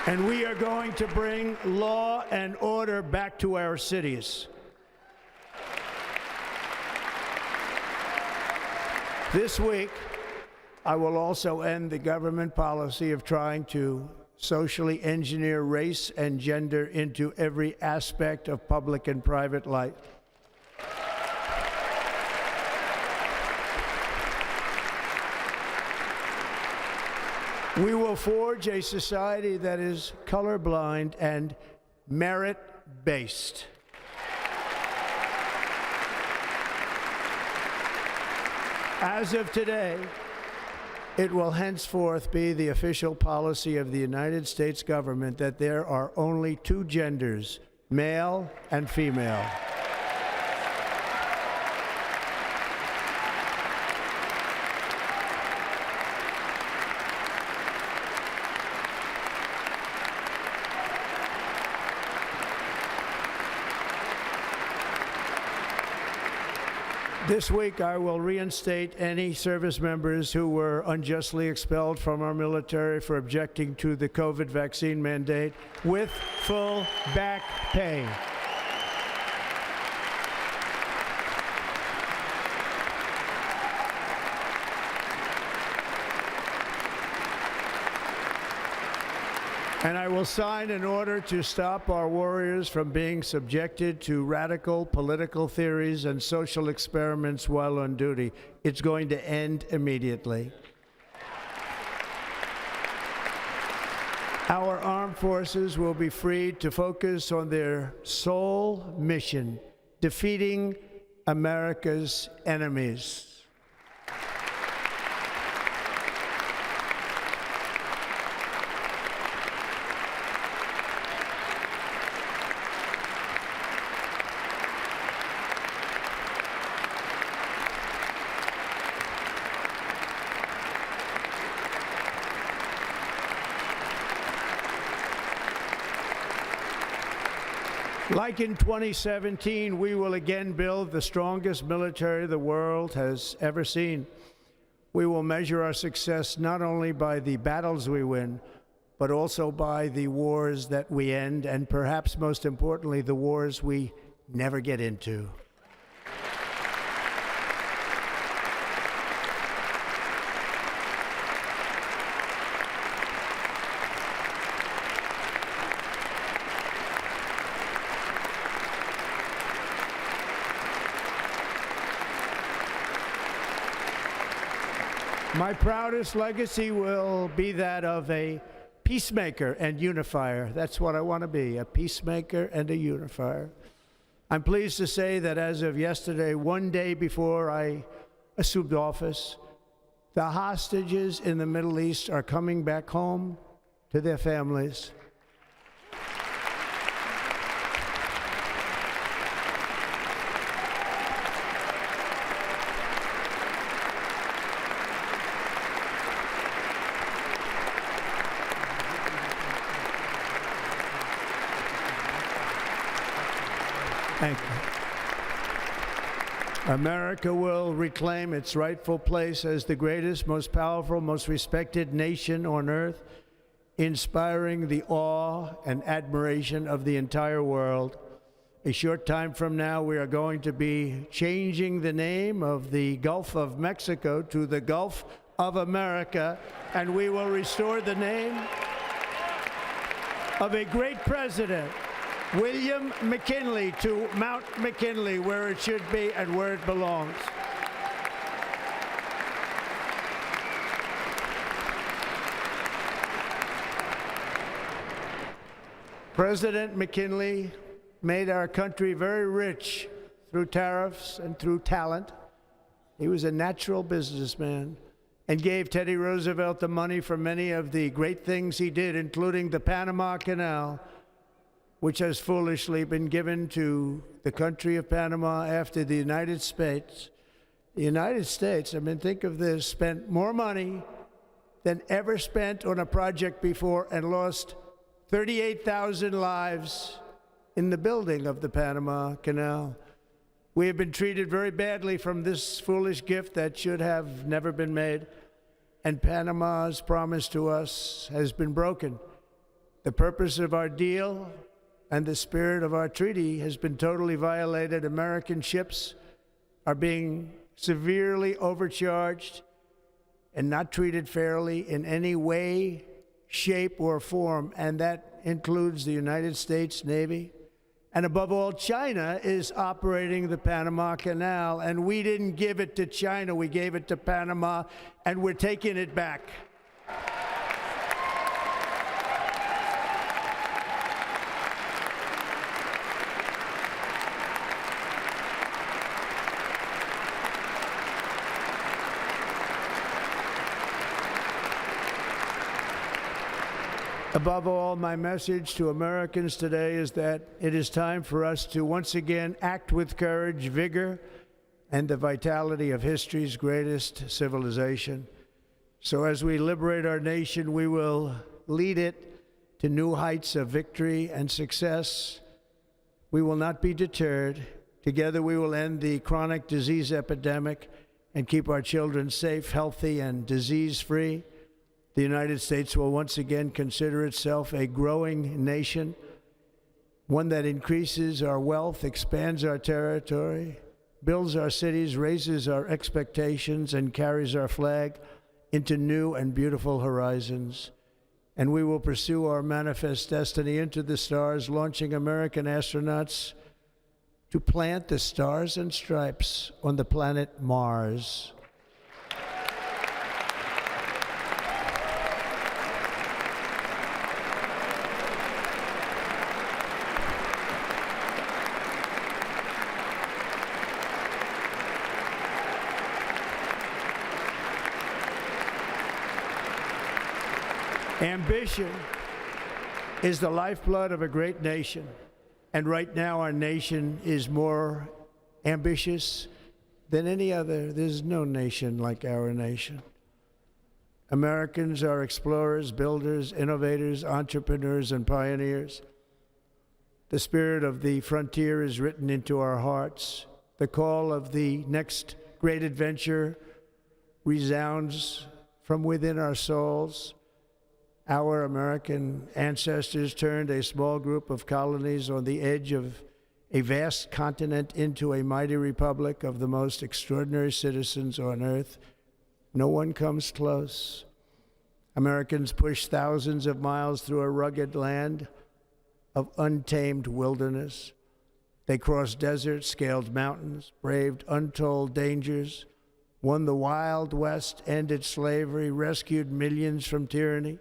And we are going to bring law and order back to our cities. This week, I will also end the government policy of trying to socially engineer race and gender into every aspect of public and private life. We will forge a society that is colorblind and merit-based. As of today, it will henceforth be the official policy of the United States government that there are only two genders, male and female. This week, I will reinstate any service members who were unjustly expelled from our military for objecting to the COVID vaccine mandate with full back pay. And I will sign an order to stop our warriors from being subjected to radical political theories and social experiments while on duty. It's going to end immediately. Our armed forces will be freed to focus on their sole mission, defeating America's enemies. Like in 2017, we will again build the strongest military the world has ever seen. We will measure our success not only by the battles we win, but also by the wars that we end, and perhaps most importantly, the wars we never get into. My proudest legacy will be that of a peacemaker and unifier. That's what I want to be, a peacemaker and a unifier. I'm pleased to say that as of yesterday, one day before I assumed office, the hostages in the Middle East are coming back home to their families. Thank you. America will reclaim its rightful place as the greatest, most powerful, most respected nation on earth, inspiring the awe and admiration of the entire world. A short time from now, we are going to be changing the name of the Gulf of Mexico to the Gulf of America, and we will restore the name of a great president, William McKinley, to Mount McKinley, where it should be and where it belongs. President McKinley made our country very rich through tariffs and through talent. He was a natural businessman and gave Teddy Roosevelt the money for many of the great things he did, including the Panama Canal, which has foolishly been given to the country of Panama after the United States. The United States, I mean, think of this, spent more money than ever spent on a project before and lost 38,000 lives in the building of the Panama Canal. We have been treated very badly from this foolish gift that should have never been made, and Panama's promise to us has been broken. The purpose of our deal and the spirit of our treaty has been totally violated. American ships are being severely overcharged and not treated fairly in any way, shape, or form, and that includes the United States Navy. And above all, China is operating the Panama Canal, and we didn't give it to China, we gave it to Panama, and we're taking it back. Above all, my message to Americans today is that it is time for us to once again act with courage, vigor, and the vitality of history's greatest civilization. So as we liberate our nation, we will lead it to new heights of victory and success. We will not be deterred. Together we will end the chronic disease epidemic and keep our children safe, healthy, and disease-free. The United States will once again consider itself a growing nation, one that increases our wealth, expands our territory, builds our cities, raises our expectations, and carries our flag into new and beautiful horizons. And we will pursue our manifest destiny into the stars, launching American astronauts to plant the stars and stripes on the planet Mars. Ambition is the lifeblood of a great nation. And right now, our nation is more ambitious than any other. There's no nation like our nation. Americans are explorers, builders, innovators, entrepreneurs, and pioneers. The spirit of the frontier is written into our hearts. The call of the next great adventure resounds from within our souls. Our American ancestors turned a small group of colonies on the edge of a vast continent into a mighty republic of the most extraordinary citizens on earth. No one comes close. Americans pushed thousands of miles through a rugged land of untamed wilderness. They crossed deserts, scaled mountains, braved untold dangers, won the Wild West, ended slavery, rescued millions from tyranny,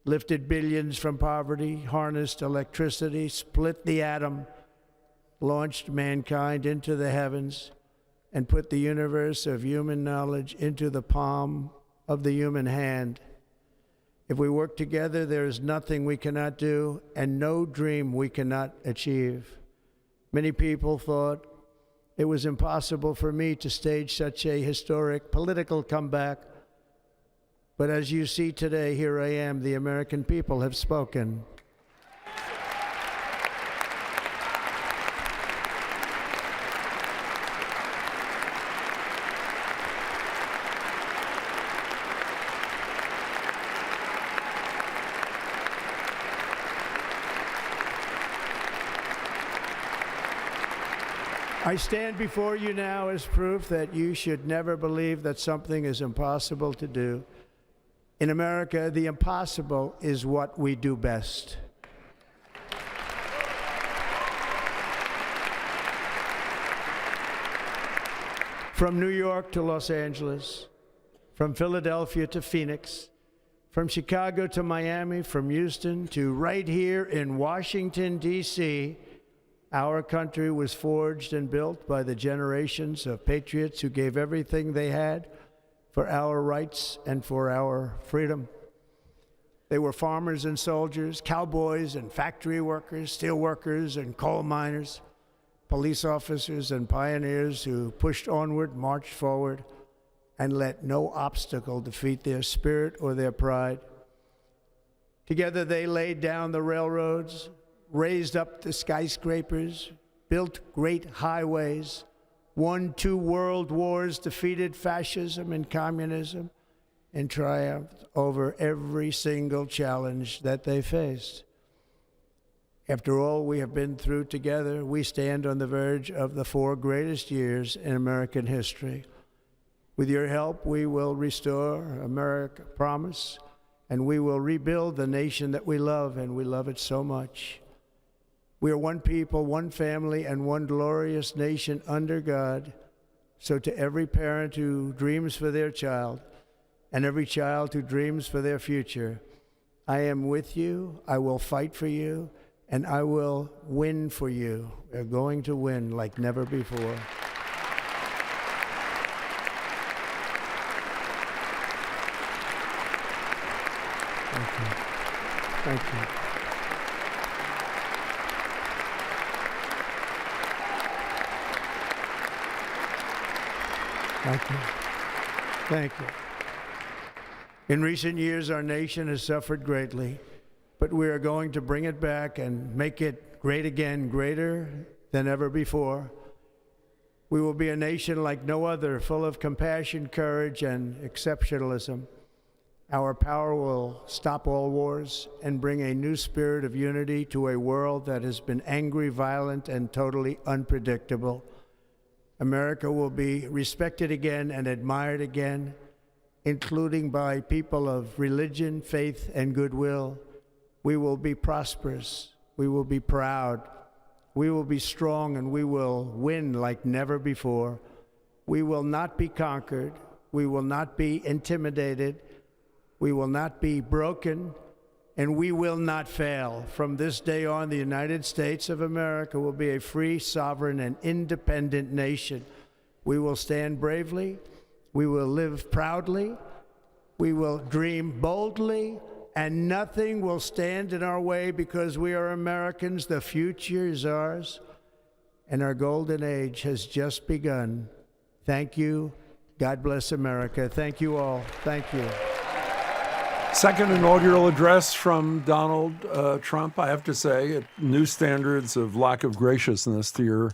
lifted billions from poverty, harnessed electricity, split the atom, launched mankind into the heavens, and put the universe of human knowledge into the palm of the human hand. If we work together, there is nothing we cannot do and no dream we cannot achieve. Many people thought it was impossible for me to stage such a historic political comeback. But as you see today, here I am. The American people have spoken. I stand before you now as proof that you should never believe that something is impossible to do. In America, the impossible is what we do best. From New York to Los Angeles, from Philadelphia to Phoenix, from Chicago to Miami, from Houston to right here in Washington, D.C., our country was forged and built by the generations of patriots who gave everything they had for our rights and for our freedom. They were farmers and soldiers, cowboys and factory workers, steel workers and coal miners, police officers and pioneers who pushed onward, marched forward, and let no obstacle defeat their spirit or their pride. Together they laid down the railroads, raised up the skyscrapers, built great highways, won 2 world wars, defeated fascism and communism, and triumphed over every single challenge that they faced. After all we have been through together, we stand on the verge of the 4 greatest years in American history. With your help, we will restore America, promise, and we will rebuild the nation that we love, and we love it so much. We are one people, one family, and one glorious nation under God. So to every parent who dreams for their child, and every child who dreams for their future, I am with you, I will fight for you, and I will win for you. We're going to win like never before. Thank you. Thank you. Thank you. Thank you. In recent years, our nation has suffered greatly, but we are going to bring it back and make it great again, greater than ever before. We will be a nation like no other, full of compassion, courage, and exceptionalism. Our power will stop all wars and bring a new spirit of unity to a world that has been angry, violent, and totally unpredictable. America will be respected again and admired again, including by people of religion, faith, and goodwill. We will be prosperous. We will be proud. We will be strong, and we will win like never before. We will not be conquered. We will not be intimidated. We will not be broken, and we will not fail. From this day on, the United States of America will be a free, sovereign, and independent nation. We will stand bravely. We will live proudly. We will dream boldly, and nothing will stand in our way because we are Americans. The future is ours, and our golden age has just begun. Thank you. God bless America. Thank you all. Thank you. Second inaugural address from Donald Trump. I have to say, new standards of lack of graciousness to your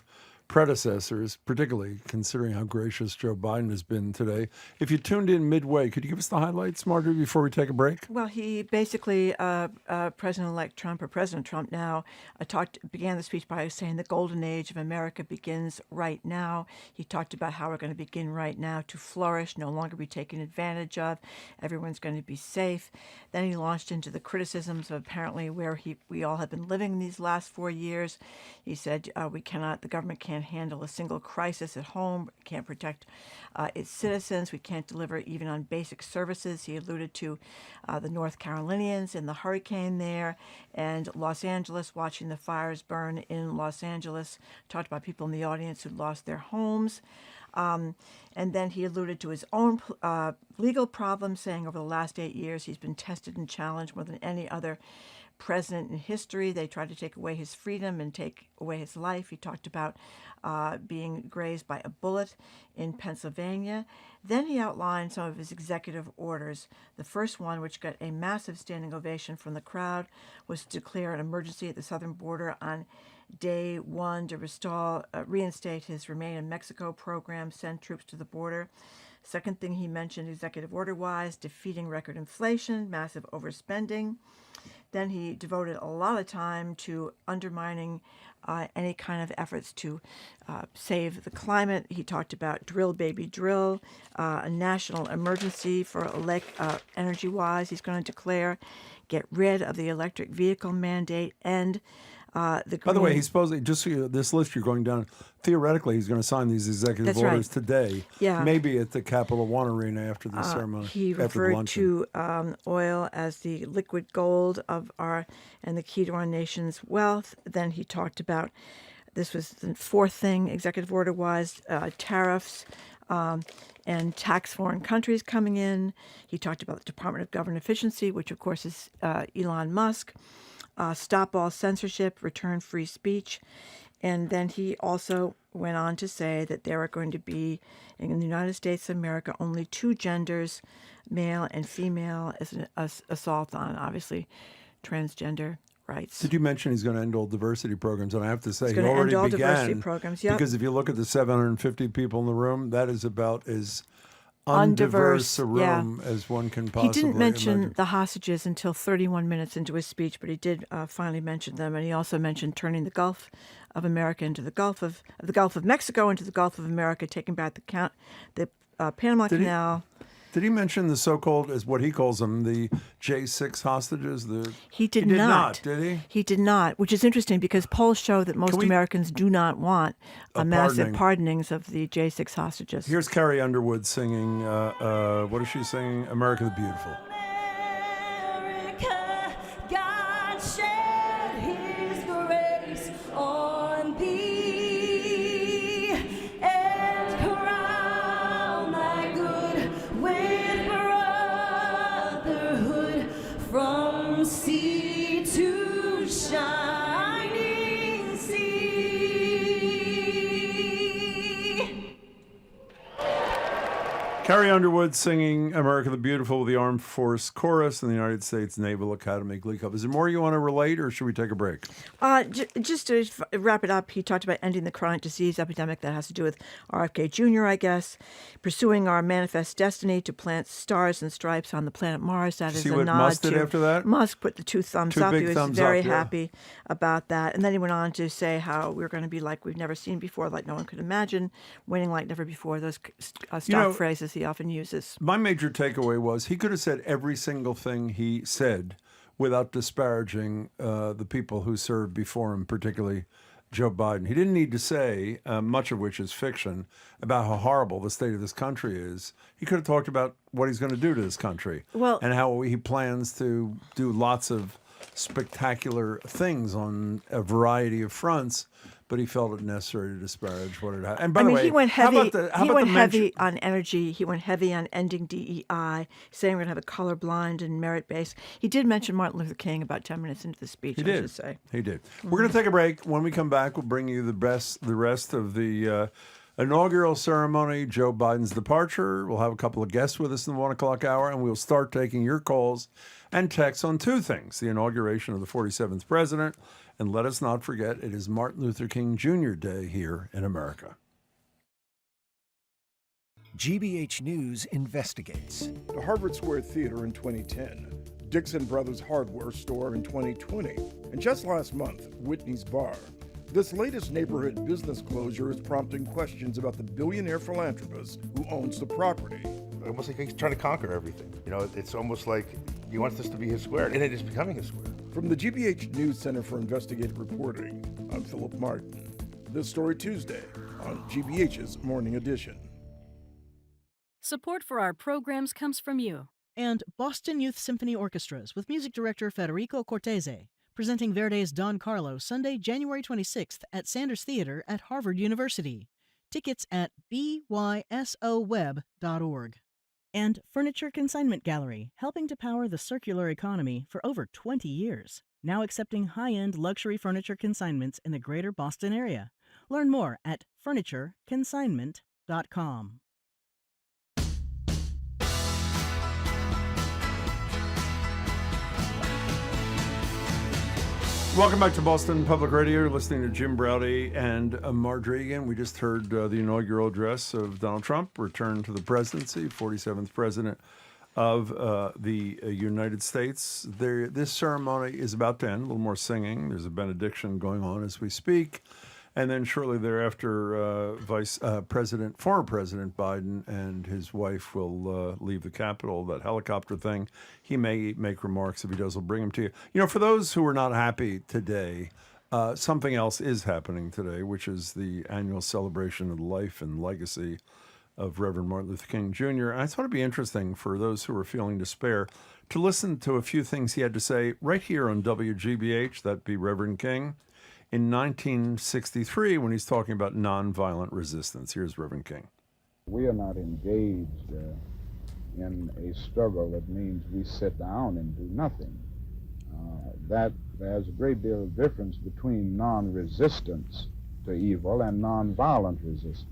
predecessors, particularly considering how gracious Joe Biden has been today. If you tuned in midway, could you give us the highlights, Marjorie, before we take a break? Well, he basically, President-elect Trump, or President Trump now, began the speech by saying the golden age of America begins right now. He talked about how we're going to begin right now to flourish, no longer be taken advantage of. Everyone's going to be safe. Then he launched into the criticisms of apparently where we all have been living these last 4 years. He said the government can't handle a single crisis at home, can't protect its citizens, we can't deliver even on basic services. He alluded to the North Carolinians and the hurricane there, and Los Angeles, watching the fires burn in Los Angeles, talked about people in the audience who lost their homes. And then he alluded to his own legal problems, saying over the last 8 years he's been tested and challenged more than any other president in history. They tried to take away his freedom and take away his life. He talked about being grazed by a bullet in Pennsylvania. Then he outlined some of his executive orders. The first one, which got a massive standing ovation from the crowd, was to declare an emergency at the southern border on day one to reinstate his Remain in Mexico program, send troops to the border. Second thing he mentioned, executive order-wise, defeating record inflation, massive overspending. Then he devoted a lot of time to undermining any kind of efforts to save the climate. He talked about drill, baby, drill, a national emergency for energy-wise. He's going to declare, get rid of the electric vehicle mandate, and By the way, he's supposedly, just so this list you're going down, theoretically, he's going to sign these executive orders today. Yeah. Maybe at the Capital One Arena after the ceremony. He referred to oil as the liquid gold of and the key to our nation's wealth. Then he talked about, this was the fourth thing, executive order-wise, tariffs and tax foreign countries coming in. He talked about the Department of Government Efficiency, which of course is Elon Musk. Stop all censorship, return free speech. And then he also went on to say that there are going to be, in the United States of America, only two genders, male and female, as an assault on, obviously, transgender rights. Did you mention he's going to end all diversity programs? And I have to say, he's he already end all began. Diversity programs, yep. Because if you look at the 750 people in the room, that is about as undiverse a room as one can possibly He didn't mention imagine. the hostages until 31 minutes into his speech, but he did finally mention them, and he also mentioned turning the Gulf of America into the Gulf of Mexico into the Gulf of America, taking back the Panama Canal. Did he mention the so-called, as what he calls them, the J6 hostages? He did not. Did he? He did not, which is interesting because polls show that most Americans do not want massive pardonings of the J6 hostages. Here's Carrie Underwood singing, what is she singing? America the Beautiful. America, God shed his grace on thee and crown thy good with brotherhood from sea to shining sea. Carrie Underwood singing America the Beautiful with the Armed Force Chorus and the United States Naval Academy Glee Club. Is there more you want to relate, or should we take a break? Just to wrap it up, he talked about ending the chronic disease epidemic that has to do with RFK Jr., I guess, pursuing our manifest destiny to plant stars and stripes on the planet Mars. That is See a what nod Musk did to after that? Musk put the two thumbs Two up. big He was thumbs very up, yeah. happy about that. And then he went on to say how we're going to be like we've never seen before, like no one could imagine, winning like never before, those stock phrases he often uses. My major takeaway was he could have said every single thing he said without disparaging the people who served before him, particularly Joe Biden. He didn't need to say, much of which is fiction, about how horrible the state of this country is. He could have talked about what he's going to do to this country and how he plans to do lots of spectacular things on a variety of fronts. But he felt it necessary to disparage what had happened. And by the way, he went heavy. He went heavy mention- on energy. He went heavy on ending DEI, saying we're going to have a colorblind and merit-based. He did mention Martin Luther King about 10 minutes into the speech. He I did. should say. He did. We're going to take a break. When we come back, we'll bring you the rest of the inaugural ceremony, Joe Biden's departure. We'll have a couple of guests with us in the 1 o'clock hour, and we'll start taking your calls and texts on two things: the inauguration of the 47th president. And let us not forget, it is Martin Luther King Jr. Day here in America. GBH News investigates. The Harvard Square Theater in 2010, Dixon Brothers Hardware Store in 2020, and just last month, Whitney's Bar. This latest neighborhood business closure is prompting questions about the billionaire philanthropist who owns the property. Almost like he's trying to conquer everything. You know, it's almost like he wants this to be his square, and it is becoming his square. From the GBH News Center for Investigative Reporting, I'm Philip Martin. This story Tuesday on GBH's Morning Edition. Support for our programs comes from you and Boston Youth Symphony Orchestras with music director Federico Cortese, presenting Verdi's Don Carlo Sunday, January 26th at Sanders Theater at Harvard University. Tickets at bysoweb.org. And Furniture Consignment Gallery, helping to power the circular economy for over 20 years. Now accepting high-end luxury furniture consignments in the greater Boston area. Learn more at FurnitureConsignment.com. Welcome back to Boston Public Radio. You're listening to Jim Browdy and Marjorie again. We just heard the inaugural address of Donald Trump, return to the presidency, 47th president of the United States. This ceremony is about to end, a little more singing. There's a benediction going on as we speak. And then shortly thereafter, former President Biden and his wife will leave the Capitol, that helicopter thing. He may make remarks. If he does, we'll bring them to you. You know, for those who are not happy today, something else is happening today, which is the annual celebration of the life and legacy of Reverend Martin Luther King Jr. And I thought it'd be interesting for those who are feeling despair to listen to a few things he had to say right here on WGBH, that'd be Reverend King, in 1963 when he's talking about nonviolent resistance. Here's Reverend King. We are not engaged in a struggle that means we sit down and do nothing. That there's a great deal of difference between non-resistance to evil and nonviolent resistance.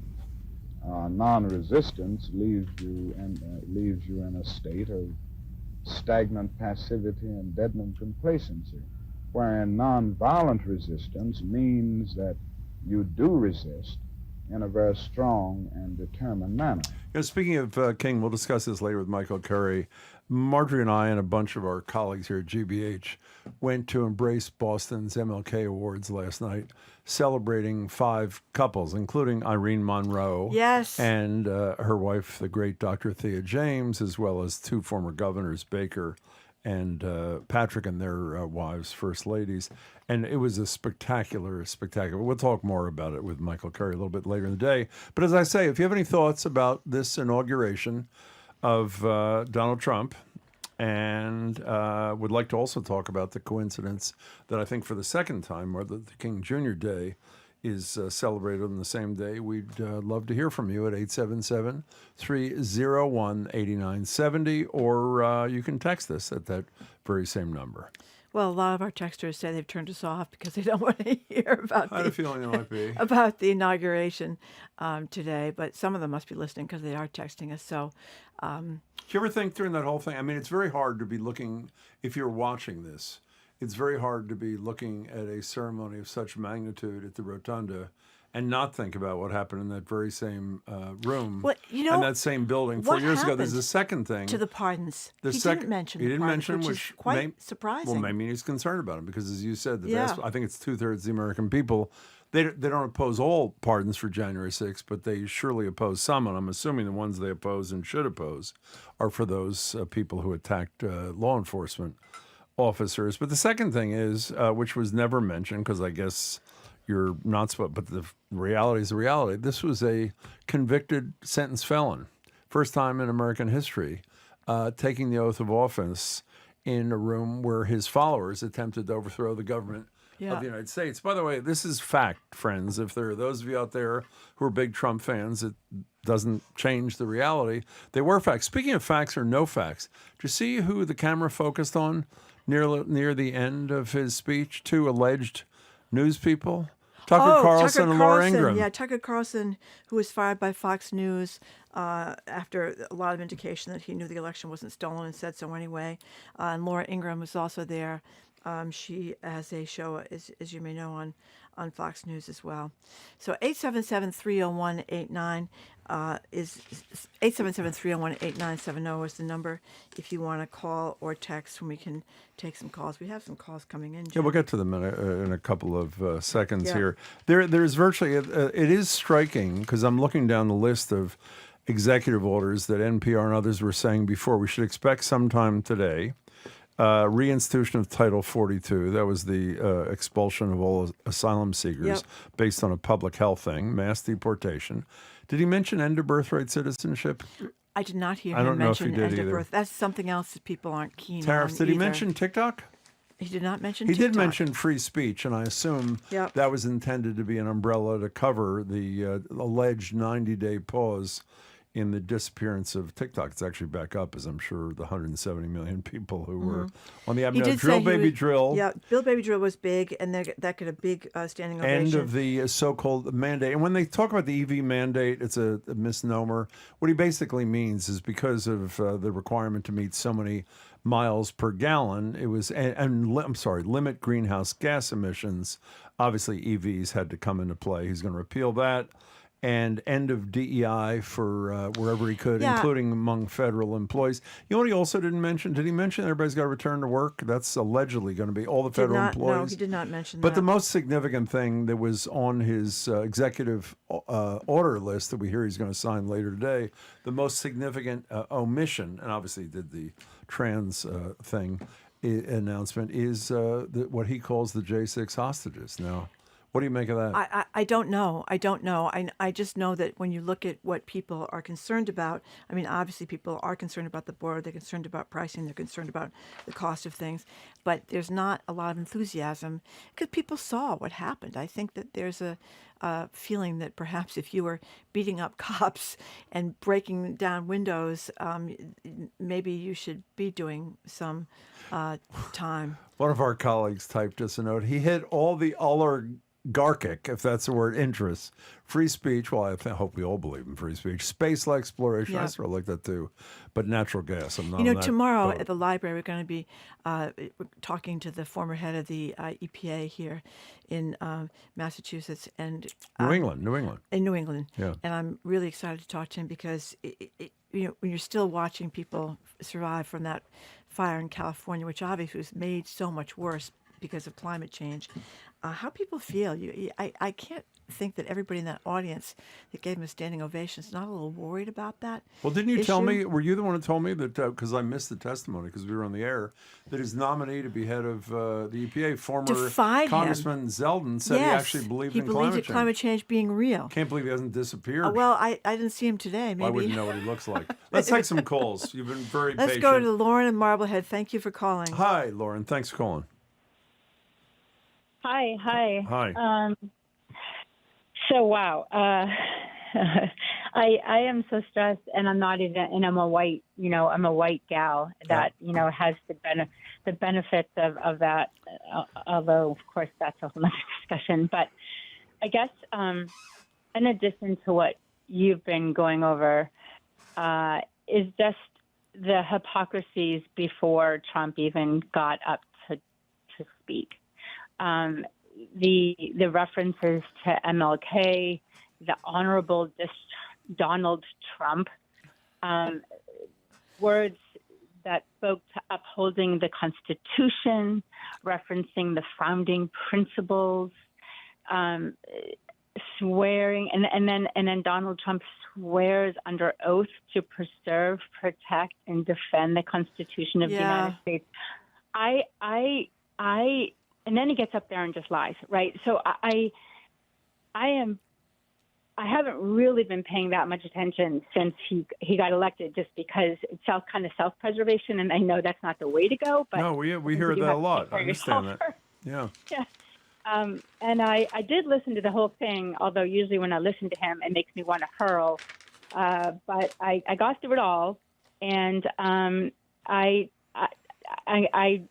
Non-resistance leaves you in a state of stagnant passivity and deadening complacency, wherein nonviolent resistance means that you do resist in a very strong and determined manner. You know, speaking of King, we'll discuss this later with Michael Curry. Marjorie and I and a bunch of our colleagues here at GBH went to embrace Boston's MLK Awards last night, celebrating 5 couples, including Irene Monroe and her wife, the great Dr. Thea James, as well as 2 former governors, Baker and Patrick, and their wives, first ladies. And it was a spectacular. We'll talk more about it with Michael Curry a little bit later in the day. But as I say, if you have any thoughts about this inauguration of Donald Trump, and would like to also talk about the coincidence that I think for the second time, Martin Luther King Jr. Day is celebrated on the same day, we'd love to hear from you at 877-301-8970, or you can text us at that very same number. Well, a lot of our texters say they've turned us off because they don't want to hear about I had a feeling it might be. about the inauguration today. But some of them must be listening because they are texting us. So, Do you ever think during that whole thing? I mean, it's very hard to be looking, if you're watching this, it's very hard to be looking at a ceremony of such magnitude at the Rotunda and not think about what happened in that very same room and that same building 4 years ago. There's a second thing. To the pardons. He didn't mention He the didn't pardons, mention, which is quite surprising. Well, maybe he's concerned about them because, as you said, Yeah. I think it's 2/3 of the American people. They don't oppose all pardons for January 6th, but they surely oppose some. And I'm assuming the ones they oppose and should oppose are for those people who attacked law enforcement officers. But the second thing is, which was never mentioned because I guess you're not supposed, but the reality is the reality. This was a convicted sentenced felon, first time in American history, taking the oath of office in a room where his followers attempted to overthrow the government of the United States. By the way, this is fact, friends. If there are those of you out there who are big Trump fans, it doesn't change the reality. They were facts. Speaking of facts or no facts, do you see who the camera focused on near the end of his speech? Two alleged news people. Tucker Carlson and Laura Ingraham. Yeah, Tucker Carlson, who was fired by Fox News after a lot of indication that he knew the election wasn't stolen and said so anyway. And Laura Ingraham was also there. She has a show, as you may know, on Fox News as well. So 877-301-89 is 877-301-8970 is the number if you want to call or text when we can take some calls. We have some calls coming in, Jim. Yeah, we'll get to them in a couple of seconds here. There's virtually, it is striking because I'm looking down the list of executive orders that NPR and others were saying before. We should expect sometime today. Reinstitution of Title 42. That was the expulsion of all asylum seekers based on a public health thing, mass deportation. Did he mention end of birthright citizenship? I did not hear him mention end of birth. That's something else that people aren't keen on. Tariffs. Did he mention TikTok? He did not mention He TikTok. did mention free speech, and I assume that was intended to be an umbrella to cover the alleged 90-day pause in the disappearance of TikTok. It's actually back up, as I'm sure the 170 million people who were on the app. He did Drill say Baby Drill. Yeah, Bill Baby Drill was big, and that got a big standing ovation. End of the so-called mandate. And when they talk about the EV mandate, it's a misnomer. What he basically means is because of the requirement to meet so many miles per gallon, it was, limit greenhouse gas emissions. Obviously, EVs had to come into play. He's going to repeal that. And end of DEI for wherever he could, including among federal employees. You know what he also didn't mention? Did he mention everybody's got to return to work? That's allegedly going to be all the federal employees. No, he did not mention But that. the most significant thing that was on his executive order list that we hear he's going to sign later today, the most significant omission, and obviously he did the trans thing announcement, is what he calls the J6 hostages. Now, what do you make of that? I don't know. I just know that when you look at what people are concerned about, I mean, obviously people are concerned about the border, they're concerned about pricing, they're concerned about the cost of things, but there's not a lot of enthusiasm because people saw what happened. I think that there's a feeling that perhaps if you were beating up cops and breaking down windows, maybe you should be doing some time. One of our colleagues typed us a note. He hit all the oligarchic, if that's the word, interests. Free speech, well, I hope we all believe in free speech. Space exploration, I sort of like that too. But natural gas, I'm not on that tomorrow boat. at the library, we're going to be talking to the former head of the EPA here in Massachusetts and New England. In New England. Yeah. And I'm really excited to talk to him because when you're still watching people survive from that fire in California, which obviously was made so much worse because of climate change, how people feel. I can't think that everybody in that audience that gave him a standing ovation is not a little worried about that. Well, didn't you issue? tell me, were you the one who told me that, because I missed the testimony because we were on the air, that his nominee to be head of the EPA, former Defied Congressman Zeldin, said he actually believed in climate change being real. Can't believe he hasn't disappeared. Well, I didn't see him today. Maybe. I wouldn't know what he looks like. Let's take some calls. You've been very Let's patient. go to Lauren in Marblehead. Thank you for calling. Hi, Lauren. Thanks for calling. Hi. Hi. So, wow. I am so stressed, and I'm not even, and I'm a white, I'm a white gal that, has the benefits of that, although, of course, that's a whole other discussion. But I guess in addition to what you've been going over, is just the hypocrisies before Trump even got up to speak. The references to MLK, the Honorable Donald Trump, words that spoke to upholding the Constitution, referencing the founding principles, swearing, and then Donald Trump swears under oath to preserve, protect, and defend the Constitution of the United States. And then he gets up there and just lies, right? So I haven't really been paying that much attention since he got elected, just because it's kind of self-preservation, and I know that's not the way to go. But no, we hear that a lot. I understand that. Yeah. Yeah. And I did listen to the whole thing, although usually when I listen to him, it makes me want to hurl. But I got through it all, and I'm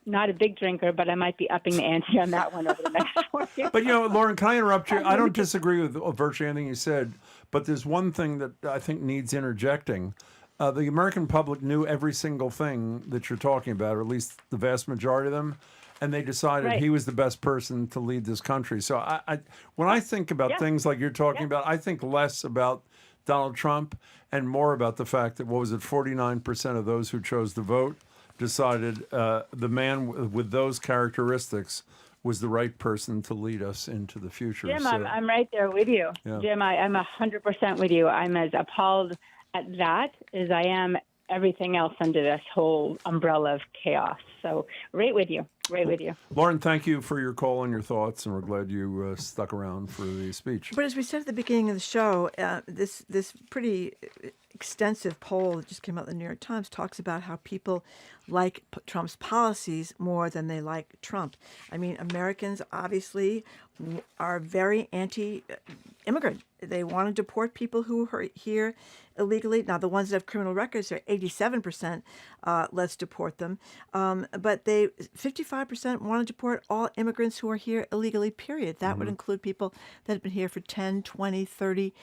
not a big drinker, but I might be upping the ante on that one over the next 4 years. But, Lauren, can I interrupt you? I don't disagree with virtually anything you said, but there's one thing that I think needs interjecting. The American public knew every single thing that you're talking about, or at least the vast majority of them, and they decided he was the best person to lead this country. So when I think about things like you're talking about, I think less about Donald Trump and more about the fact that, 49% of those who chose to vote decided the man with those characteristics was the right person to lead us into the future. Jim, I'm right there with you. Yeah. Jim, I'm 100% with you. I'm as appalled at that as I am everything else under this whole umbrella of chaos. So right with you. Lauren, thank you for your call and your thoughts, and we're glad you stuck around for the speech. But as we said at the beginning of the show, this pretty extensive poll that just came out in the New York Times talks about how people like Trump's policies more than they like Trump. I mean, Americans obviously are very anti-immigrant. They want to deport people who are here illegally. Now, the ones that have criminal records are 87%. Let's deport them. But 55% want to deport all immigrants who are here illegally, period. That would include people that have been here for 10, 20, 30,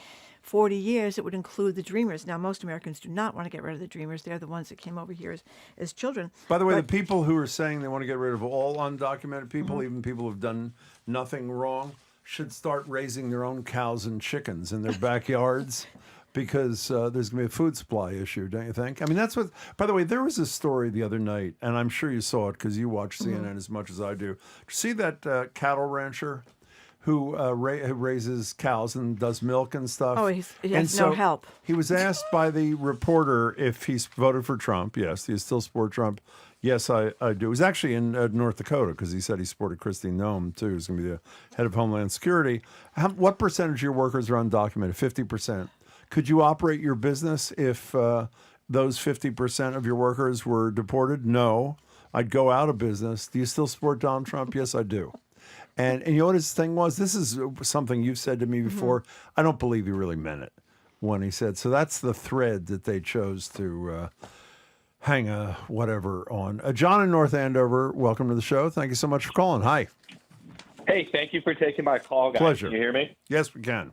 40 years. It would include the Dreamers. Now, most Americans do not want to get rid of the Dreamers. They're the ones that came over here as children. By the way, the people who are saying they want to get rid of all undocumented people, even people who've done nothing wrong, should start raising their own cows and chickens in their backyards. Because there's going to be a food supply issue, don't you think? I mean, that's what... By the way, there was a story the other night, and I'm sure you saw it because you watch CNN as much as I do. See that cattle rancher who raises cows and does milk and stuff? Oh, he has no help. He was asked by the reporter if he's voted for Trump. Yes, do you still support Trump? Yes, I do. It was actually in North Dakota because he said he supported Kristi Noem, too, who's going to be the head of Homeland Security. What percentage of your workers are undocumented? 50%. Could you operate your business if those 50% of your workers were deported? No. I'd go out of business. Do you still support Donald Trump? Yes, I do. And you know what his thing was? This is something you've said to me before. I don't believe he really meant it when he said. So that's the thread that they chose to hang a whatever on. John in North Andover, welcome to the show. Thank you so much for calling. Hi. Hey, thank you for taking my call, guys. Pleasure. Can you hear me? Yes, we can.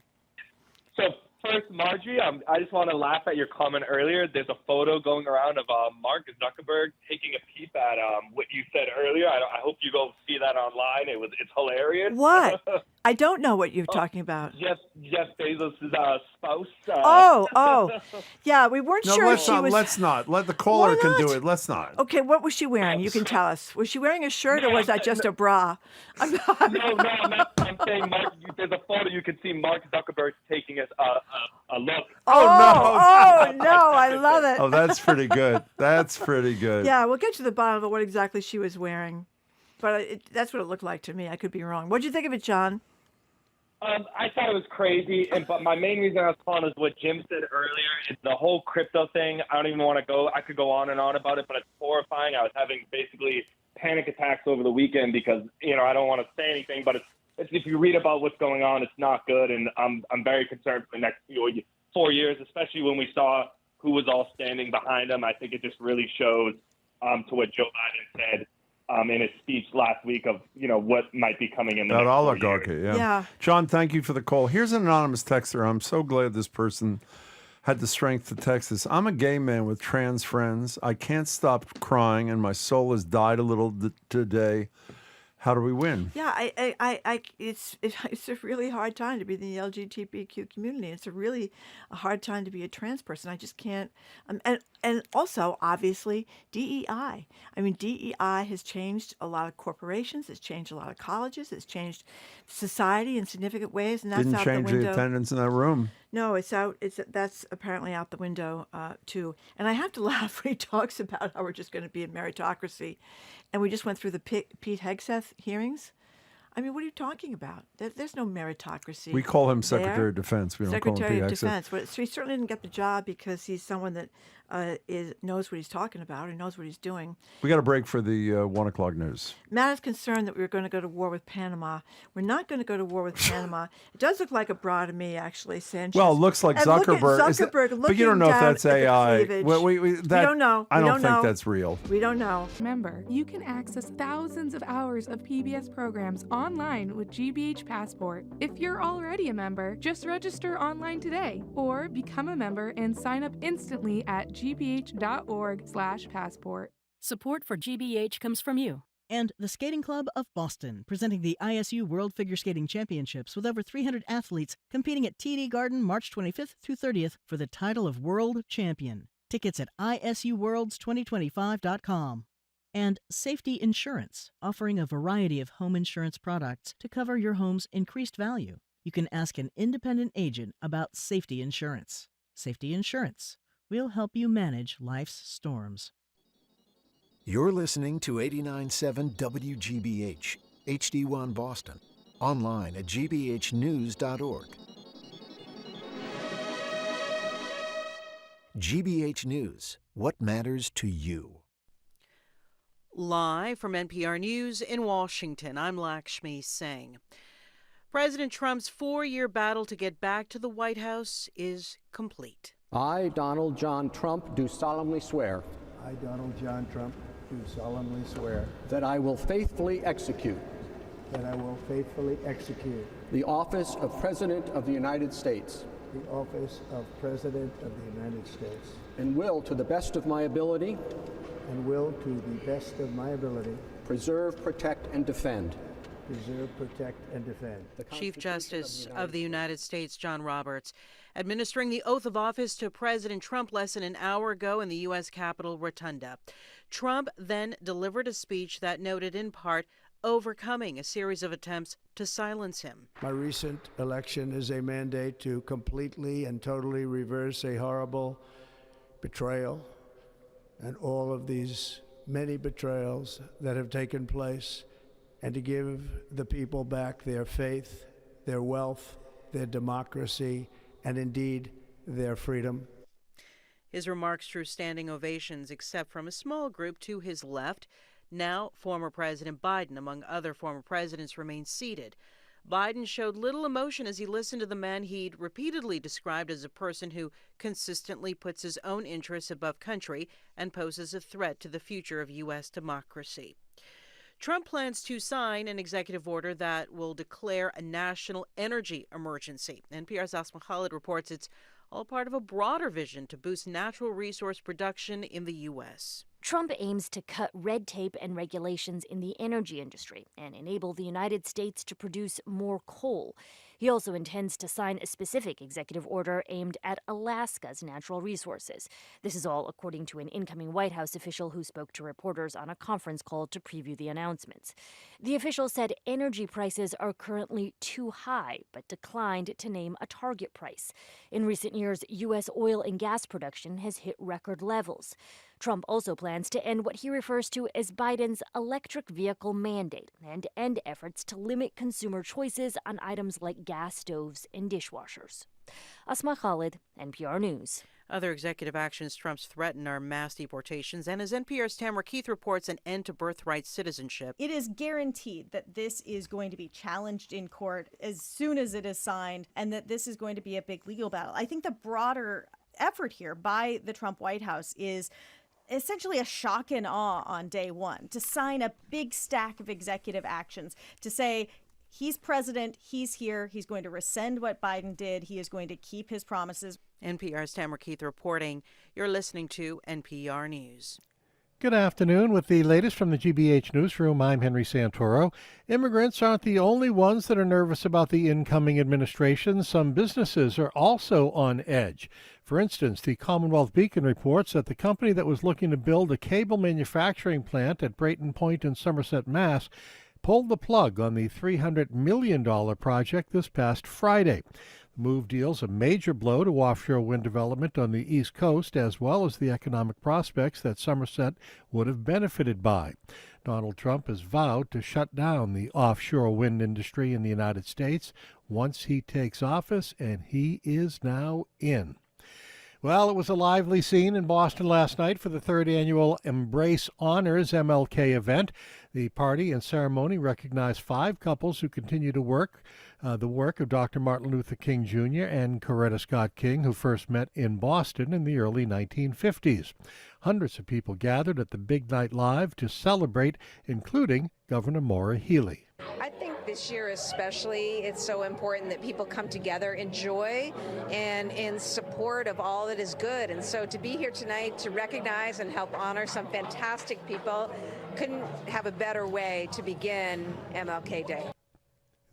So first, Marjorie, I just want to laugh at your comment earlier. There's a photo going around of Mark Zuckerberg taking a peep at what you said earlier. I hope you go see that online. It's hilarious. What? I don't know what you're talking about. Jeff Bezos' spouse. Yeah, we weren't sure if she was... Let's not. Let the caller can do it. Let's not. Okay, what was she wearing? You can tell us. Was she wearing a shirt or was that just a bra? No, I'm saying, Mark, there's a photo you can see Mark Zuckerberg taking a look. Oh, no, I love it. Oh, that's pretty good. That's pretty good. Yeah, we'll get to the bottom of what exactly she was wearing. But that's what it looked like to me. I could be wrong. What did you think of it, John? I thought it was crazy, but my main reason I was calling is what Jim said earlier. It's the whole crypto thing. I don't even want to go. I could go on and on about it, but it's horrifying. I was having basically panic attacks over the weekend because, I don't want to say anything, but it's if you read about what's going on, it's not good, and I'm very concerned for the next 4 years, especially when we saw who was all standing behind him. I think it just really shows to what Joe Biden said in his speech last week of, what might be coming in the That next 4 oligarchy, years. yeah. John, thank you for the call. Here's an anonymous texter. I'm so glad this person had the strength to text this. I'm a gay man with trans friends. I can't stop crying, and my soul has died a little today. How do we win? Yeah, it's a really hard time to be in the LGBTQ community. It's a really hard time to be a trans person. I just can't. And also, obviously, DEI. I mean, DEI has changed a lot of corporations. It's changed a lot of colleges. It's changed society in significant ways, and that's Didn't out change the window. the attendance in that room. No, that's apparently out the window too. And I have to laugh when he talks about how we're just going to be a meritocracy, and we just went through the Pete Hegseth hearings. I mean, what are you talking about? There's no meritocracy. We call him there. Secretary of Defense. We don't call him Secretary Pete of Hegseth. Defense. But so he certainly didn't get the job because he's someone that knows what he's talking about and knows what he's doing. We got a break for the 1 o'clock news. Matt is concerned that we were going to go to war with Panama. We're not going to go to war with Panama. It does look like a bra to me, actually, Sanchez. Well, it looks like And Zuckerberg. Look but you don't know if that's AI. We don't know. I We don't don't think know. that's real. We don't know. Remember, you can access thousands of hours of PBS programs online with GBH Passport. If you're already a member, just register online today or become a member and sign up instantly at gbh.org/passport. Support for GBH comes from you. And the Skating Club of Boston, presenting the ISU World Figure Skating Championships with over 300 athletes competing at TD Garden March 25th through 30th for the title of World Champion. Tickets at isuworlds2025.com. And Safety Insurance, offering a variety of home insurance products to cover your home's increased value. You can ask an independent agent about safety insurance. Safety Insurance. We'll help you manage life's storms. You're listening to 89.7 WGBH, HD1 Boston. Online at gbhnews.org. GBH News, what matters to you? Live from NPR News in Washington, I'm Lakshmi Singh. President Trump's 4-year battle to get back to the White House is complete. I, Donald John Trump, do solemnly swear. I, Donald John Trump, do solemnly swear that I will faithfully execute the office of President of the United States. The office of President of the United States. And will, to the best of my ability, preserve, protect, and defend. Chief Justice of the United States John Roberts administering the oath of office to President Trump less than an hour ago in the U.S. Capitol Rotunda. Trump then delivered a speech that noted in part overcoming a series of attempts to silence him. My recent election is a mandate to completely and totally reverse a horrible betrayal and all of these many betrayals that have taken place, and to give the people back their faith, their wealth, their democracy, and indeed their freedom. His remarks drew standing ovations, except from a small group to his left. Now, former President Biden, among other former presidents, remains seated. Biden showed little emotion as he listened to the man he'd repeatedly described as a person who consistently puts his own interests above country and poses a threat to the future of U.S. democracy. Trump plans to sign an executive order that will declare a national energy emergency. NPR's Asma Khalid reports it's all part of a broader vision to boost natural resource production in the U.S. Trump aims to cut red tape and regulations in the energy industry and enable the United States to produce more coal. He also intends to sign a specific executive order aimed at Alaska's natural resources. This is all according to an incoming White House official who spoke to reporters on a conference call to preview the announcements. The official said energy prices are currently too high, but declined to name a target price. In recent years, U.S. oil and gas production has hit record levels. Trump also plans to end what he refers to as Biden's electric vehicle mandate and end efforts to limit consumer choices on items like gas stoves and dishwashers. Asma Khalid, NPR News. Other executive actions Trump's threaten are mass deportations, and as NPR's Tamara Keith reports, an end to birthright citizenship. It is guaranteed that this is going to be challenged in court as soon as it is signed, and that this is going to be a big legal battle. I think the broader effort here by the Trump White House is essentially a shock and awe on day one, to sign a big stack of executive actions, to say, he's president, he's here, he's going to rescind what Biden did, he is going to keep his promises. NPR's Tamara Keith reporting. You're listening to NPR News. Good afternoon. With the latest from the GBH Newsroom, I'm Henry Santoro. Immigrants aren't the only ones that are nervous about the incoming administration. Some businesses are also on edge. For instance, the Commonwealth Beacon reports that the company that was looking to build a cable manufacturing plant at Brayton Point in Somerset, Mass., pulled the plug on the $300 million project this past Friday. The move deals a major blow to offshore wind development on the East Coast, as well as the economic prospects that Somerset would have benefited by. Donald Trump has vowed to shut down the offshore wind industry in the United States once he takes office, and he is now in. Well, it was a lively scene in Boston last night for the third annual Embrace Honors MLK event. The party and ceremony recognized 5 couples who continue to work the work of Dr. Martin Luther King Jr. and Coretta Scott King, who first met in Boston in the early 1950s. Hundreds of people gathered at the Big Night Live to celebrate, including Governor Maura Healey. I think this year especially, it's so important that people come together in joy and in support of all that is good. And so to be here tonight to recognize and help honor some fantastic people, couldn't have a better way to begin MLK Day.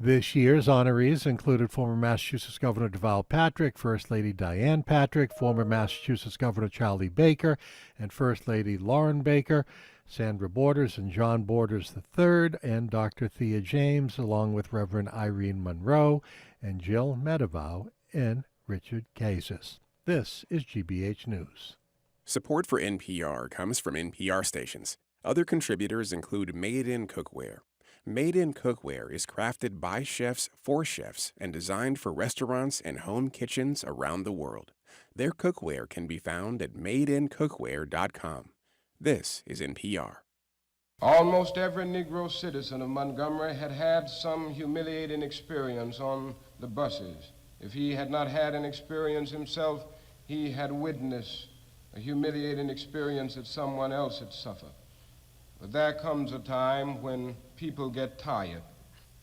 This year's honorees included former Massachusetts Governor Deval Patrick, First Lady Diane Patrick, former Massachusetts Governor Charlie Baker, and First Lady Lauren Baker, Sandra Borders and John Borders III, and Dr. Thea James, along with Reverend Irene Monroe and Jill Medavow and Richard Kazis. This is GBH News. Support for NPR comes from NPR stations. Other contributors include Made in Cookware. Made in Cookware is crafted by chefs for chefs and designed for restaurants and home kitchens around the world. Their cookware can be found at madeincookware.com. This is NPR. Almost every Negro citizen of Montgomery had had some humiliating experience on the buses. If he had not had an experience himself, he had witnessed a humiliating experience that someone else had suffered. But there comes a time when people get tired.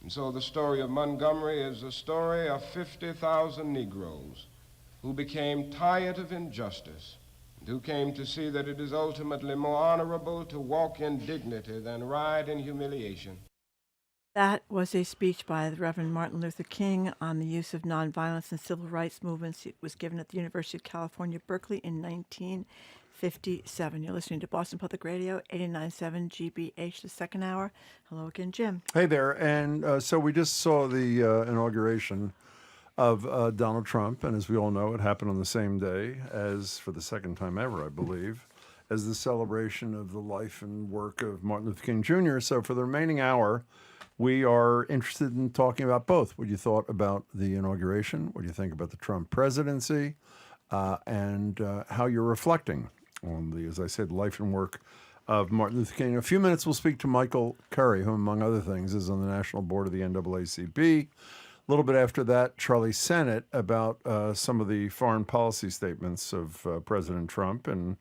And so the story of Montgomery is the story of 50,000 Negroes who became tired of injustice and who came to see that it is ultimately more honorable to walk in dignity than ride in humiliation. That was a speech by the Reverend Martin Luther King on the use of nonviolence and civil rights movements. It was given at the University of California, Berkeley in 1957. You're listening to Boston Public Radio, 89.7 GBH, the second hour. Hello again, Jim. Hey there. And so we just saw the inauguration of Donald Trump. And as we all know, it happened on the same day as, for the second time ever, I believe, as the celebration of the life and work of Martin Luther King Jr. So for the remaining hour, we are interested in talking about both. What you thought about the inauguration, what do you think about the Trump presidency, and how you're reflecting on the, as I said, life and work of Martin Luther King. In a few minutes, we'll speak to Michael Curry, who, among other things, is on the national board of the NAACP. A little bit after that, Charlie Sennett about some of the foreign policy statements of President Trump and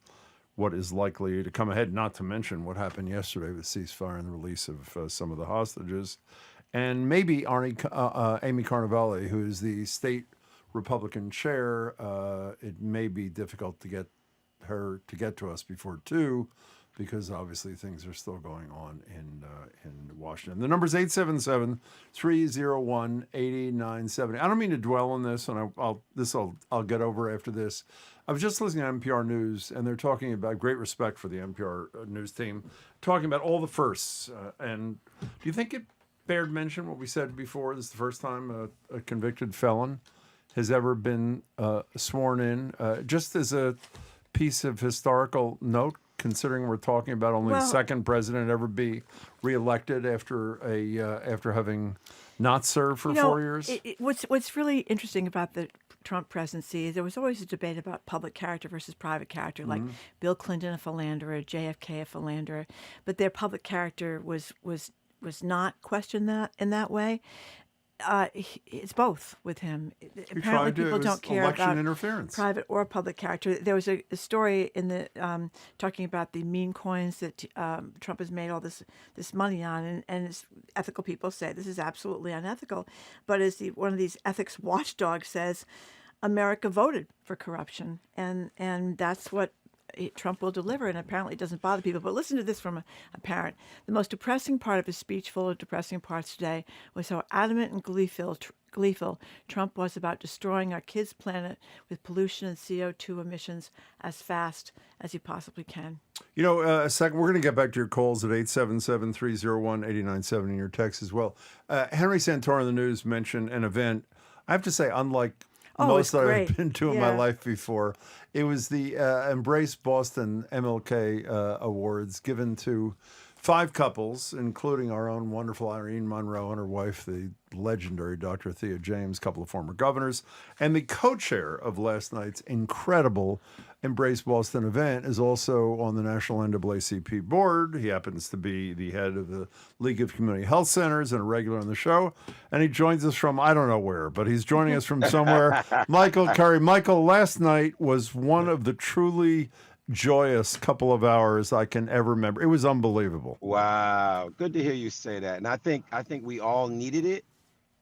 what is likely to come ahead, not to mention what happened yesterday with ceasefire and the release of some of the hostages. And maybe Amy Carnevale, who is the state Republican chair, it may be difficult to get her to get to us before 2, because obviously things are still going on in Washington. The number is 877-301-8970. I don't mean to dwell on this, and I'll get over after this. I was just listening to NPR News, and they're talking about great respect for the NPR News team, talking about all the firsts. And do you think it bared mention what we said before? This is the first time a convicted felon has ever been sworn in. Just as a piece of historical note, considering we're talking about only the second president ever be reelected after having not served for 4 years? What's really interesting about the Trump presidency is there was always a debate about public character versus private character, like Bill Clinton a philanderer, JFK a philanderer, but their public character was not questioned in that way. It's both with him. Apparently, people don't care about interference, private or public character. There was a story in the talking about the meme coins that Trump has made all this money on, and ethical people say this is absolutely unethical. But as one of these ethics watchdogs says, America voted for corruption, and that's what Trump will deliver, and apparently it doesn't bother people. But listen to this from a parent. The most depressing part of his speech, full of depressing parts today, was how adamant and gleeful Trump was about destroying our kids' planet with pollution and CO2 emissions as fast as he possibly can. You know, a second, we're going to get back to your calls at 877-301-8970 and your texts as well. Henry Santora in the news mentioned an event, I have to say, unlike most that I've been to in my life before. It was the Embrace Boston MLK Awards given to 5 couples, including our own wonderful Irene Monroe and her wife, the legendary Dr. Thea James, a couple of former governors. And the co-chair of last night's incredible Embrace Boston event is also on the National NAACP board. He happens to be the head of the League of Community Health Centers and a regular on the show. And he joins us from, I don't know where, but he's joining us from somewhere. Michael Curry. Michael, last night was one of the truly joyous couple of hours I can ever remember. It was unbelievable. Wow. Good to hear you say that. And I think we all needed it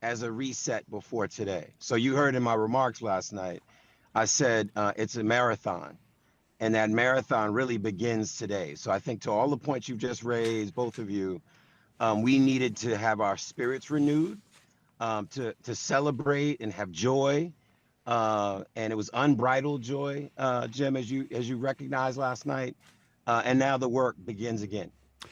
as a reset before today. So you heard in my remarks last night, I said it's a marathon, and that marathon really begins today. So I think to all the points you've just raised, both of you, we needed to have our spirits renewed, to celebrate and have joy. And it was unbridled joy, Jim, as you recognized last night. And now the work begins again.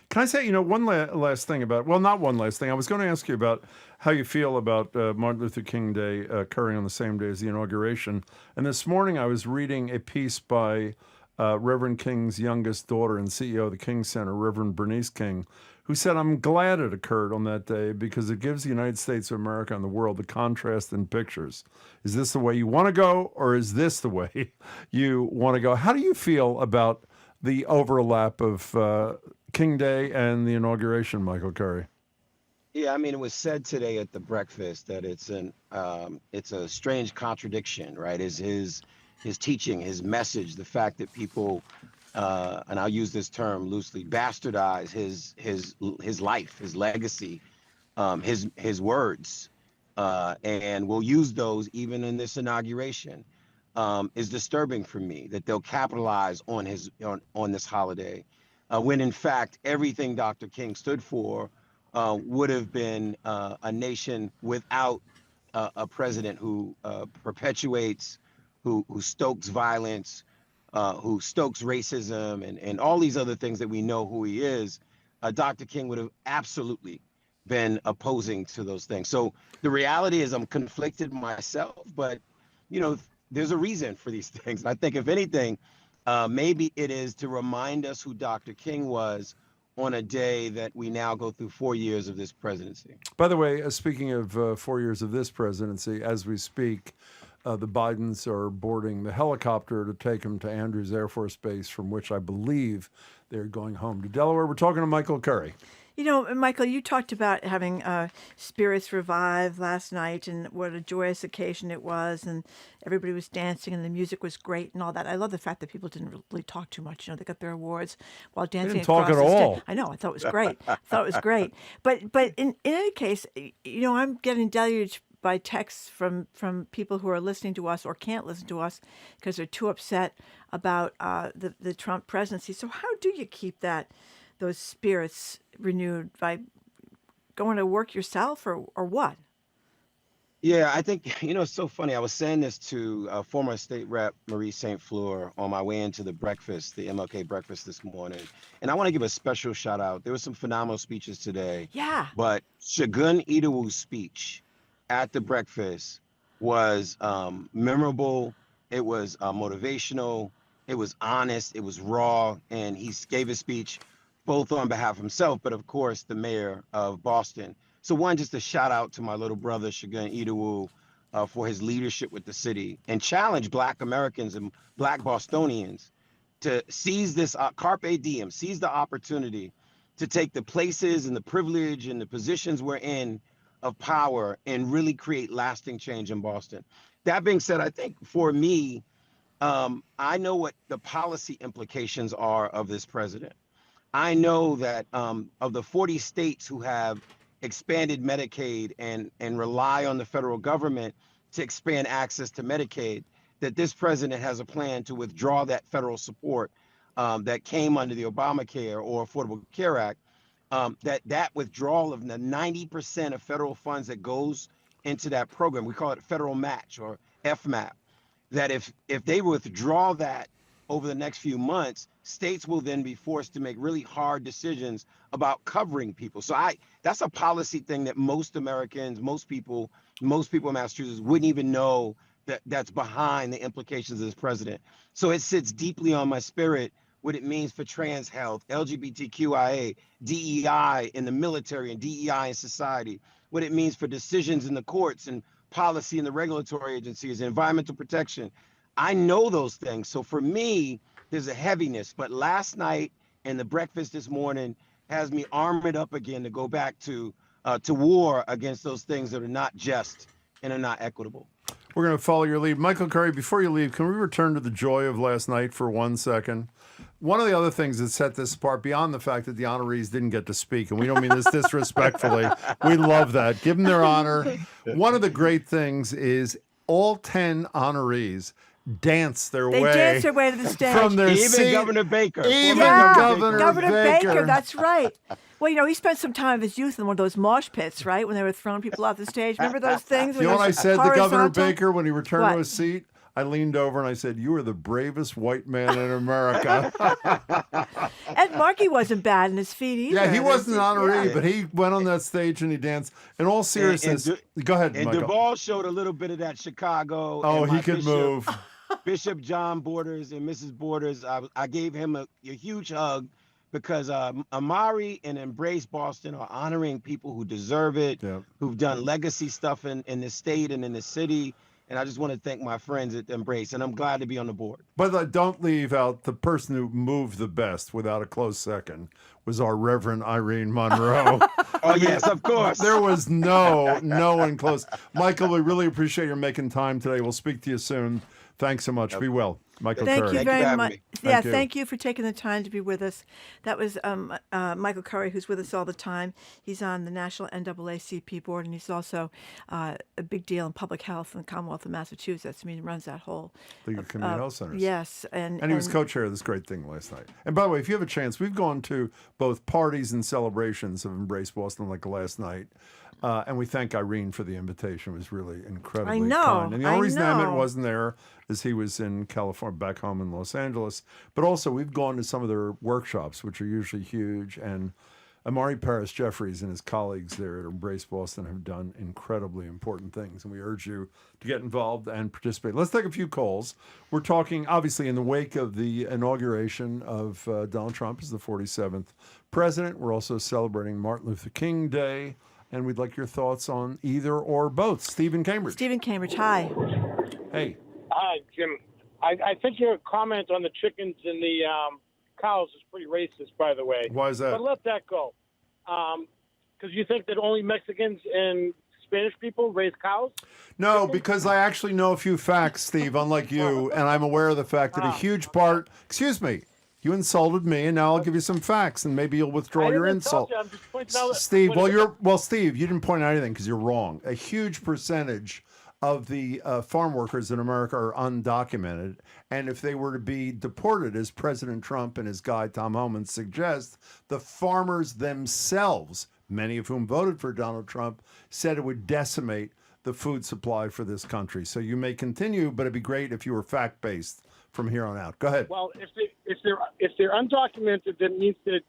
Can I say, one last thing about, well, not one last thing. I was going to ask you about how you feel about Martin Luther King Day occurring on the same day as the inauguration. And this morning I was reading a piece by Reverend King's youngest daughter and CEO of the King Center, Reverend Bernice King, who said, I'm glad it occurred on that day because it gives the United States of America and the world the contrast in pictures. Is this the way you want to go, or is this the way you want to go? How do you feel about the overlap of King Day and the inauguration, Michael Curry? Yeah, I mean, it was said today at the breakfast that it's a strange contradiction, right? Is his teaching, his message, the fact that people, and I'll use this term loosely, bastardize his life, his legacy, his words, and will use those even in this inauguration, is disturbing for me. That they'll capitalize on this holiday, when in fact everything Dr. King stood for would have been a nation without a president who perpetuates, who stokes violence, who stokes racism, and all these other things that we know who he is. Dr. King would have absolutely been opposing to those things. So the reality is I'm conflicted myself, but there's a reason for these things. And I think if anything, maybe it is to remind us who Dr. King was on a day that we now go through 4 years of this presidency. By the way, speaking of 4 years of this presidency, as we speak, the Bidens are boarding the helicopter to take him to Andrews Air Force Base, from which I believe they're going home to Delaware. We're talking to Michael Curry. Michael, you talked about having spirits revive last night and what a joyous occasion it was, and everybody was dancing and the music was great and all that. I love the fact that people didn't really talk too much. They got their awards while dancing. They didn't talk at all. I know. I thought it was great. But in any case, I'm getting deluged by texts from people who are listening to us or can't listen to us because they're too upset about the Trump presidency. So how do you keep those spirits renewed? By going to work yourself or what? Yeah, I think, it's so funny. I was saying this to former state rep Marie St. Fleur on my way into the breakfast, the MLK breakfast this morning. And I want to give a special shout out. There were some phenomenal speeches today. Yeah. But Shagun Idawu's speech at the breakfast was memorable. It was motivational. It was honest. It was raw. And he gave a speech both on behalf of himself, but of course, the mayor of Boston. So one, just a shout out to my little brother, Shagun Idowu, for his leadership with the city and challenge Black Americans and Black Bostonians to seize this carpe diem, seize the opportunity to take the places and the privilege and the positions we're in of power and really create lasting change in Boston. That being said, I think for me, I know what the policy implications are of this president. I know that of the 40 states who have expanded Medicaid and rely on the federal government to expand access to Medicaid, that this president has a plan to withdraw that federal support that came under the Obamacare or Affordable Care Act, that withdrawal of the 90% of federal funds that goes into that program, we call it federal match or FMAP, that if they withdraw that over the next few months, states will then be forced to make really hard decisions about covering people. So that's a policy thing that most Americans, most people in Massachusetts wouldn't even know that's behind the implications of this president. So it sits deeply on my spirit what it means for trans health, LGBTQIA, DEI in the military and DEI in society, what it means for decisions in the courts and policy in the regulatory agencies, environmental protection. I know those things. So for me, there's a heaviness. But last night and the breakfast this morning has me armored up again to go back to war against those things that are not just and are not equitable. We're going to follow your lead. Michael Curry, before you leave, can we return to the joy of last night for 1 second? One of the other things that set this apart, beyond the fact that the honorees didn't get to speak, and we don't mean this disrespectfully, we love that. Give them their honor. One of the great things is all 10 honorees dance their way to the stage. From their Even seat. Governor Baker. Even Governor Baker. Baker, that's right. Well, he spent some time of his youth in one of those mosh pits, right? When they were throwing people off the stage. Remember those things? You know what I said to Governor Baker when he returned What? to his seat? I leaned over and I said, "You are the bravest white man in America." And Markey wasn't bad in his feet either. Yeah, he wasn't an honoree, but he went on that stage and he danced. In all seriousness, go ahead, And Michael. Duvall showed a little bit of that Chicago. Oh, and he my could move. Bishop John Borders and Mrs. Borders, I gave him a huge hug because Amari and Embrace Boston are honoring people who deserve it, who've done legacy stuff in the state and in the city. And I just want to thank my friends at Embrace, and I'm glad to be on the board. But don't leave out the person who moved the best without a close second was our Reverend Irene Monroe. Oh, yes, of course. There was no one close. Michael, we really appreciate your making time today. We'll speak to you soon. Thanks so much. Be well. Michael Curry. Thank you very much. Thank Thank you for taking the time to be with us. That was Michael Curry, who's with us all the time. He's on the National NAACP board, and he's also a big deal in public health in the Commonwealth of Massachusetts. I mean, he runs that whole League of Community Health Centers. Yes, and he was co-chair of this great thing last night. And by the way, if you have a chance, we've gone to both parties and celebrations of Embrace Boston like last night. And we thank Irene for the invitation. It was really incredibly kind. And the only reason Emmett wasn't there is he was in California, back home in Los Angeles. But also, we've gone to some of their workshops, which are usually huge. And Amari Paris Jeffries and his colleagues there at Embrace Boston have done incredibly important things. And we urge you to get involved and participate. Let's take a few calls. We're talking, obviously, in the wake of the inauguration of Donald Trump as the 47th president. We're also celebrating Martin Luther King Day. And we'd like your thoughts on either or both. Stephen Cambridge. Stephen Cambridge, hi. Hey. Hi, Jim. I think your comment on the chickens and the cows is pretty racist, by the way. Why is that? But let that go. Because you think that only Mexicans and Spanish people raise cows? No, because I actually know a few facts, Steve, unlike you, and I'm aware of the fact that a huge part... Excuse me. You insulted me, and now I'll give you some facts, and maybe you'll withdraw your insult. I'm just pointing out, Steve, Steve, you didn't point out anything because you're wrong. A huge percentage of the farm workers in America are undocumented, and if they were to be deported, as President Trump and his guy Tom Homan suggest, the farmers themselves, many of whom voted for Donald Trump, said it would decimate the food supply for this country. So you may continue, but it'd be great if you were fact-based from here on out. Go ahead. Well, if they're undocumented, that means that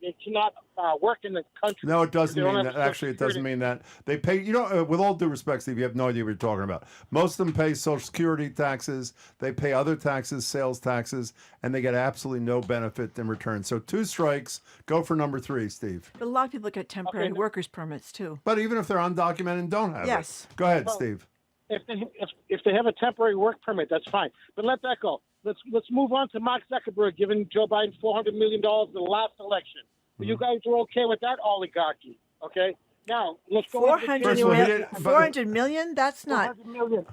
they cannot work in the country. No, it doesn't They don't mean have that. Social Actually, it doesn't Security. mean that. They pay, with all due respect, Steve, you have no idea what you're talking about. Most of them pay Social Security taxes. They pay other taxes, sales taxes, and they get absolutely no benefit in return. So 2 strikes. Go for number 3, Steve. But a lot of people get temporary workers permits too. But even if they're undocumented and don't have Yes. it. Go ahead, Well, Steve. If they have a temporary work permit, that's fine. But let that go. Let's move on to Mark Zuckerberg giving Joe Biden $400 million in the last election. You guys are okay with that oligarchy, okay? Now let's go. 400 million? That's not. 400 million.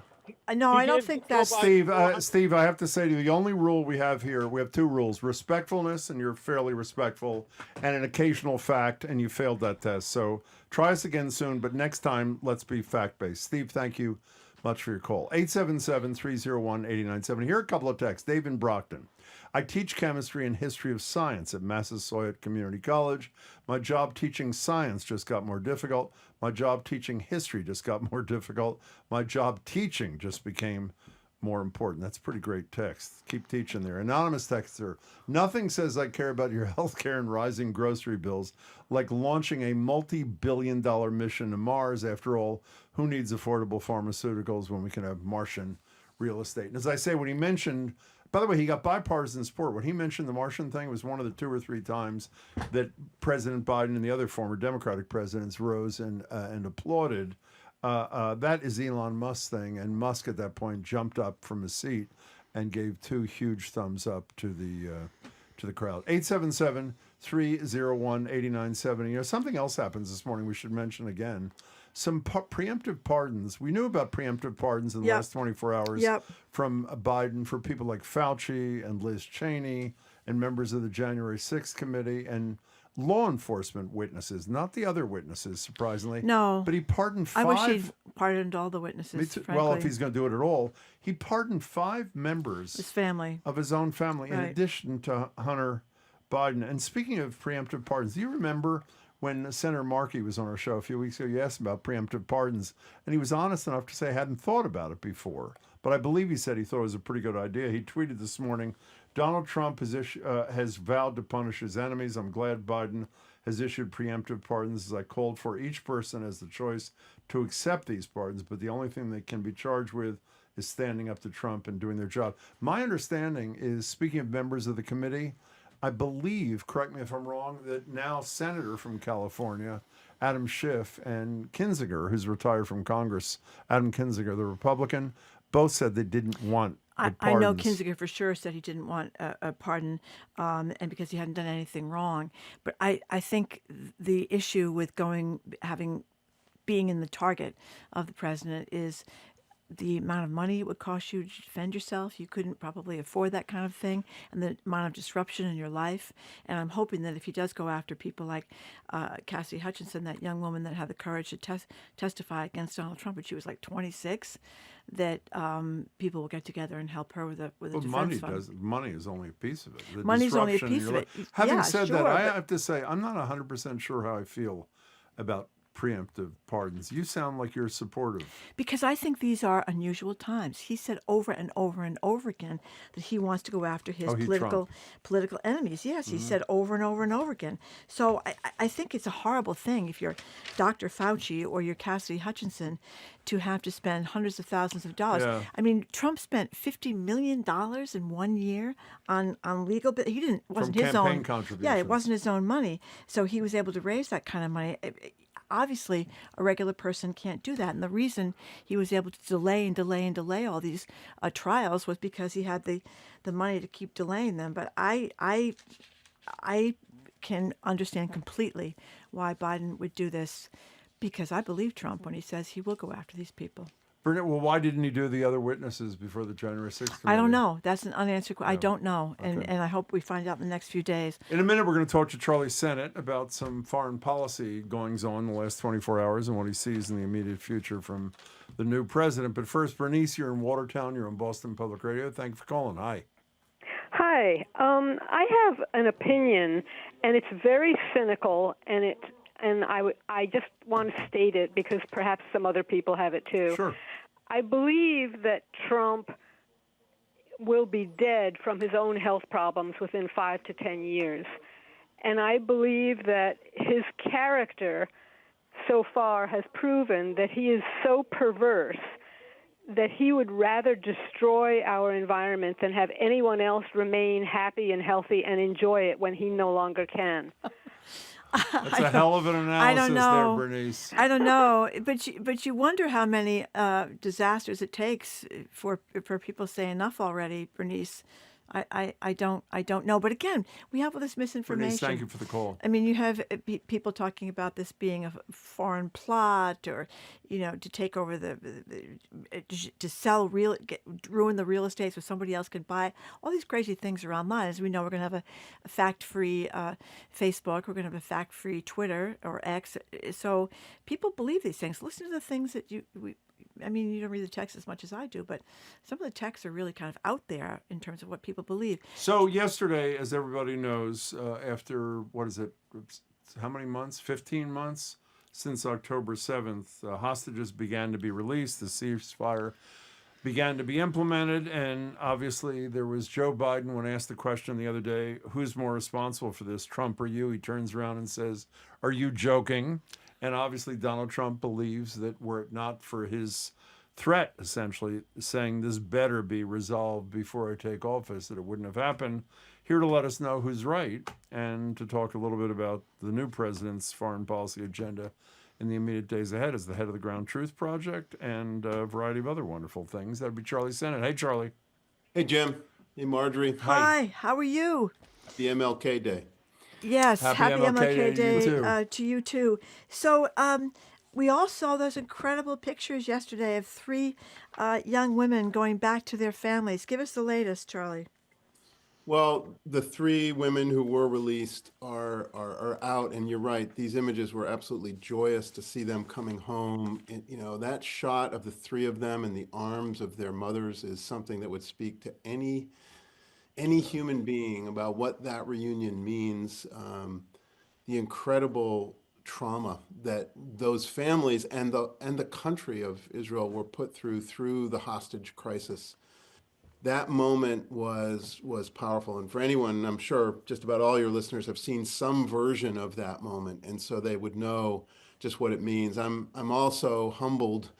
No, I don't think that's. Steve, I have to say to you, the only rule we have here, we have 2 rules: respectfulness, and you're fairly respectful, and an occasional fact, and you failed that test. So try us again soon, but next time, let's be fact-based. Steve, thank you much for your call. 877-301-8097. Here are a couple of texts. Dave in Brockton. I teach chemistry and history of science at Massasoit Community College. My job teaching science just got more difficult. My job teaching history just got more difficult. My job teaching just became more important. That's a pretty great text. Keep teaching there. Anonymous texter. Nothing says I care about your health care and rising grocery bills like launching a multi-billion-dollar mission to Mars. After all, who needs affordable pharmaceuticals when we can have Martian real estate? And as I say, when he mentioned, by the way, he got bipartisan support. When he mentioned the Martian thing, it was one of the 2 or 3 times that President Biden and the other former Democratic presidents rose and applauded. That is Elon Musk's thing, and Musk at that point jumped up from his seat and gave 2 huge thumbs up to the crowd. 877-301-8970. Something else happens this morning we should mention again. Some preemptive pardons. We knew about preemptive pardons in the last 24 hours from Biden for people like Fauci and Liz Cheney and members of the January 6th committee and law enforcement witnesses, not the other witnesses, surprisingly. No. But he pardoned 5. I wish he'd pardoned all the witnesses, Well, if he's going to do it at all. He pardoned 5 members his family. Of his own family, in Right. addition to Hunter Biden. And speaking of preemptive pardons, do you remember when Senator Markey was on our show a few weeks ago? You asked about preemptive pardons, and he was honest enough to say, I hadn't thought about it before. But I believe he said he thought it was a pretty good idea. He tweeted this morning, Donald Trump has vowed to punish his enemies. I'm glad Biden has issued preemptive pardons, as I called for. Each person has the choice to accept these pardons, but the only thing they can be charged with is standing up to Trump and doing their job. My understanding is, speaking of members of the committee, I believe, correct me if I'm wrong, that now Senator from California, Adam Schiff, and Kinzinger, who's retired from Congress, Adam Kinzinger, the Republican, both said they didn't want the I know pardons. Kinzinger for sure said he didn't want a pardon, and because he hadn't done anything wrong. But I think the issue with being in the target of the president is the amount of money it would cost you to defend yourself. You couldn't probably afford that kind of thing, and the amount of disruption in your life. And I'm hoping that if he does go after people like Cassidy Hutchinson, that young woman that had the courage to testify against Donald Trump when she was like 26, that people will get together and help her with a defense fund. Money is only a piece of it. The Money's only a disruption in piece your of life. it. Having Yeah, said sure, that, I but- have to say, I'm not 100% sure how I feel about preemptive pardons. You sound like you're supportive. Because I think these are unusual times. He said over and over and over again that he wants to go after his political enemies. Yes, he said over and over and over again. So I think it's a horrible thing if you're Dr. Fauci or you're Cassidy Hutchinson to have to spend hundreds of thousands of dollars. Yeah. I mean, Trump spent $50 million in 1 year on legal bills. It wasn't his campaign own. contributions. Yeah, it wasn't his own money. So he was able to raise that kind of money. Obviously, a regular person can't do that. And the reason he was able to delay and delay and delay all these trials was because he had the money to keep delaying them. But I can understand completely why Biden would do this, because I believe Trump when he says he will go after these people. Burnett, well, why didn't he do the other witnesses before the January 6th committee? I don't know. That's an unanswered question. No. I don't know. Okay. And I hope we find out in the next few days. In a minute, we're going to talk to Charlie Sennett about some foreign policy goings on the last 24 hours and what he sees in the immediate future from the new president. But first, Bernice, you're in Watertown. You're on Boston Public Radio. Thank you for calling. Hi. Hi. I have an opinion, and it's very cynical, and I just want to state it because perhaps some other people have it too. Sure. I believe that Trump will be dead from his own health problems within 5 to 10 years. And I believe that his character so far has proven that he is so perverse that he would rather destroy our environment than have anyone else remain happy and healthy and enjoy it when he no longer can. That's a hell of an analysis there, Bernice. I don't know, but you wonder how many disasters it takes for people to say enough already, Bernice. I don't know. But again, we have all this misinformation. Bernice, thank you for the call. I mean, you have people talking about this being a foreign plot, or to take over to sell ruin the real estate so somebody else can buy it. All these crazy things are online. As we know, we're going to have a fact-free Facebook. We're going to have a fact-free Twitter or X. So people believe these things. Listen to the things that you don't read the text as much as I do, but some of the texts are really kind of out there in terms of what people believe. So yesterday, as everybody knows, after, how many months? 15 months since October 7th, hostages began to be released, the ceasefire began to be implemented, and obviously there was Joe Biden when asked the question the other day, who's more responsible for this, Trump or you? He turns around and says, are you joking? And obviously Donald Trump believes that were it not for his threat, essentially, saying this better be resolved before I take office, that it wouldn't have happened. Here to let us know who's right and to talk a little bit about the new president's foreign policy agenda in the immediate days ahead is the head of the Ground Truth Project and a variety of other wonderful things. That'd be Charlie Sennett. Hey, Charlie. Hey, Jim. Hey, Marjorie. Hi. How are you? Happy MLK Day. Yes, happy MLK Day to you too. So we all saw those incredible pictures yesterday of 3 young women going back to their families. Give us the latest, Charlie. Well, the 3 women who were released are out, and you're right. These images were absolutely joyous to see them coming home. And, that shot of the 3 of them in the arms of their mothers is something that would speak to any human being about what that reunion means, the incredible trauma that those families and the country of Israel were put through the hostage crisis. That moment was powerful. And for anyone, I'm sure just about all your listeners have seen some version of that moment, and so they would know just what it means. I'm also humbled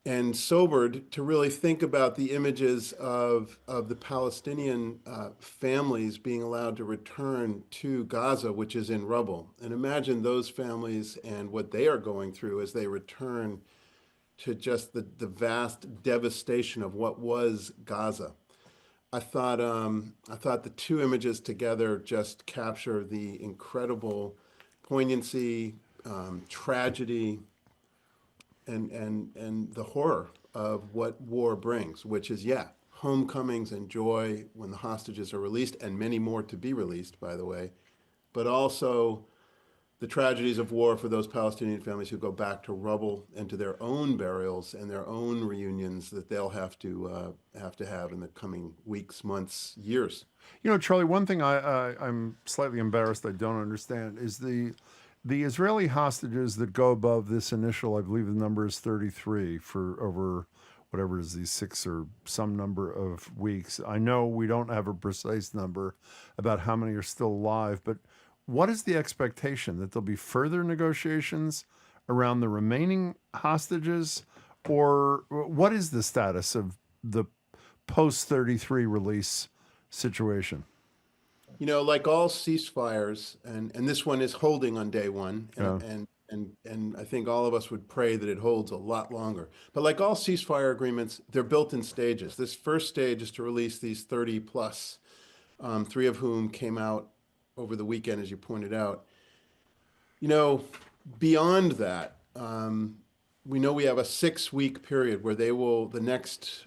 and sobered to really think about the images of the Palestinian families being allowed to return to Gaza, which is in rubble. And imagine those families and what they are going through as they return to just the vast devastation of what was Gaza. I thought the 2 images together just capture the incredible poignancy, tragedy, and the horror of what war brings, which is, homecomings and joy when the hostages are released, and many more to be released, by the way, but also the tragedies of war for those Palestinian families who go back to rubble and to their own burials and their own reunions that they'll have to have in the coming weeks, months, years. Charlie, one thing I'm slightly embarrassed I don't understand is the Israeli hostages that go above this initial, I believe the number is 33 for over whatever it is, these 6 or some number of weeks. I know we don't have a precise number about how many are still alive, but what is the expectation? That there'll be further negotiations around the remaining hostages? Or what is the status of the post-33 release situation? Like all ceasefires, and this one is holding on day one, and I think all of us would pray that it holds a lot longer. But like all ceasefire agreements, they're built in stages. This first stage is to release these 30 plus, 3 of whom came out over the weekend, as you pointed out. Beyond that, we know we have a 6-week period where the next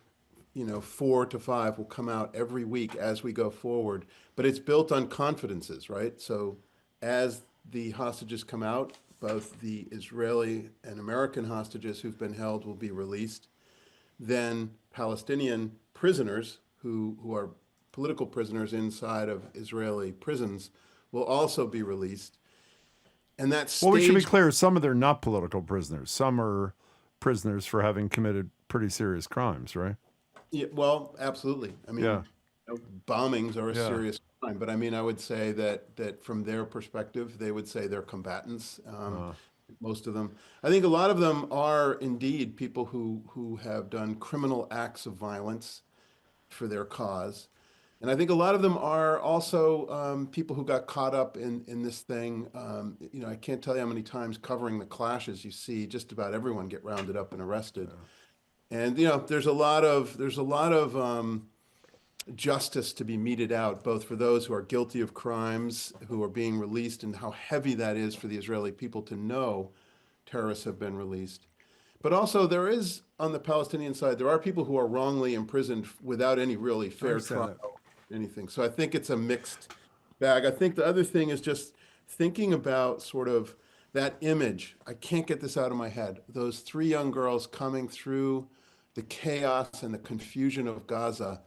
4 to 5 will come out every week as we go forward. But it's built on confidences, right? So as the hostages come out, both the Israeli and American hostages who've been held will be released. Then Palestinian prisoners who are political prisoners inside of Israeli prisons will also be released. And that's well, we should be clear, some of them are not political prisoners. Some are prisoners for having committed pretty serious crimes, right? Yeah, well, absolutely. I mean, Yeah. bombings are a Yeah. serious crime, but I mean, I would say that from their perspective, they would say they're combatants. Most of them, I think, a lot of them are indeed people who have done criminal acts of violence for their cause, and I think a lot of them are also people who got caught up in this thing. I can't tell you how many times covering the clashes you see just about everyone get rounded up and arrested. And there's a lot of justice to be meted out, both for those who are guilty of crimes who are being released, and how heavy that is for the Israeli people to know terrorists have been released. But also, there is, on the Palestinian side, there are people who are wrongly imprisoned without any really fair understand trial, anything. So I think it's a mixed bag. I think the other thing is just thinking about sort of that image. I can't get this out of my head. Those three young girls coming through the chaos and the confusion of Gaza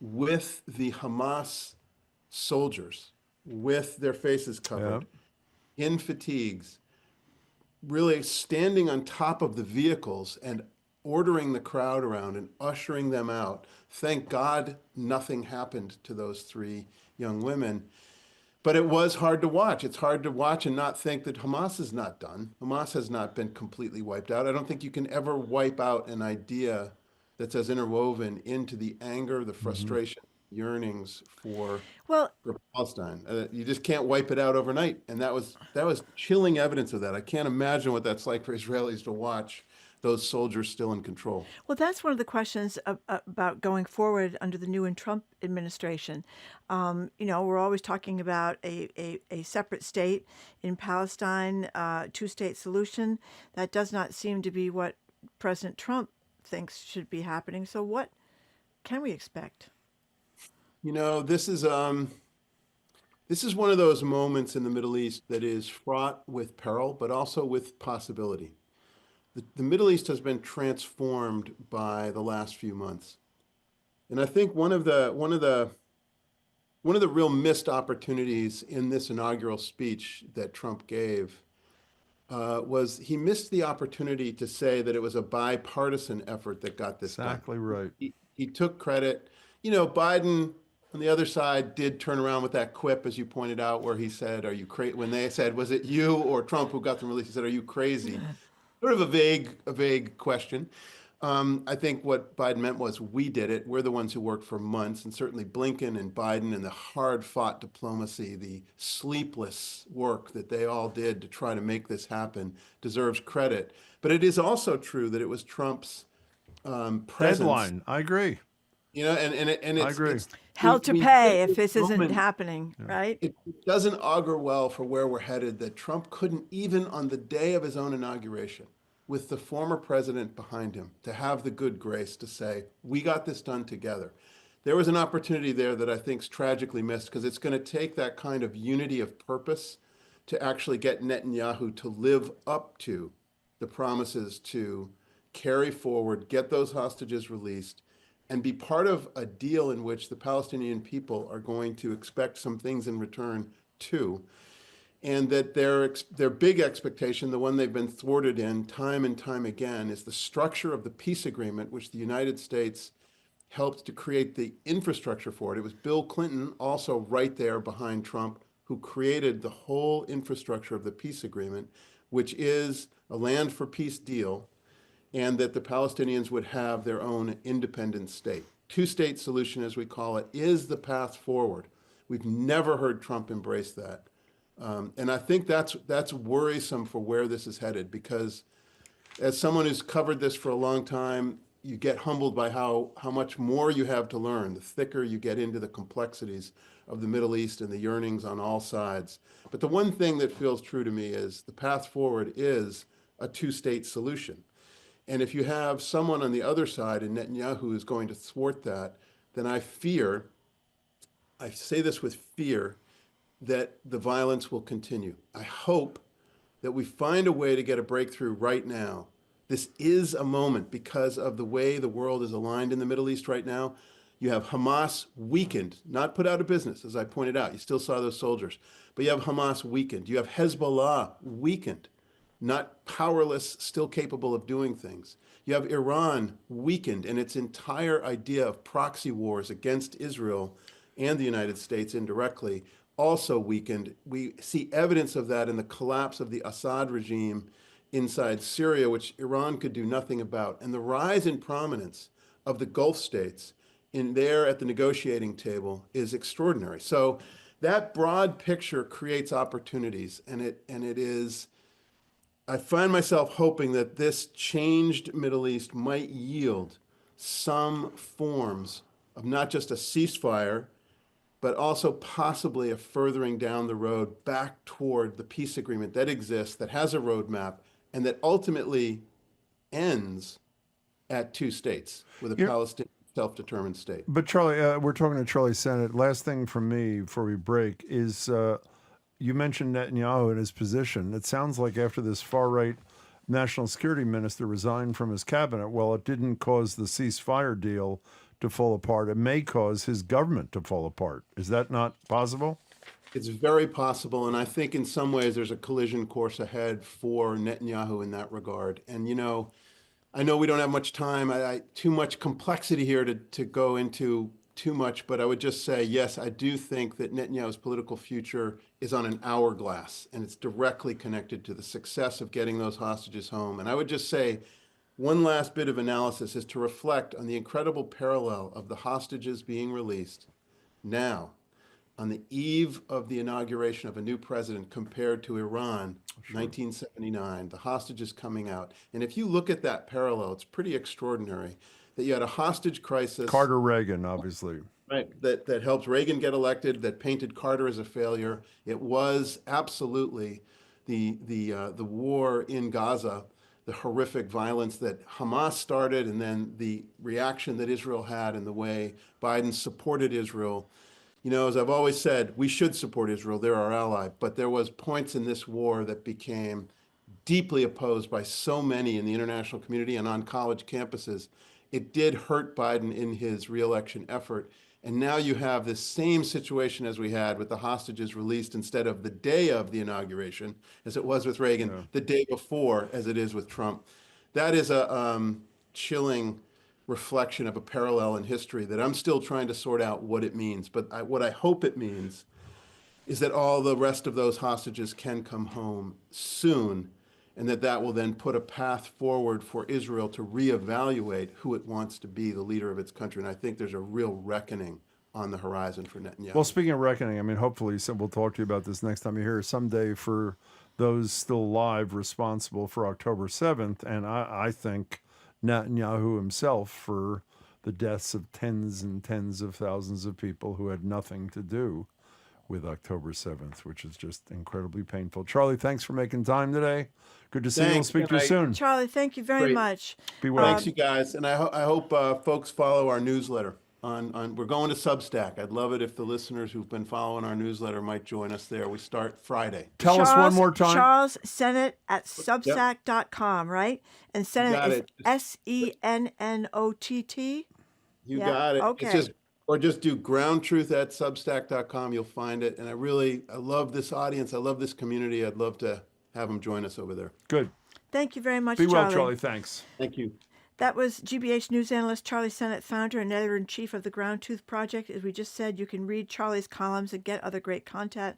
with the Hamas soldiers, with their faces covered, in fatigues, really standing on top of the vehicles and ordering the crowd around and ushering them out. Thank God nothing happened to those three young women. But it was hard to watch. It's hard to watch and not think that Hamas is not done. Hamas has not been completely wiped out. I don't think you can ever wipe out an idea that's as interwoven into the anger, the frustration, yearnings for Palestine. You just can't wipe it out overnight. And that was chilling evidence of that. I can't imagine what that's like for Israelis to watch those soldiers still in control. Well, that's one of the questions about going forward under the new Trump administration. We're always talking about a separate state in Palestine, two-state solution. That does not seem to be what President Trump thinks should be happening. So what can we expect? This is one of those moments in the Middle East that is fraught with peril, but also with possibility. The Middle East has been transformed by the last few months, and I think one of the real missed opportunities in this inaugural speech that Trump gave was he missed the opportunity to say that it was a bipartisan effort that got this done. Exactly right. He took credit. Biden on the other side did turn around with that quip, as you pointed out, where he said, "Are you crazy?" When they said, "Was it you or Trump who got them released?" He said, "Are you crazy?" Sort of a vague question. I think what Biden meant was, we did it. We're the ones who worked for months, and certainly Blinken and Biden and the hard-fought diplomacy, the sleepless work that they all did to try to make this happen deserves credit. But it is also true that it was Trump's presence. Deadline. I agree. I agree. It's hell to pay if this isn't happening, right? It doesn't augur well for where we're headed that Trump couldn't, even on the day of his own inauguration, with the former president behind him, to have the good grace to say, we got this done together. There was an opportunity there that I think is tragically missed, because it's going to take that kind of unity of purpose to actually get Netanyahu to live up to the promises to carry forward, get those hostages released, and be part of a deal in which the Palestinian people are going to expect some things in return too. And that their big expectation, the one they've been thwarted in time and time again, is the structure of the peace agreement, which the United States helped to create the infrastructure for it. It was Bill Clinton, also right there behind Trump, who created the whole infrastructure of the peace agreement, which is a land for peace deal, and that the Palestinians would have their own independent state. Two-state solution, as we call it, is the path forward. We've never heard Trump embrace that. And I think that's worrisome for where this is headed, because as someone who's covered this for a long time, you get humbled by how much more you have to learn, the thicker you get into the complexities of the Middle East and the yearnings on all sides. But the one thing that feels true to me is the path forward is a two-state solution. And if you have someone on the other side, and Netanyahu, who is going to thwart that, then I say this with fear, that the violence will continue. I hope that we find a way to get a breakthrough right now. This is a moment, because of the way the world is aligned in the Middle East right now. You have Hamas weakened, not put out of business, as I pointed out. You still saw those soldiers. But you have Hamas weakened. You have Hezbollah weakened, not powerless, still capable of doing things. You have Iran weakened, and its entire idea of proxy wars against Israel and the United States indirectly also weakened. We see evidence of that in the collapse of the Assad regime inside Syria, which Iran could do nothing about, and the rise in prominence of the Gulf states in there at the negotiating table is extraordinary. So that broad picture creates opportunities, and it is, I find myself hoping that this changed Middle East might yield some forms of not just a ceasefire, but also possibly a furthering down the road back toward the peace agreement that exists, that has a roadmap, and that ultimately ends at two states with a Palestinian self-determined state. But Charlie, we're talking to Charlie Sennett. Last thing from me before we break is you mentioned Netanyahu and his position. It sounds like after this far-right national security minister resigned from his cabinet, well, it didn't cause the ceasefire deal to fall apart. It may cause his government to fall apart. Is that not possible? It's very possible, and I think in some ways there's a collision course ahead for Netanyahu in that regard. And, you know, I know we don't have much time, too much complexity here to go into too much, but I would just say, yes, I do think that Netanyahu's political future is on an hourglass, and it's directly connected to the success of getting those hostages home. And I would just say, one last bit of analysis is to reflect on the incredible parallel of the hostages being released now, on the eve of the inauguration of a new president, compared to Iran, 1979, the hostages coming out. And if you look at that parallel, it's pretty extraordinary that you had a hostage crisis. Carter Reagan, obviously. Right, that helped Reagan get elected, that painted Carter as a failure. It was absolutely the war in Gaza, the horrific violence that Hamas started, and then the reaction that Israel had and the way Biden supported Israel. You know, as I've always said, we should support Israel. They're our ally. But there was points in this war that became deeply opposed by so many in the international community and on college campuses. It did hurt Biden in his reelection effort. And now you have this same situation as we had with the hostages released instead of the day of the inauguration, as it was with Reagan, the day before, as it is with Trump. That is a chilling reflection of a parallel in history that I'm still trying to sort out what it means. But what I hope it means is that all the rest of those hostages can come home soon, and that will then put a path forward for Israel to reevaluate who it wants to be the leader of its country. And I think there's a real reckoning on the horizon for Netanyahu. Well, speaking of reckoning, I mean, hopefully we'll talk to you about this next time you're here someday for those still alive responsible for October 7th. And I think Netanyahu himself for the deaths of tens and tens of thousands of people who had nothing to do with October 7th, which is just incredibly painful. Charlie, thanks for making time today. Good to see you. We'll speak to you soon. Charlie, thank you very much. Be well. Thanks, you guys. And I hope folks follow our newsletter. We're going to Substack. I'd love it if the listeners who've been following our newsletter might join us there. We start Friday. Tell us one more time. Charles Sennett at Substack.com, right? And Sennett is SENNOTT. You got it. Okay. Just do groundtruth@substack.com. You'll find it. And I love this audience. I love this community. I'd love to have them join us over there. Good. Thank you very much, Be Charlie. well, Charlie. Thanks. Thank you. That was GBH news analyst Charlie Sennett, founder and editor-in-chief of the Ground Truth Project. As we just said, you can read Charlie's columns and get other great content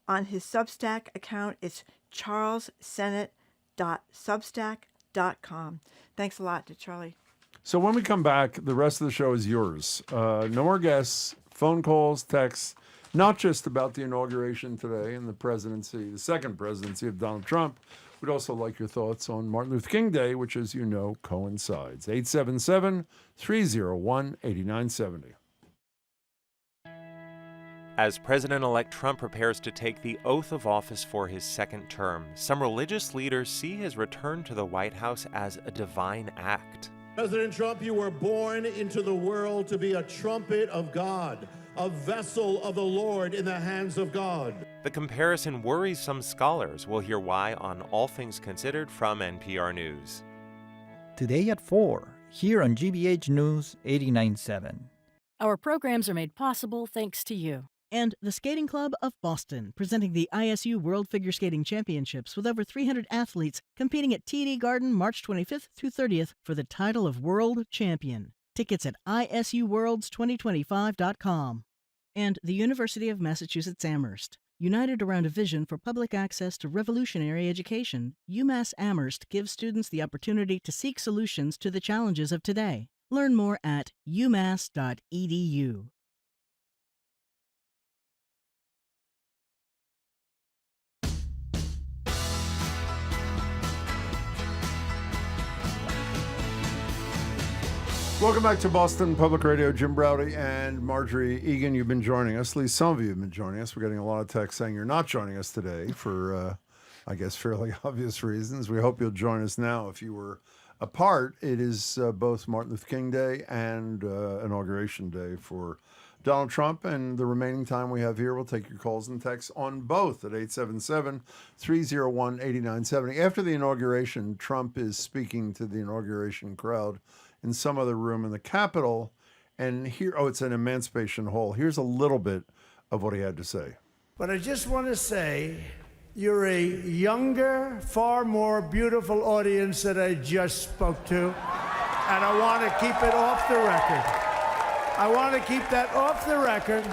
on his Substack account. It's charlessennett.substack.com. Thanks a lot to Charlie. So when we come back, the rest of the show is yours. No more guests, phone calls, texts, not just about the inauguration today and the presidency, the second presidency of Donald Trump. We'd also like your thoughts on Martin Luther King Day, which, as you know, coincides. 877-301-8970. As President-elect Trump prepares to take the oath of office for his second term, some religious leaders see his return to the White House as a divine act. President Trump, you were born into the world to be a trumpet of God, a vessel of the Lord in the hands of God. The comparison worries some scholars. We'll hear why on All Things Considered from NPR News. Today at 4, here on GBH News 89.7. Our programs are made possible thanks to you. And the Skating Club of Boston, presenting the ISU World Figure Skating Championships with over 300 athletes competing at TD Garden March 25th through 30th for the title of World Champion. Tickets at isuworlds2025.com. And the University of Massachusetts Amherst. United around a vision for public access to revolutionary education, UMass Amherst gives students the opportunity to seek solutions to the challenges of today. Learn more at umass.edu. Welcome back to Boston Public Radio. Jim Browdy and Marjorie Egan, you've been joining us. At least some of you have been joining us. We're getting a lot of texts saying you're not joining us today for, I guess, fairly obvious reasons. We hope you'll join us now. If you were apart, it is both Martin Luther King Day and Inauguration Day for Donald Trump. And the remaining time we have here, we'll take your calls and texts on both at 877-301-8970. After the inauguration, Trump is speaking to the inauguration crowd in some other room in the Capitol. And here, it's an Emancipation Hall. Here's a little bit of what he had to say. But I just want to say, you're a younger, far more beautiful audience that I just spoke to. And I want to keep it off the record. I want to keep that off the record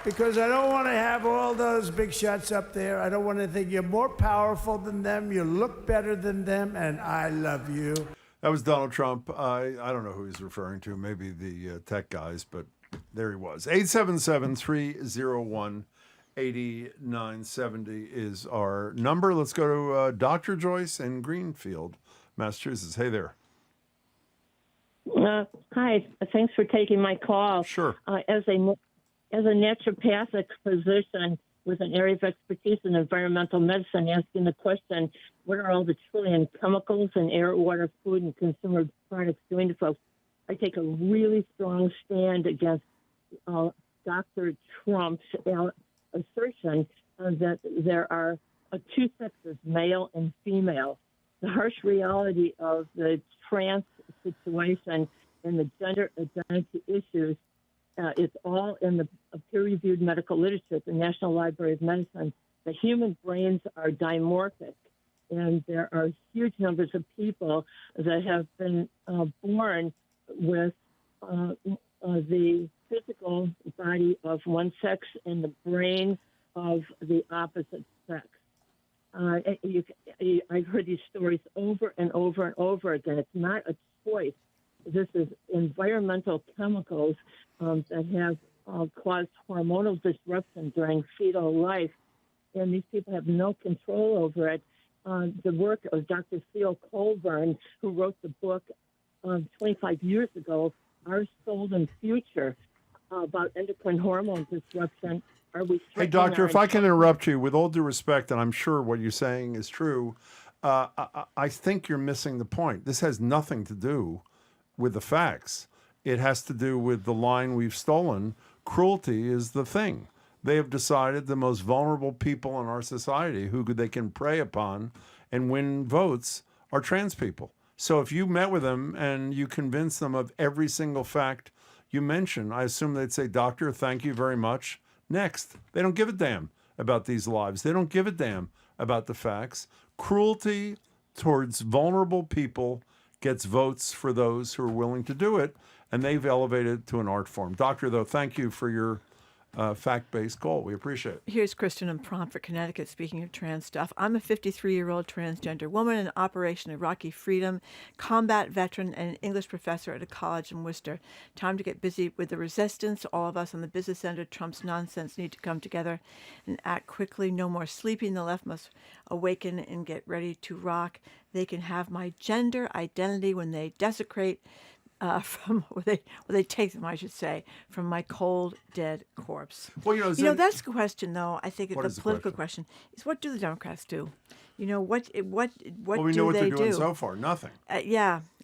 because I don't want to have all those big shots up there. I don't want to think you're more powerful than them, you look better than them, and I love you. That was Donald Trump. I don't know who he's referring to, maybe the tech guys, but there he was. 877-301-8970 is our number. Let's go to Dr. Joyce in Greenfield, Massachusetts. Hey there. Hi, thanks for taking my call. Sure. As a naturopathic physician with an area of expertise in environmental medicine, asking the question, what are all the trillion chemicals in air, water, food, and consumer products doing to folks? I take a really strong stand against Dr. Trump's assertion that there are two sexes, male and female. The harsh reality of the trans situation and the gender identity issues, it's all in the peer-reviewed medical literature at the National Library of Medicine. The human brains are dimorphic, and there are huge numbers of people that have been born with the physical body of one sex and the brain of the opposite sex. I've heard these stories over and over and over again. It's not a choice. This is environmental chemicals that have caused hormonal disruption during fetal life, and these people have no control over it. The work of Dr. Theo Colburn, who wrote the book 25 years ago, Our Stolen Future, about endocrine hormone disruption. Hey, doctor, if I can interrupt you, with all due respect, and I'm sure what you're saying is true, I think you're missing the point. This has nothing to do with the facts. It has to do with the line we've stolen. Cruelty is the thing. They have decided the most vulnerable people in our society who they can prey upon and win votes are trans people. So if you met with them and you convinced them of every single fact you mentioned, I assume they'd say, doctor, thank you very much. Next. They don't give a damn about these lives. They don't give a damn about the facts. Cruelty towards vulnerable people gets votes for those who are willing to do it, and they've elevated it to an art form. Doctor, though, thank you for your fact-based call. We appreciate it. Here's Kristen in Pomfret, Connecticut, speaking of trans stuff. I'm a 53-year-old transgender woman in Operation Iraqi Freedom, combat veteran, and an English professor at a college in Worcester. Time to get busy with the resistance. All of us on the business end of Trump's nonsense need to come together and act quickly. No more sleeping. The left must awaken and get ready to rock. They can have my gender identity when they desecrate they take them, I should say, from my cold, dead corpse. Well, that's the question, though. I think the political question is, what do the Democrats do? What we do know what they they're doing do so far. Nothing.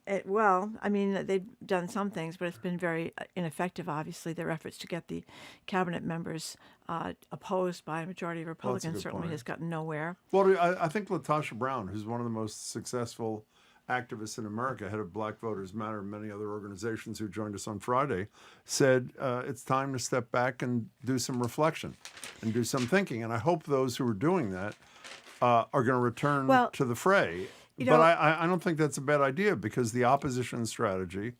They've done some things, but it's been very ineffective, obviously. Their efforts to get the cabinet members opposed by a majority of Republicans certainly has gotten nowhere. Well, I think Latasha Brown, who's one of the most successful activists in America, head of Black Voters Matter and many other organizations who joined us on Friday, said it's time to step back and do some reflection and do some thinking. And I hope those who are doing that are going to return to the fray. But I don't think that's a bad idea, because the opposition strategy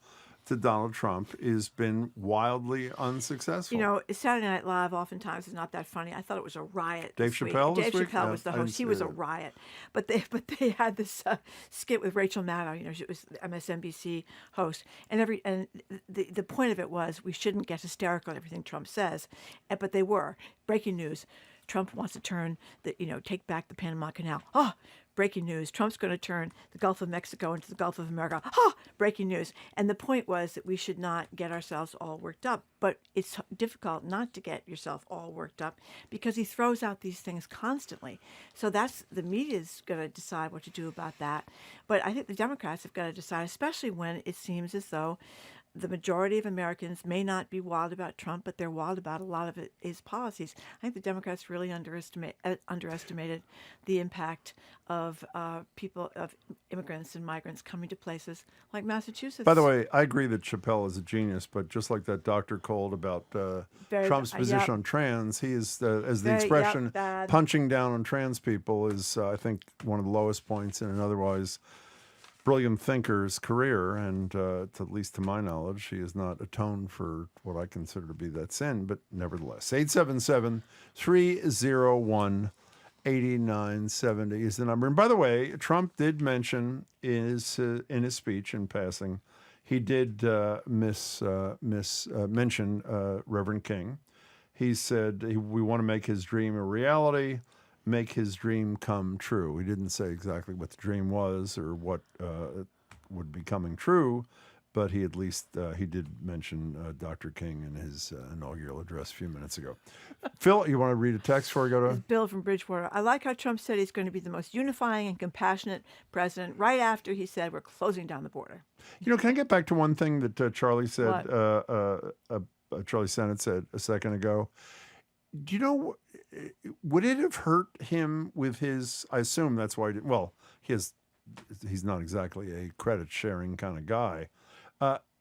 to Donald Trump has been wildly unsuccessful. Saturday Night Live oftentimes is not that funny. I thought it was a riot. Dave Chappelle this week? Dave Chappelle was the host. He was a riot. But they had this skit with Rachel Maddow. She was the MSNBC host, and the point of it was we shouldn't get hysterical at everything Trump says, but they were. Breaking news: Trump wants to take back the Panama Canal. Oh. Breaking news, Trump's going to turn the Gulf of Mexico into the Gulf of America. Breaking news. And the point was that we should not get ourselves all worked up. But it's difficult not to get yourself all worked up, because he throws out these things constantly. So the media's going to decide what to do about that. But I think the Democrats have got to decide, especially when it seems as though the majority of Americans may not be wild about Trump, but they're wild about a lot of his policies. I think the Democrats really underestimated the impact of immigrants and migrants coming to places like Massachusetts. By the way, I agree that Chappelle is a genius, but just like that Dr. Cole about Trump's position on trans, he is, as the expression, punching down on trans people is, I think, one of the lowest points in an otherwise brilliant thinker's career, and at least to my knowledge, he has not atoned for what I consider to be that sin, but nevertheless. 877-301-8970 is the number. And by the way, Trump did mention in his speech, in passing, he did mention Reverend King. He said we want to make his dream a reality, make his dream come true. He didn't say exactly what the dream was or what would be coming true, but he at least he did mention Dr. King in his inaugural address a few minutes ago. Phil, you want to read a text before we go to Bill from Bridgewater? I like how Trump said he's going to be the most unifying and compassionate president right after he said we're closing down the border. Can I get back to one thing that Charlie said? Charlie Sennett said a second ago. Do you know? Would it have hurt him with his? I assume that's why. He's not exactly a credit-sharing kind of guy.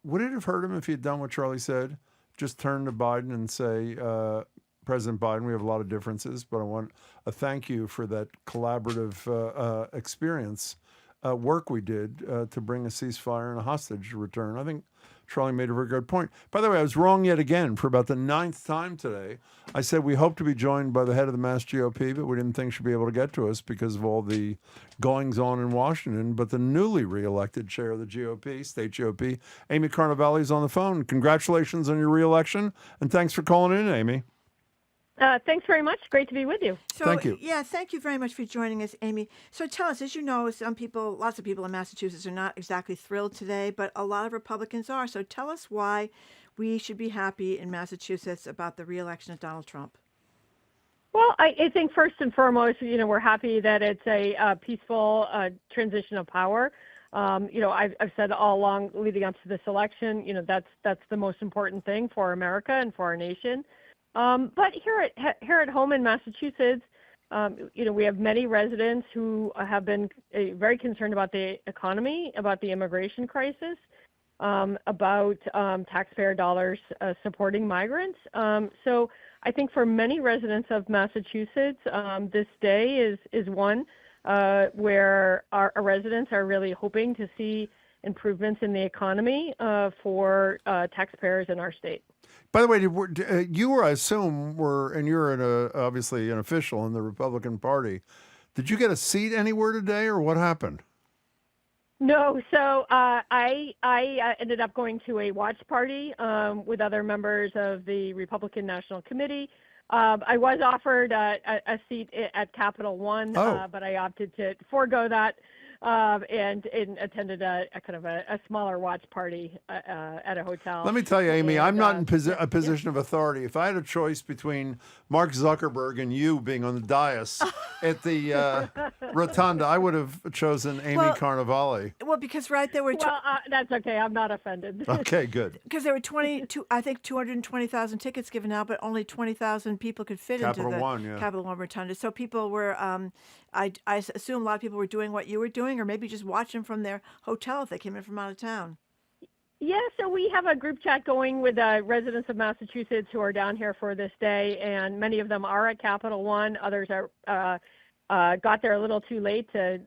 Would it have hurt him if he had done what Charlie said? Just turn to Biden and say, President Biden, we have a lot of differences, but I want a thank you for that collaborative experience, work we did to bring a ceasefire and a hostage return. I think Charlie made a very good point. By the way, I was wrong yet again for about the 9th time today. I said we hope to be joined by the head of the Mass GOP, but we didn't think she'd be able to get to us because of all the goings-on in Washington. But the newly reelected chair of the GOP, state GOP, Amy Carnevale, is on the phone. Congratulations on your reelection, and thanks for calling in, Amy. Thanks very much. Great to be with you. So, thank you. Yeah, thank you very much for joining us, Amy. So tell us, as you know, lots of people in Massachusetts are not exactly thrilled today, but a lot of Republicans are. So tell us why we should be happy in Massachusetts about the reelection of Donald Trump. Well, I think first and foremost, we're happy that it's a peaceful transition of power. I've said all along leading up to this election, that's the most important thing for America and for our nation. But here at home in Massachusetts, we have many residents who have been very concerned about the economy, about the immigration crisis, about taxpayer dollars supporting migrants. So I think for many residents of Massachusetts, this day is one where our residents are really hoping to see improvements in the economy for taxpayers in our state. By the way, you were, I assume, and you're obviously an official in the Republican Party. Did you get a seat anywhere today, or what happened? No, so I ended up going to a watch party with other members of the Republican National Committee. I was offered a seat at Capital One, but I opted to forego that. And attended a kind of a smaller watch party at a hotel. Let me tell you, Amy, I'm not in a position of authority. If I had a choice between Mark Zuckerberg and you being on the dais at the rotunda, I would have chosen Amy Carnevale. Well, because there were... that's okay. I'm not offended. Okay, good. Because there were 220,000 tickets given out, but only 20,000 people could fit into the Capital One rotunda. So people were I assume a lot of people were doing what you were doing, or maybe just watching from their hotel if they came in from out of town. Yeah, so we have a group chat going with residents of Massachusetts who are down here for this day, and many of them are at Capital One. Others are got there a little too late to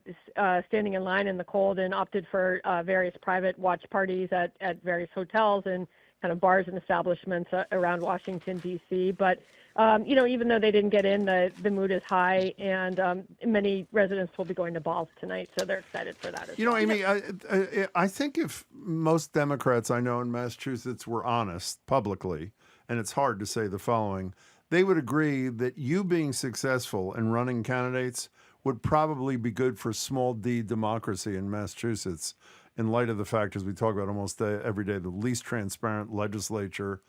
standing in line in the cold and opted for various private watch parties at various hotels and kind of bars and establishments around Washington, D.C. But, even though they didn't get in, the mood is high, and many residents will be going to balls tonight, so they're excited for that as well. Amy, I think if most Democrats I know in Massachusetts were honest publicly, and it's hard to say the following, they would agree that you being successful in running candidates would probably be good for small d democracy in Massachusetts, in light of the fact, as we talk about almost every day, the least transparent legislature,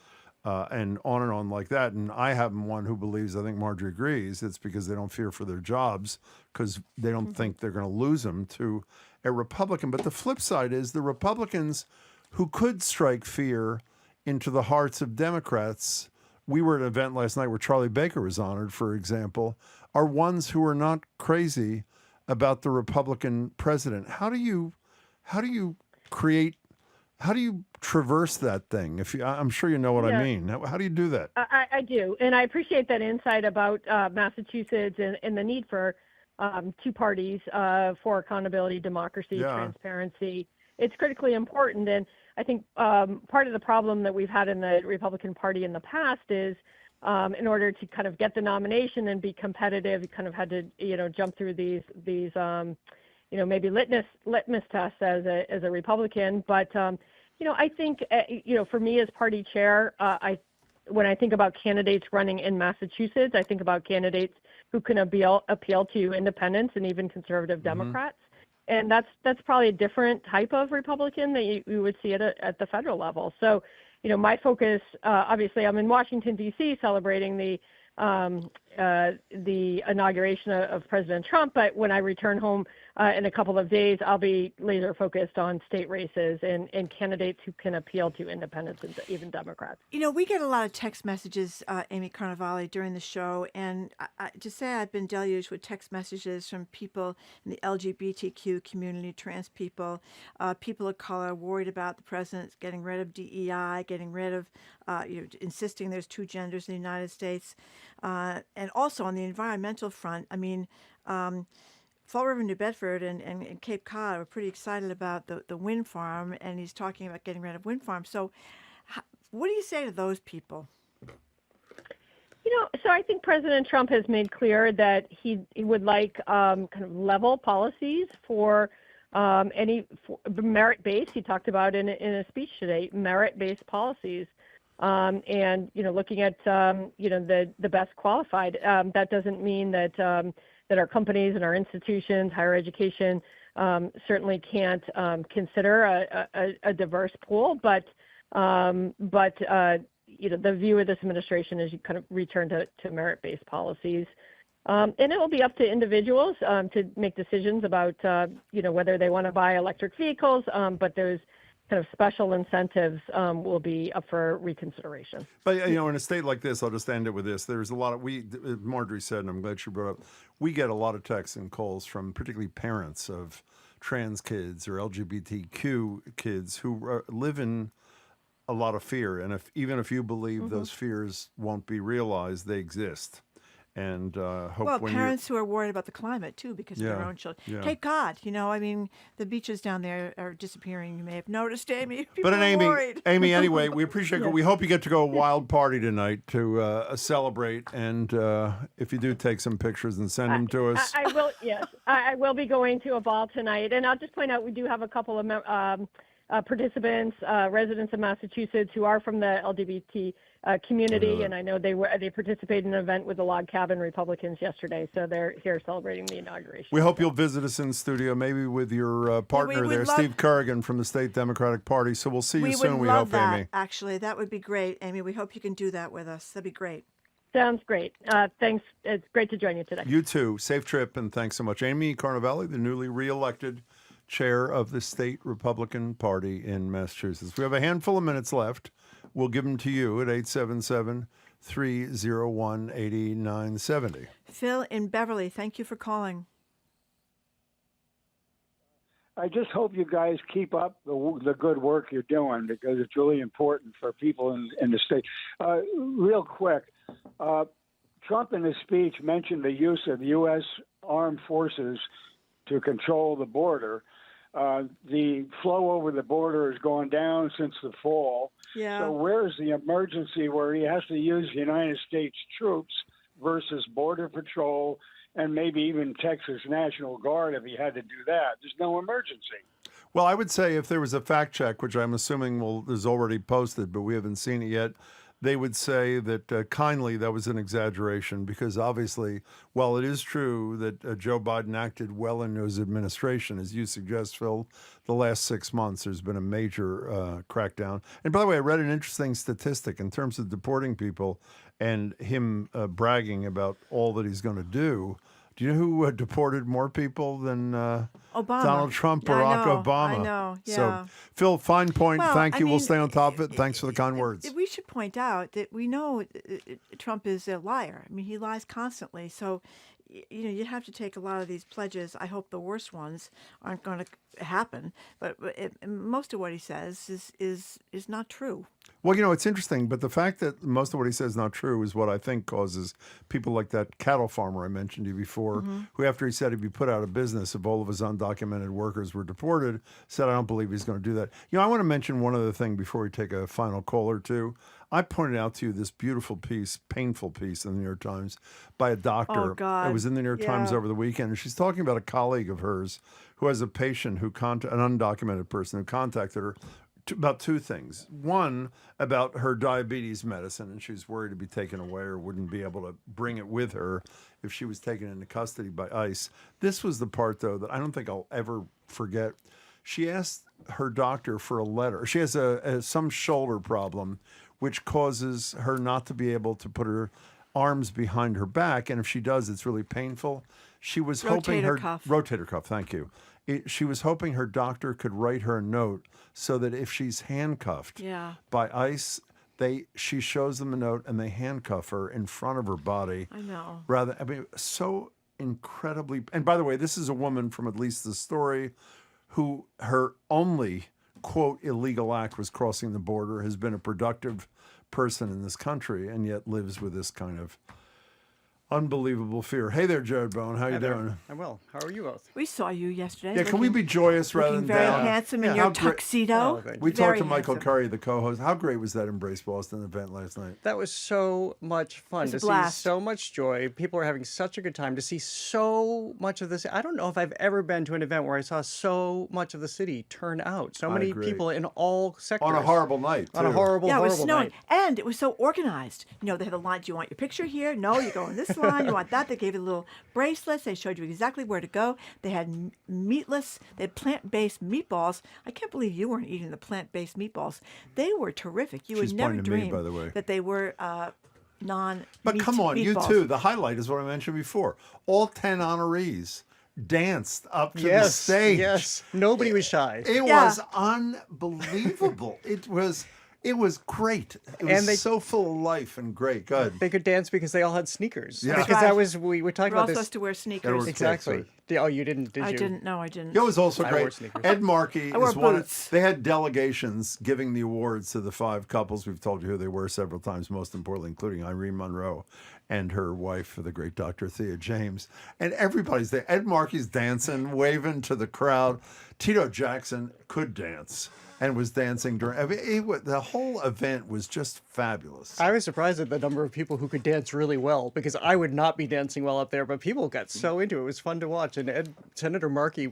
and on like that. And I am one who believes, I think Marjorie agrees, it's because they don't fear for their jobs because they don't think they're going to lose them to a Republican. But the flip side is the Republicans who could strike fear into the hearts of Democrats. We were at an event last night where Charlie Baker was honored, for example, are ones who are not crazy about the Republican president. How do you traverse that thing? I'm sure you know what I mean. How do you do that? I do, and I appreciate that insight about Massachusetts and the need for two parties for accountability, democracy, transparency. It's critically important, and I think part of the problem that we've had in the Republican Party in the past is in order to kind of get the nomination and be competitive, you kind of had to jump through these maybe litmus tests as a Republican, but I think for me as party chair, when I think about candidates running in Massachusetts, I think about candidates who can appeal to independents and even conservative Democrats, and that's probably a different type of Republican that you would see at the federal level. So, my focus, obviously, I'm in Washington D.C. celebrating the inauguration of President Trump, but when I return home in a couple of days, I'll be laser focused on state races and candidates who can appeal to independents and even Democrats. We get a lot of text messages, Amy Carnevale, during the show, and to say I've been deluged with text messages from people in the LGBTQ community, trans people, people of color worried about the president getting rid of DEI, getting rid of, insisting there's two genders in the United States, and also on the environmental front. I mean, Fall River, New Bedford, and Cape Cod are pretty excited about the wind farm, and he's talking about getting rid of wind farms. So what do you say to those people? So I think President Trump has made clear that he would like kind of level policies for merit-based. He talked about in a speech today, merit-based policies. And looking at the best qualified, that doesn't mean that our companies and our institutions, higher education, certainly can't consider a diverse pool. But the view of this administration is you kind of return to merit-based policies. And it will be up to individuals to make decisions about whether they want to buy electric vehicles, but those kind of special incentives will be up for reconsideration. But, in a state like this, I'll just end it with this. There's a lot of, Marjorie said, and I'm glad she brought up, we get a lot of texts and calls from particularly parents of trans kids or LGBTQ kids who live in a lot of fear. And even if you believe those fears won't be realized, they exist. And parents who are worried about the climate too because of their own children. Yeah. Cape Cod, the beaches down there are disappearing. You may have noticed, Amy. But Amy, worried. Amy, anyway, we appreciate it. We hope you get to go a wild party tonight to celebrate. And if you do, take some pictures and send them to us. I will. Yes, I will be going to a ball tonight. And I'll just point out we do have a couple of participants, residents of Massachusetts who are from the LGBT community, and I know they participated in an event with the Log Cabin Republicans yesterday, so they're here celebrating the inauguration. We hope you'll visit us in studio, maybe with your partner there, Steve Kerrigan from the State Democratic Party. So we'll see you soon. We hope, Amy. Actually, that would be great, Amy. We hope you can do that with us. That'd be great. Sounds great. Thanks. It's great to join you today. You too. Safe trip, and thanks so much. Amy Carnevale, the newly reelected chair of the State Republican Party in Massachusetts. We have a handful of minutes left. We'll give them to you at 877-301-8970. Phil in Beverly, thank you for calling. I just hope you guys keep up the good work you're doing, because it's really important for people in the state. Real quick, Trump in his speech mentioned the use of U.S. armed forces to control the border. The flow over the border has gone down since the fall. Yeah. So where's the emergency where he has to use United States troops versus Border Patrol and maybe even Texas National Guard if he had to do that? There's no emergency. Well, I would say if there was a fact check, which I'm assuming is already posted, but we haven't seen it yet, they would say that kindly that was an exaggeration, because obviously, while it is true that Joe Biden acted well in his administration, as you suggest, Phil, the last 6 months there's been a major crackdown. And by the way, I read an interesting statistic in terms of deporting people and him bragging about all that he's going to do. Do you know who deported more people than Obama. Donald Trump, Yeah, Barack I know, Obama? I know, yeah. So, Phil, fine point. Well, Thank I you. We'll mean, stay on top of it. Thanks for the kind words. We should point out that we know Trump is a liar. I mean, he lies constantly. So, you have to take a lot of these pledges. I hope the worst ones aren't going to happen. But most of what he says is not true. Well, it's interesting, but the fact that most of what he says is not true is what I think causes people like that cattle farmer I mentioned to you before, who after he said he'd be put out of business if all of his undocumented workers were deported, said, I don't believe he's going to do that. I want to mention one other thing before we take a final call or two. I pointed out to you this beautiful piece, painful piece in the New York Times by a doctor. Oh, God. It was in the New York Times over the weekend, and she's talking about a colleague of hers who has a patient an undocumented person who contacted her about two things. One, about her diabetes medicine, and she was worried to be taken away or wouldn't be able to bring it with her if she was taken into custody by ICE. This was the part, though, that I don't think I'll ever forget. She asked her doctor for a letter. She has some shoulder problem, which causes her not to be able to put her arms behind her back, and if she does, it's really painful. She was hoping her rotator cuff. Thank you. She was hoping her doctor could write her a note so that if she's handcuffed by ICE, she shows them a note and they handcuff her in front of her body. I know. So incredibly. And by the way, this is a woman from at least the story who her only quote illegal act was crossing the border, has been a productive person in this country, and yet lives with this kind of unbelievable fear. Hey there, Jared Bone. How you doing? I'm well. How are you both? We saw you yesterday. Yeah, can we be joyous rather than very down? handsome in your tuxedo. We talked to Very Michael handsome. Curry, the co-host. How great was that Embrace Boston event last night? That was so much fun to see so much joy. People were having such a good time to see so much of this. I don't know if I've ever been to an event where I saw so much of the city turn out. So many people in all sectors. On a horrible night, On a horrible, it was horrible snowing. night. And it was so organized. They had a line. Do you want your picture here? No, you go in this line. You want that? They gave you little bracelets. They showed you exactly where to go. They had meatless, they had plant-based meatballs. I can't believe you weren't eating the plant-based meatballs. They were terrific. You She's would never pointing to me, dream by the way. that they were non-meat But come on, you meatballs. too. The highlight is what I mentioned before. All 10 honorees danced up to the stage. Yes, nobody was shy. It was unbelievable. It was great. It was so full of life and great. Good. They could dance because they all had sneakers. Yeah. Because that was, we were talking We're all about this. supposed to wear sneakers. Exactly. Oh, you didn't, did you? I didn't. No, I didn't. It was also I wore great. sneakers. Ed Markey I wore is one. boots. They had delegations giving the awards to the 5 couples. We've told you who they were several times, most importantly, including Irene Monroe and her wife, the great Dr. Thea James. And everybody's there. Ed Markey's dancing, waving to the crowd. Tito Jackson could dance and was dancing during. The whole event was just fabulous. I was surprised at the number of people who could dance really well, because I would not be dancing well up there, but people got so into it. It was fun to watch. And Senator Markey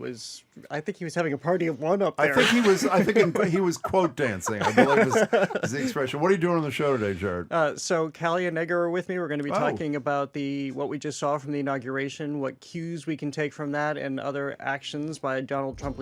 I think he was having a party of one up there. I think he was quote dancing, I believe is the expression. What are you doing on the show today, Jared? So Callie and Negger are with me. We're going to be talking about what we just saw from the inauguration, what cues we can take from that, and other actions by Donald Trump leading